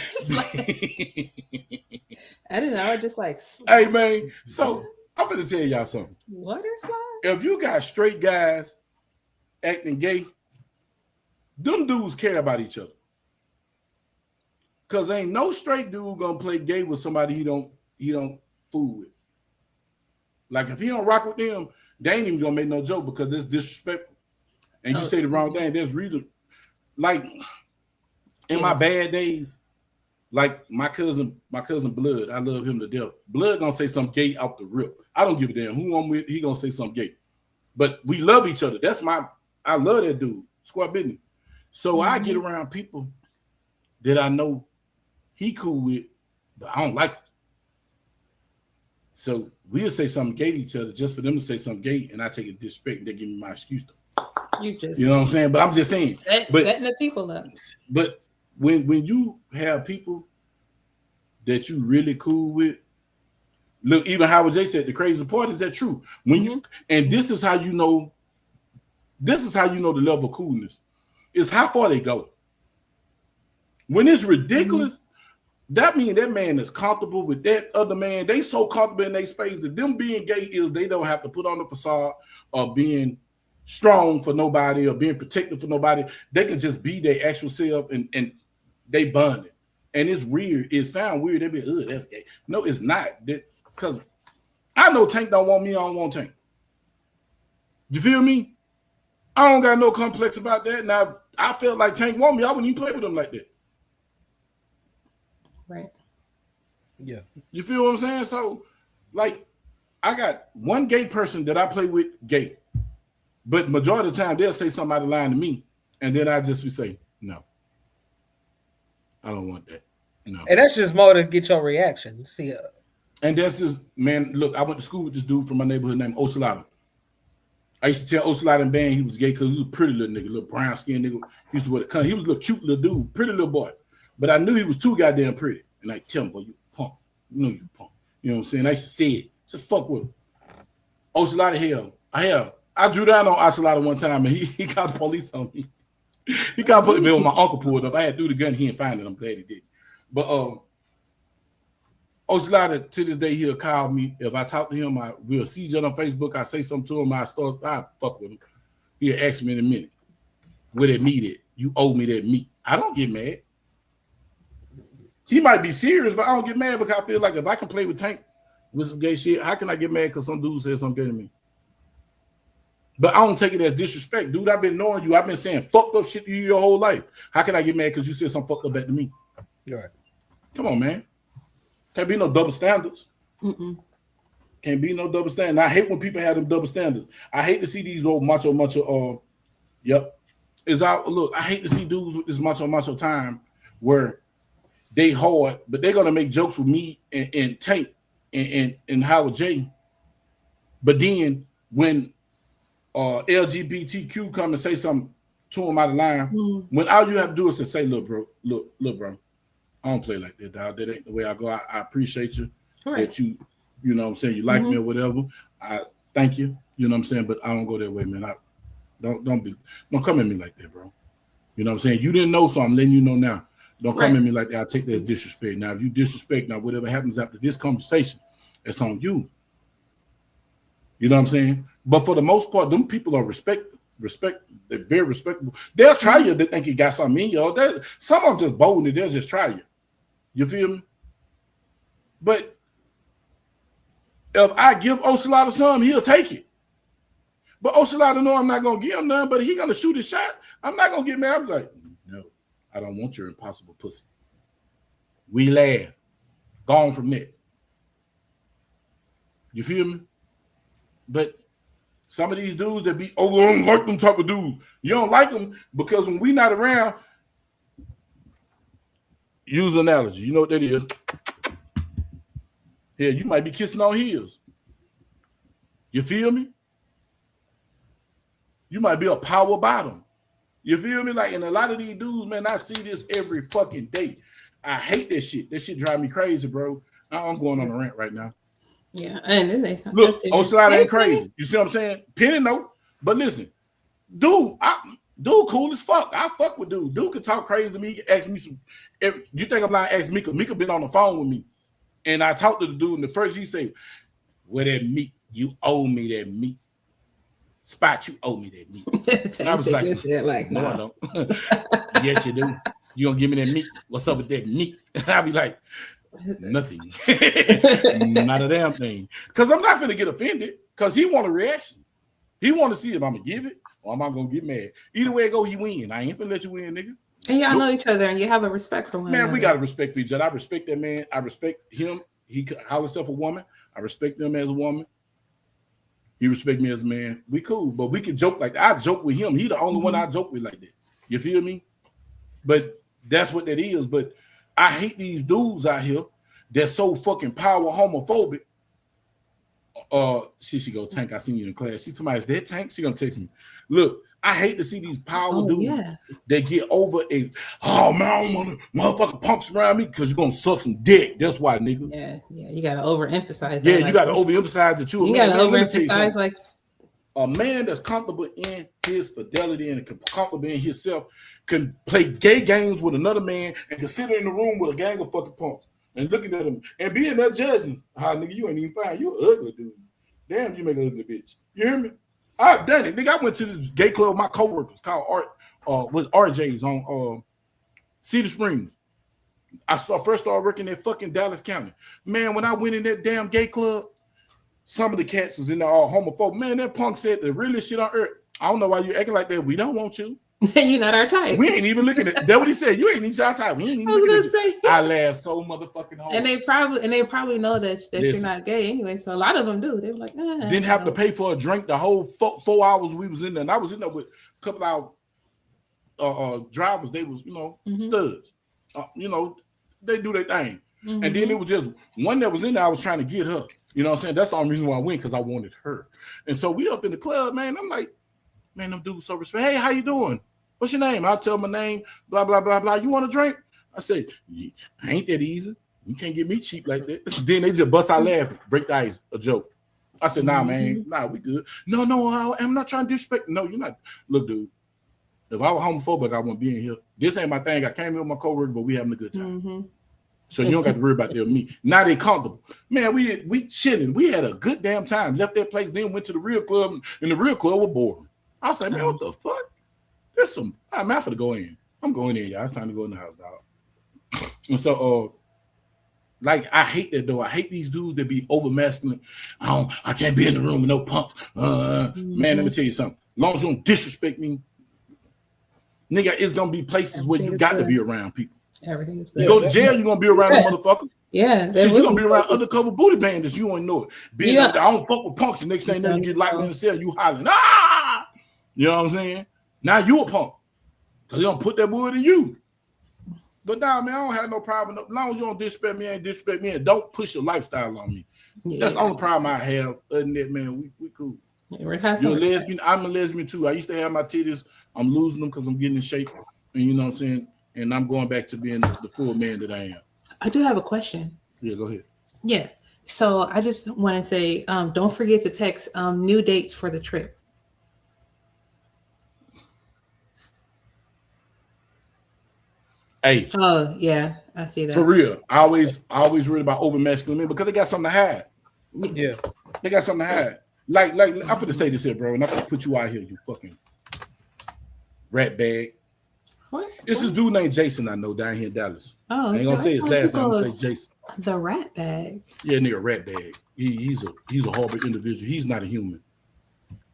I didn't know. I just like. Hey man, so I'm gonna tell y'all something. Water slide. If you got straight guys acting gay, them dudes care about each other. Cause ain't no straight dude gonna play gay with somebody he don't fool with. Like if he don't rock with them, they ain't even gonna make no joke because it's disrespectful. And you say the wrong thing. There's really like in my bad days, like my cousin Blood, I love him to death. Blood gonna say some gay out the rip. I don't give a damn who I'm with. He gonna say some gay, but we love each other. I love that dude. Squad business. So I get around people that I know he cool with, but I don't like it. So we'll say something gay to each other just for them to say something gay, and I take a disrespect and they give me my excuse. You know what I'm saying? But I'm just saying, setting the people up. But when you have people that you really cool with, look, even Howard J said the crazy part is that true. When you and this is how you know the level of coolness is how far they go. When it's ridiculous, that means that man is comfortable with that other man. They so comfortable in their space that them being gay is they don't have to put on the facade of being strong for nobody or being protective for nobody. They can just be their actual self and they bonded. And it's weird. It sounds weird. They be, that's gay. No, it's not. Because I know Tank don't want me. I don't want Tank. You feel me? I don't got no complex about that. Now, I felt like Tank want me. I wouldn't even play with him like that. Right. Yeah. You feel what I'm saying? So, like, I got one gay person that I play with gay. But majority of the time, they'll say something out of line to me. And then I just would say, no. I don't want that. No. And that's just more to get your reaction. See, and that's just, man, look, I went to school with this dude from my neighborhood named Osalata. I used to tell Osalata and Band he was gay because he was a pretty little nigga, little brown skinned nigga. He used to wear the cut. He was a little cute little dude, pretty little boy. But I knew he was too goddamn pretty. And I tell him, boy, you punk. You know you punk. You know what I'm saying? I used to say it. Just fuck with him. Osalata, I drew down on Osalata one time and he got the police on me. He got to put me when my uncle pulled up. I had to do the gun. He didn't find it. I'm glad he did. But Osalata, to this day, he'll call me. If I talk to him, we'll see each other on Facebook. I say something to him. I fuck with him. He'll ask me in a minute, where that meat at? You owe me that meat. I don't get mad. He might be serious, but I don't get mad because I feel like if I can play with Tank with some gay shit, how can I get mad because some dude said something gay to me? But I don't take it as disrespect. Dude, I've been knowing you. I've been saying fucked up shit to you your whole life. How can I get mad because you said something fucked up back to me? Right. Come on, man. Can't be no double standards. Can't be no double standards. I hate when people have them double standards. I hate to see these old macho. Look, I hate to see dudes with this macho time where they hard, but they're gonna make jokes with me and Tank and Howard J. But then when LGBTQ come and say something to him out of line, when all you have to do is to say, look, bro, I don't play like that, dog. That ain't the way I go. I appreciate you. Right. That you know what I'm saying, you like me or whatever. I thank you. You know what I'm saying? But I don't go that way, man. Don't come at me like that, bro. You know what I'm saying? You didn't know, so I'm letting you know now. Don't come at me like that. I take that as disrespect. Now, if you disrespect, now whatever happens after this conversation, it's on you. You know what I'm saying? But for the most part, them people are respect. They're very respectable. They'll try you. They think you got something in you. Some of them just bold and they'll just try you. You feel me? But if I give Osalata some, he'll take it. But Osalata know I'm not gonna give him none. But he gonna shoot his shot. I'm not gonna get mad. I'm like, no, I don't want your impossible pussy. We laugh. Gone from there. You feel me? But some of these dudes that be, I don't like them type of dudes. You don't like them because when we not around, use an analogy. You know what that is? Yeah, you might be kissing on heels. You feel me? You might be a power bottom. You feel me? Like, and a lot of these dudes, man, I see this every fucking day. I hate that shit. That shit drive me crazy, bro. I'm going on a rant right now. Yeah, and look, Osalata ain't crazy. You see what I'm saying? Penny no, but listen, dude cool as fuck. I fuck with dude. Dude could talk crazy to me. Ask me some. If you think I'm lying, ask Mika. Mika been on the phone with me, and I talked to the dude. And the first he said, "Where that meat? You owe me that meat. Spot, you owe me that meat." And I was like, "No, I don't." Yes, you do. You gonna give me that meat? What's up with that meat? And I'll be like, nothing. Not a damn thing. Because I'm not finna get offended because he want a reaction. He want to see if I'm gonna give it or am I gonna get mad. Either way it go, he win. I ain't finna let you win, nigga. And y'all know each other and you have a respect for one another. Man, we gotta respect each other. I respect that man. I respect him. He call himself a woman. I respect him as a woman. He respect me as a man. We cool, but we can joke like that. I joke with him. He the only one I joke with like that. You feel me? But that's what that is. But I hate these dudes out here that's so fucking power homophobic. She go, Tank, I seen you in class. She told me, is that Tank? She gonna text me. Look, I hate to see these power dudes that get over a, oh man, I don't want motherfucker pumps around me because you're gonna suck some dick. That's why, nigga. Yeah, you gotta overemphasize that. Yeah, you gotta overemphasize that too. You gotta overemphasize like a man that's comfortable in his fidelity and comfortable in himself can play gay games with another man and can sit in the room with a gang of fucking punks and looking at him and being that judging. Nigga, you ain't even fine. You an ugly dude. Damn, you make an ugly bitch. You hear me? I've done it. Nigga, I went to this gay club with my coworkers called with RJ's on Cedar Springs. I first started working at fucking Dallas County. Man, when I went in that damn gay club, some of the cats was in there all homophobic. Man, that punk said the realest shit on earth. I don't know why you acting like that. We don't want you. You're not our type. We ain't even looking at that. What he said. You ain't even our type. We ain't even looking at you. I laughed so motherfucking hard. And they probably know that you're not gay anyway. So a lot of them do. They were like, didn't have to pay for a drink the whole 4 hours we was in there. And I was in there with a couple of drivers. They was, studs. They do their thing. And then it was just one that was in there. I was trying to get her. You know what I'm saying? That's the only reason why I went, because I wanted her. And so we up in the club, man. I'm like, man, them dudes so respect. Hey, how you doing? What's your name? I'll tell my name, blah, blah, blah, blah. You want a drink? I said, ain't that easy. You can't get me cheap like that. Then they just bust out laughing, break the ice, a joke. I said, nah, man, we good. No, I'm not trying to disrespect. No, you're not. Look, dude, if I was homophobic, I wouldn't be in here. This ain't my thing. I came here with my coworker, but we having a good time. So you don't got to worry about them me. Now they comfortable. Man, we chilling. We had a good damn time. Left that place, then went to the real club, and the real club was boring. I was like, man, what the fuck? There's some. I'm out for to go in. I'm going in, y'all. It's time to go in the house, dog. And so, I hate that though. I hate these dudes that be over masculine. I can't be in the room with no punks. Man, let me tell you something. As long as you don't disrespect me, nigga, it's gonna be places where you got to be around people. Everything is good. You go to jail, you're gonna be around the motherfucker. Yeah, you're gonna be around undercover booty bandits. You ain't know it. I don't fuck with punks. The next thing you get locked in the cell, you hollering, ah! You know what I'm saying? Now you a punk. Because they don't put that wood in you. But nah, man, I don't have no problem. As long as you don't disrespect me and don't push your lifestyle on me. Yeah. That's the only problem I have. Other than that, man, we cool. You're a lesbian. I'm a lesbian too. I used to have my titties. I'm losing them because I'm getting in shape. And you know what I'm saying? And I'm going back to being the full man that I am. I do have a question. Yeah, go ahead. Yeah. So I just want to say, don't forget to text new dates for the trip. Hey. Oh yeah, I see that. For real. I always read about over masculine men because they got something to hide. Yeah. They got something to hide. Like I'm gonna say this here, bro, and I'm gonna put you out here, you fucking rat bag. What? It's this dude named Jason I know down here in Dallas. Oh, I ain't gonna say his last name. I'm gonna say Jason. The rat bag. Yeah, nigga, rat bag. He's a horrible individual. He's not a human.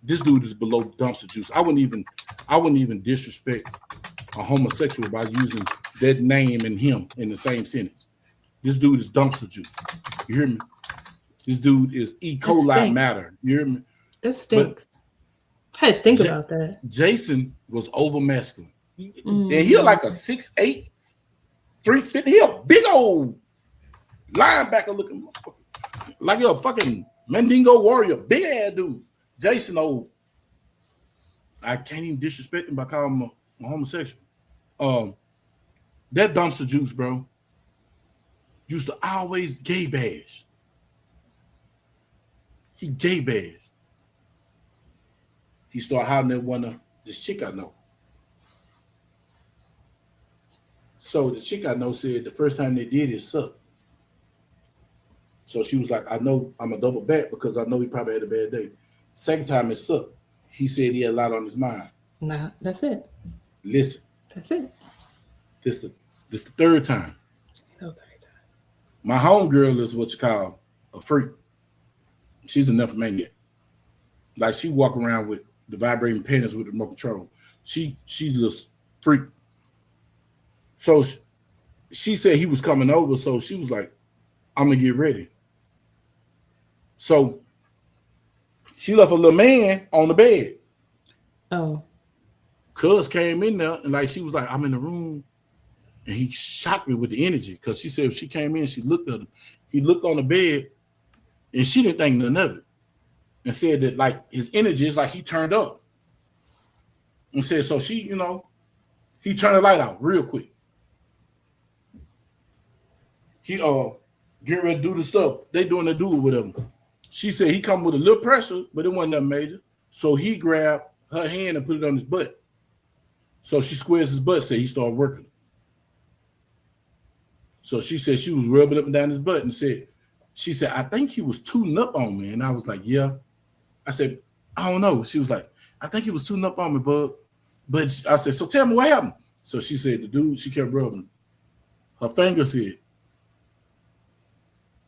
This dude is below dumpster juice. I wouldn't even disrespect a homosexual by using that name and him in the same sentence. This dude is dumpster juice. You hear me? This dude is E. coli matter. You hear me? That stinks. I had to think about that. Jason was over masculine. And he's like a 6'8", 350. He a big old linebacker looking motherfucker. Like a fucking Mandingo warrior. Big ass dude. Jason old. I can't even disrespect him by calling him a homosexual. That dumpster juice, bro, used to always gay bash. He gay bash. He started hollering at this chick I know. So the chick I know said the first time they did it sucked. So she was like, I know I'm a double back because I know he probably had a bad day. Second time it sucked. He said he had a lot on his mind. Nah, that's it. Listen. That's it. This the third time. No third time. My homegirl is what you call a freak. She's a nymphomaniac. Like she walk around with the vibrating panties with the remote control. She just freak. So she said he was coming over, so she was like, I'm gonna get ready. So she left a little man on the bed. Oh. Cuz came in there and like she was like, I'm in the room. And he shocked me with the energy because she said if she came in, she looked at him. He looked on the bed and she didn't think nothing of it. And said that like his energy is like he turned up. And said, so she, you know, he turned the light out real quick. He getting ready to do the stuff. They doing the do it with him. She said he come with a little pressure, but it wasn't that major. So he grabbed her hand and put it on his butt. So she squares his butt, said he started working. So she said she was rubbing up and down his butt and she said, I think he was tooting up on me. And I was like, yeah. I said, I don't know. She was like, I think he was tooting up on me, bud. But I said, so tell me what happened. So she said the dude, she kept rubbing. Her finger said,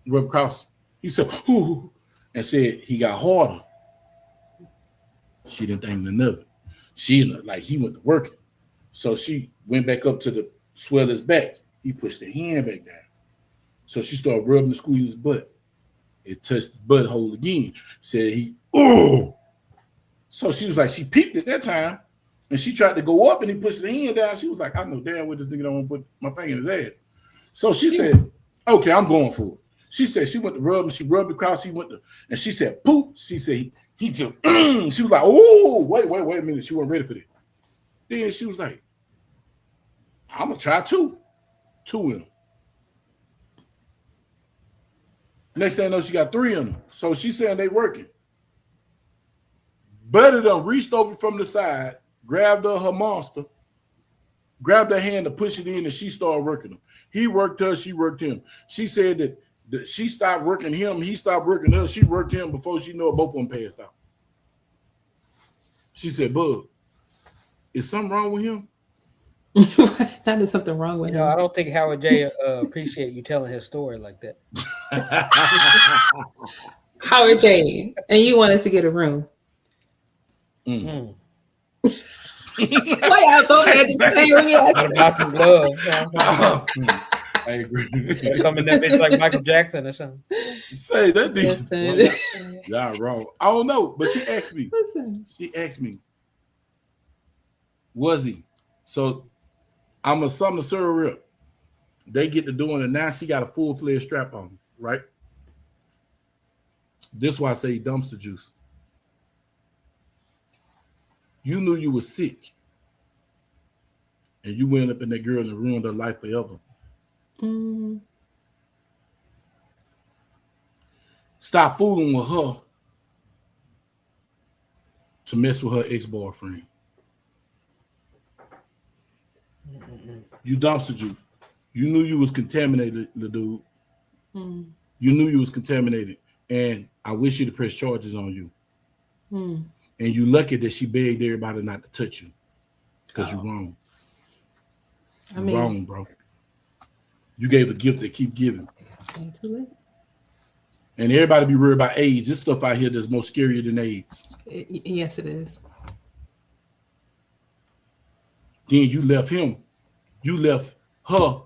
rub across. He said, ooh, and said he got harder. She didn't think nothing of it. She like he went to working. So she went back up to the swell his back. He pushed the hand back down. So she started rubbing and squeezing his butt. It touched the butthole again. Said he, oh. So she was like, she peeped at that time and she tried to go up and he pushed the hand down. She was like, I know damn well this nigga don't want to put my finger in his ass. So she said, okay, I'm going for it. She said she went to rub and she rubbed across. He went to, and she said, poop. She said, he just, she was like, oh, wait a minute. She wasn't ready for that. Then she was like, I'm going to try two in them. Next thing I know, she got 3 in them. So she's saying they working. Buddy done reached over from the side, grabbed her monster, grabbed her hand to push it in, and she started working them. He worked her, she worked him. She said that she stopped working him, he stopped working her, she worked him before she knew it, both of them passed out. She said, Bug, is something wrong with him? That is something wrong with him. I don't think Howard J appreciate you telling his story like that. Howard J, and you want us to get a room. Mm. Why y'all go ahead and say reaction? Buy some gloves. I agree. Come in that bitch like Michael Jackson or something. Say that thing. Y'all wrong. I don't know, but she asked me. Listen. She asked me, was he? So I'm a summer server rep. They get to doing it now. She got a full-fledged strap on, right? This is why I say dumpster juice. You knew you were sick, and you went up in that girl and ruined her life forever. Mm. Stop fooling with her to mess with her ex-boyfriend. You dumpster juice. You knew you was contaminated, the dude. Mm. You knew you was contaminated, and I wish you to press charges on you. Mm. And you lucky that she begged everybody not to touch you, because you're wrong. You're wrong, bro. You gave a gift that keep giving. Ain't too late. And everybody be worried about AIDS. This stuff out here that's more scarier than AIDS. Yes, it is. Then you left him. You left her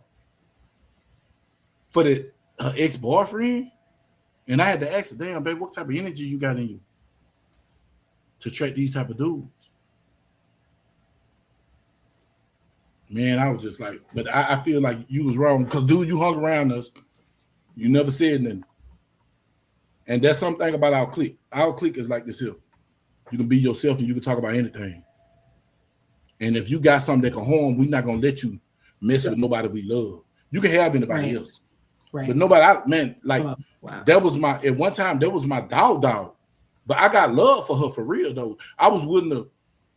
for her ex-boyfriend. And I had to ask her, damn, babe, what type of energy you got in you to attract these type of dudes? Man, I was just like, but I feel like you was wrong because, dude, you hung around us. You never said nothing. And that's something about our clique. Our clique is like this here. You can be yourself and you can talk about anything. And if you got something that can harm, we're not going to let you mess with nobody we love. You can have anybody else. Right. But nobody, that was at one time, that was my dog. But I got love for her for real, though. I was willing to,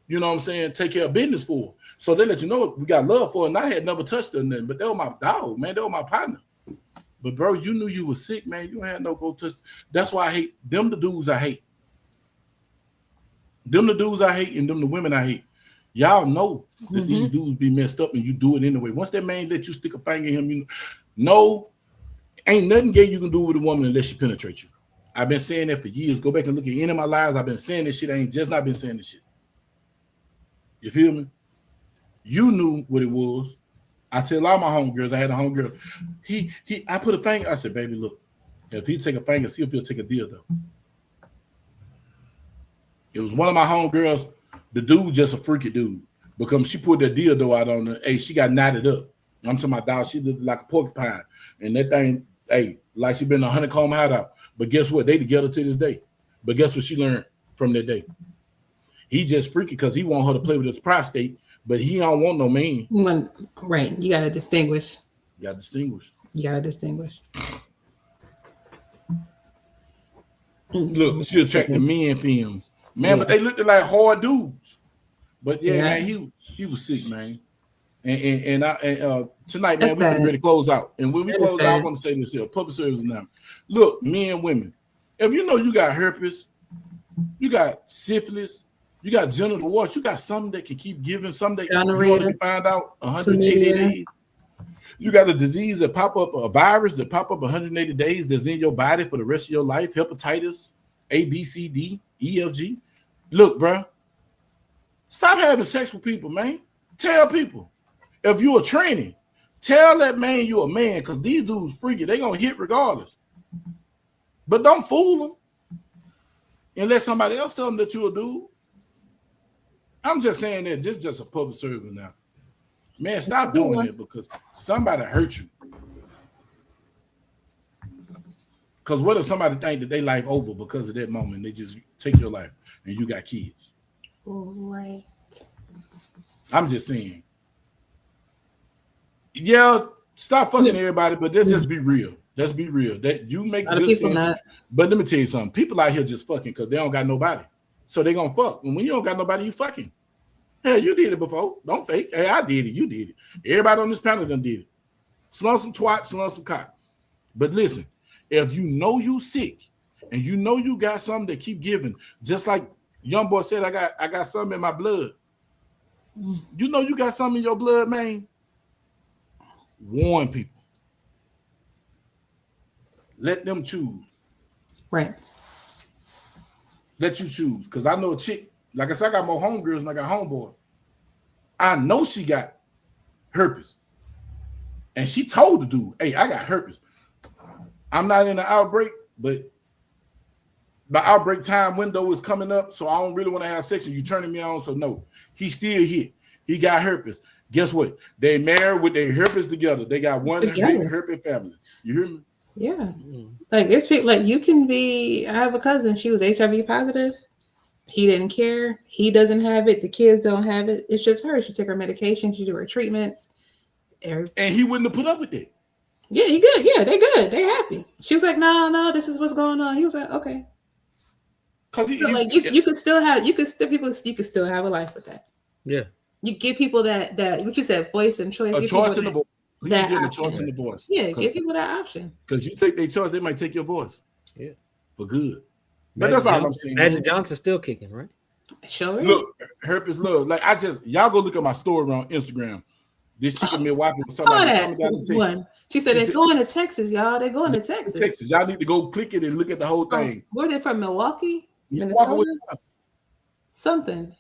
you know what I'm saying, take care of business for her. So they let you know we got love for her, and I had never touched her, nothing, but they were my dog, man. They were my partner. But, bro, you knew you were sick, man. You had no go touch. That's why I hate them, the dudes I hate. Them, the dudes I hate, and them, the women I hate. Y'all know that these dudes be messed up, and you do it anyway. Once that man let you stick a finger in him, you know, ain't nothing gay you can do with a woman unless she penetrates you. I've been saying that for years. Go back and look at any of my lives. I've been saying this shit. I ain't just not been saying this shit. You feel me? You knew what it was. I tell all my homegirls, I had a homegirl. I put a finger. I said, baby, look, if he take a finger, see if he'll take a dildo. It was one of my homegirls. The dude just a freaky dude. Because she put that dildo out on her. Hey, she got knotted up. I'm talking about dog. She looked like a porcupine. And that thing, hey, like she been a honeycomb hideout. But guess what? They together to this day. But guess what she learned from that day? He just freaky because he want her to play with his prostate, but he don't want no man. Right. You got to distinguish. You got to distinguish. Look, she attracted men films. Man, but they looked like hard dudes. But man, he was sick, man. And tonight, man, we can ready to close out. And when we close out, I want to say this here: public service now. Look, men and women, if you know you got herpes, you got syphilis, you got genital warts, you got something that can keep giving, something that you want to find out 180 days. You got a disease that pop up, a virus that pop up 180 days that's in your body for the rest of your life, hepatitis, A, B, C, D, E, F, G. Look, bro, stop having sex with people, man. Tell people. If you're a tranny, tell that man you're a man, because these dudes freaky. They going to hit regardless. But don't fool them. And let somebody else tell them that you're a dude. I'm just saying that this is just a public service now. Man, stop doing it because somebody hurt you. Because what if somebody think that they life over because of that moment? They just take your life and you got kids. Right. I'm just saying. Yeah, stop fucking everybody, but let's just be real. Let's be real. That you make good sense. But let me tell you something. People out here just fucking because they don't got nobody. So they gonna fuck. And when you don't got nobody, you fucking. Hell, you did it before. Don't fake. Hey, I did it. You did it. Everybody on this panel done did it. Slung some twat, slung some cock. But listen, if you know you sick and you know you got something that keep giving, just like young boy said, I got something in my blood. You know you got something in your blood, man. Warn people. Let them choose. Right. Let you choose. Because I know a chick, like I said, I got more homegirls than I got homeboy. I know she got herpes. And she told the dude, hey, I got herpes. I'm not in the outbreak, but my outbreak time window is coming up, so I don't really want to have sex and you turning me on, so no. He still hit. He got herpes. Guess what? They married with their herpes together. They got one big herpes family. You hear me? Yeah. Like it's people like you can be. I have a cousin. She was HIV positive. He didn't care. He doesn't have it. The kids don't have it. It's just her. She took her medication. She did her treatments. And he wouldn't have put up with it. Yeah, he good. Yeah, they good. They happy. She was like, no, this is what's going on. He was like, okay. Because you could still have a life with that. Yeah. You give people that what you said, voice and choice. A choice in the voice. That give a choice in the voice. Yeah, give people that option. Because you take their choice, they might take your voice. Yeah. For good. But that's all I'm saying. Magic Johnson's still kicking, right? Sure. Look, herpes love. Like y'all go look at my story on Instagram. This chick in Milwaukee was talking about one. She said they're going to Texas, y'all. They're going to Texas. Texas. Y'all need to go click it and look at the whole thing. Where they from? Milwaukee? Minnesota? Something.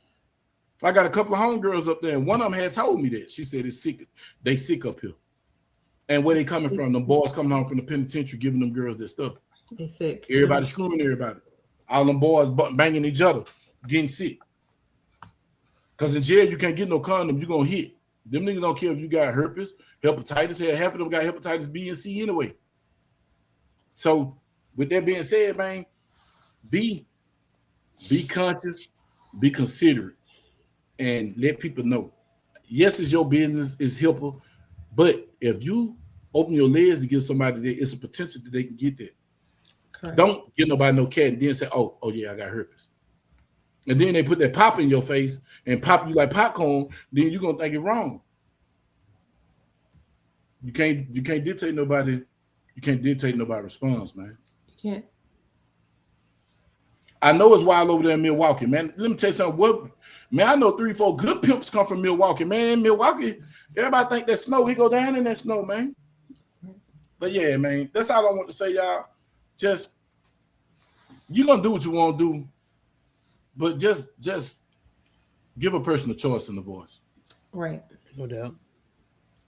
I got a couple of homegirls up there, and one of them had told me that. She said it's sick. They sick up here. And where they coming from? The boys coming home from the penitentiary giving them girls this stuff. They sick. Everybody screwing everybody. All them boys banging each other, getting sick. Because in jail, you can't get no condom. You're going to hit. Them niggas don't care if you got herpes, hepatitis. Hell, half of them got hepatitis B and C anyway. So, with that being said, man, be conscious, be considerate, and let people know. Yes, it's your business, it's helpful, but if you open your legs to give somebody that, it's a potential that they can get that. Correct. Don't give nobody no cat and then say, oh yeah, I got herpes. And then they put that pop in your face and pop you like popcorn, then you're gonna think it's wrong. You can't dictate nobody, response, man. You can't. I know it's wild over there in Milwaukee, man. Let me tell you something. I know 3-4 good pimps come from Milwaukee, man. In Milwaukee, everybody think that snow. We go down in that snow, man. But yeah, man, that's all I want to say, y'all. Just you're gonna do what you want to do, but just give a person a choice in the voice. Right. No doubt.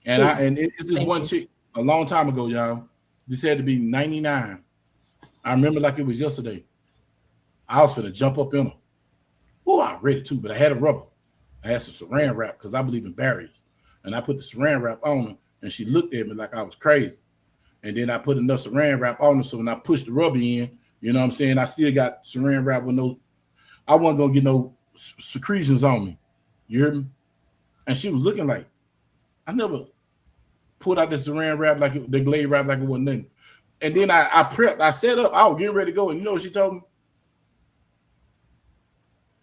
And it's this one chick a long time ago, y'all. This had to be 99. I remember like it was yesterday. I was finna jump up in her. Oh, I read it too, but I had a rubber. I had some saran wrap because I believe in barriers. And I put the saran wrap on her, and she looked at me like I was crazy. And then I put enough saran wrap on her, so when I pushed the rubber in, you know what I'm saying, I still got saran wrap with no, I wasn't gonna get no secretions on me. You hear me? And she was looking like, I never pulled out the saran wrap like the Glade wrap like it wasn't nothing. And then I prepped, I set up, I was getting ready to go, and you know what she told me?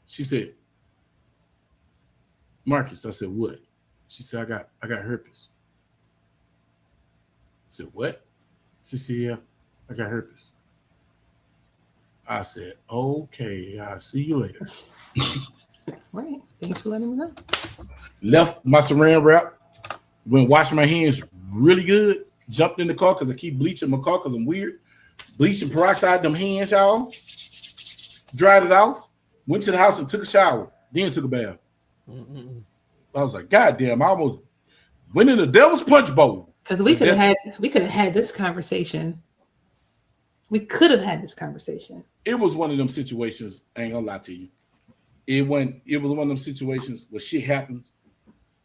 She said, Marcus, I said, what? She said, I got herpes. I said, what? She said, yeah, I got herpes. I said, okay, I'll see you later. Right. Thanks for letting me know. Left my saran wrap, went wash my hands really good, jumped in the car because I keep bleaching my car because I'm weird. Bleaching peroxide them hands, y'all. Dried it off, went to the house and took a shower, then took a bath. I was like, God damn, I almost went in the devil's punch bowl. Because we could have had this conversation. We could have had this conversation. It was one of them situations, I ain't gonna lie to you. It was one of them situations where shit happens.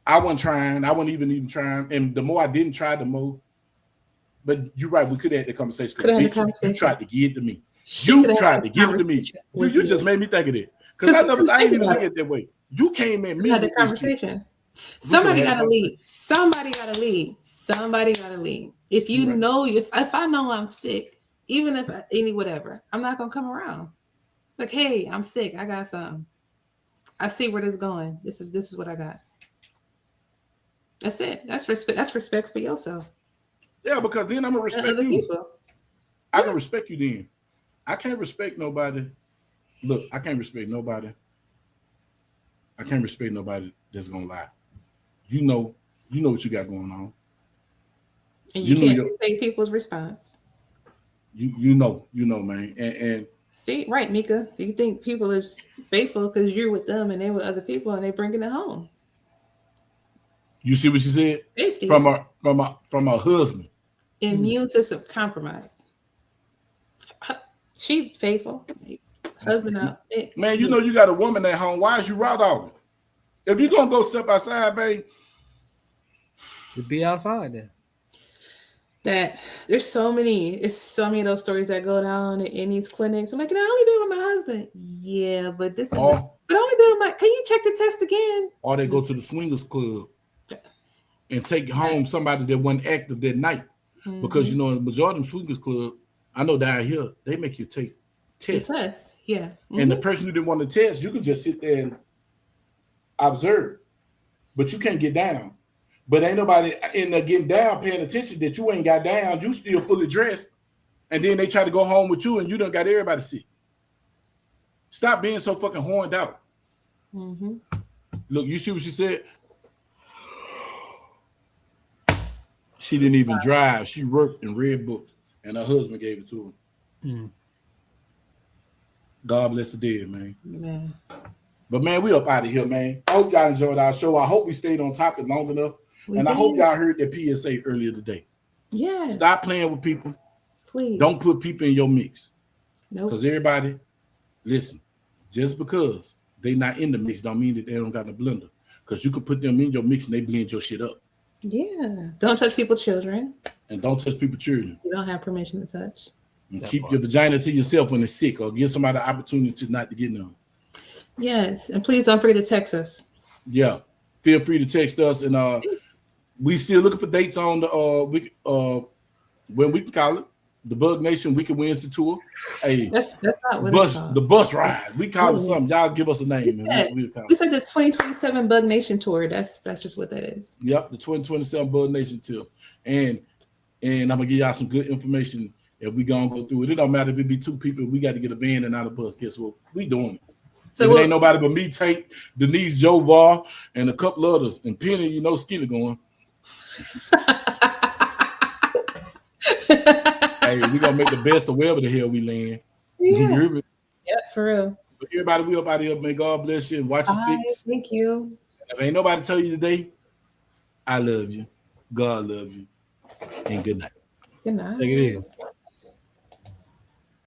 I wasn't trying, I wasn't even trying. And the more I didn't try, the more. But you're right, we could have had the conversation. You tried to give it to me. You tried to give it to me. You just made me think of it. Because I didn't even look at it that way. You came at me. We had the conversation. Somebody got to lead. Somebody got to lead. Somebody got to lead. If you know, if I know I'm sick, even if whatever, I'm not gonna come around. Like, hey, I'm sick. I got something. I see where this is going. This is what I got. That's it. That's respect. That's respect for yourself. Yeah, because then I'm gonna respect you. People. I can respect you then. I can't respect nobody. Look, I can't respect nobody. I can't respect nobody that's gonna lie. You know what you got going on. And you can't dictate people's response. You know, man. And see, right, Mika. So you think people is faithful because you're with them and they with other people and they bringing it home. You see what she said? Safety. From her husband. Immune system compromised. She faithful. Husband out. Man, you know you got a woman at home. Why is you raw dogging? If you're gonna go step outside, babe, to be outside then. That there's so many of those stories that go down in these clinics. I'm like, I only been with my husband. Yeah, but this is but I only been with my. Can you check the test again? Or they go to the swingers club and take home somebody that wasn't active that night. Mm-hmm. Because you know, in the majority of swingers club, I know down here they make you take tests. Yeah. Mm-hmm. And the person who didn't want to test, you can just sit there and observe, but you can't get down. But ain't nobody in there getting down paying attention that you ain't got down. You still fully dressed, and then they try to go home with you, and you done got everybody sick. Stop being so fucking horned out. Mm-hmm. Look, you see what she said? She didn't even drive. She worked and read books, and her husband gave it to her. Mm. God bless the dead, man. Man. But man, we up out of here, man. I hope y'all enjoyed our show. I hope we stayed on topic long enough. I hope y'all heard that PSA earlier today. Yeah. Stop playing with people. Please. Don't put people in your mix. Nope. Because everybody, listen, just because they not in the mix don't mean that they don't got a blender. Because you can put them in your mix and they blend your shit up. Yeah. Don't touch people's children. And don't touch people's children. You don't have permission to touch. And keep your vagina to yourself when it's sick, or give somebody the opportunity not to get none. Yes. And please don't forget to text us. Yeah. Feel free to text us. And we still looking for dates on the when we can call it the Bug Nation Whicked Wednesday tour. Hey, that's not what it's called. The bus ride. We call it something. Y'all give us a name. We said the 2027 Bug Nation tour. That's just what that is. Yep, the 2027 Bug Nation tour. And I'm gonna give y'all some good information if we gonna go through it. It don't matter if it be two people. We got to get a van and not a bus. Guess what? We doing it. So it ain't nobody but me, Tate, Denise, Jovar, and a couple others, and Penny. You know, Skinny going. Hey, we gonna make the best of wherever the hell we land. Yeah. Yeah, for real. But everybody, we up out here. May God bless you and watch your six. Thank you. If ain't nobody tell you today, I love you. God love you. And good night. Good night. Take it easy.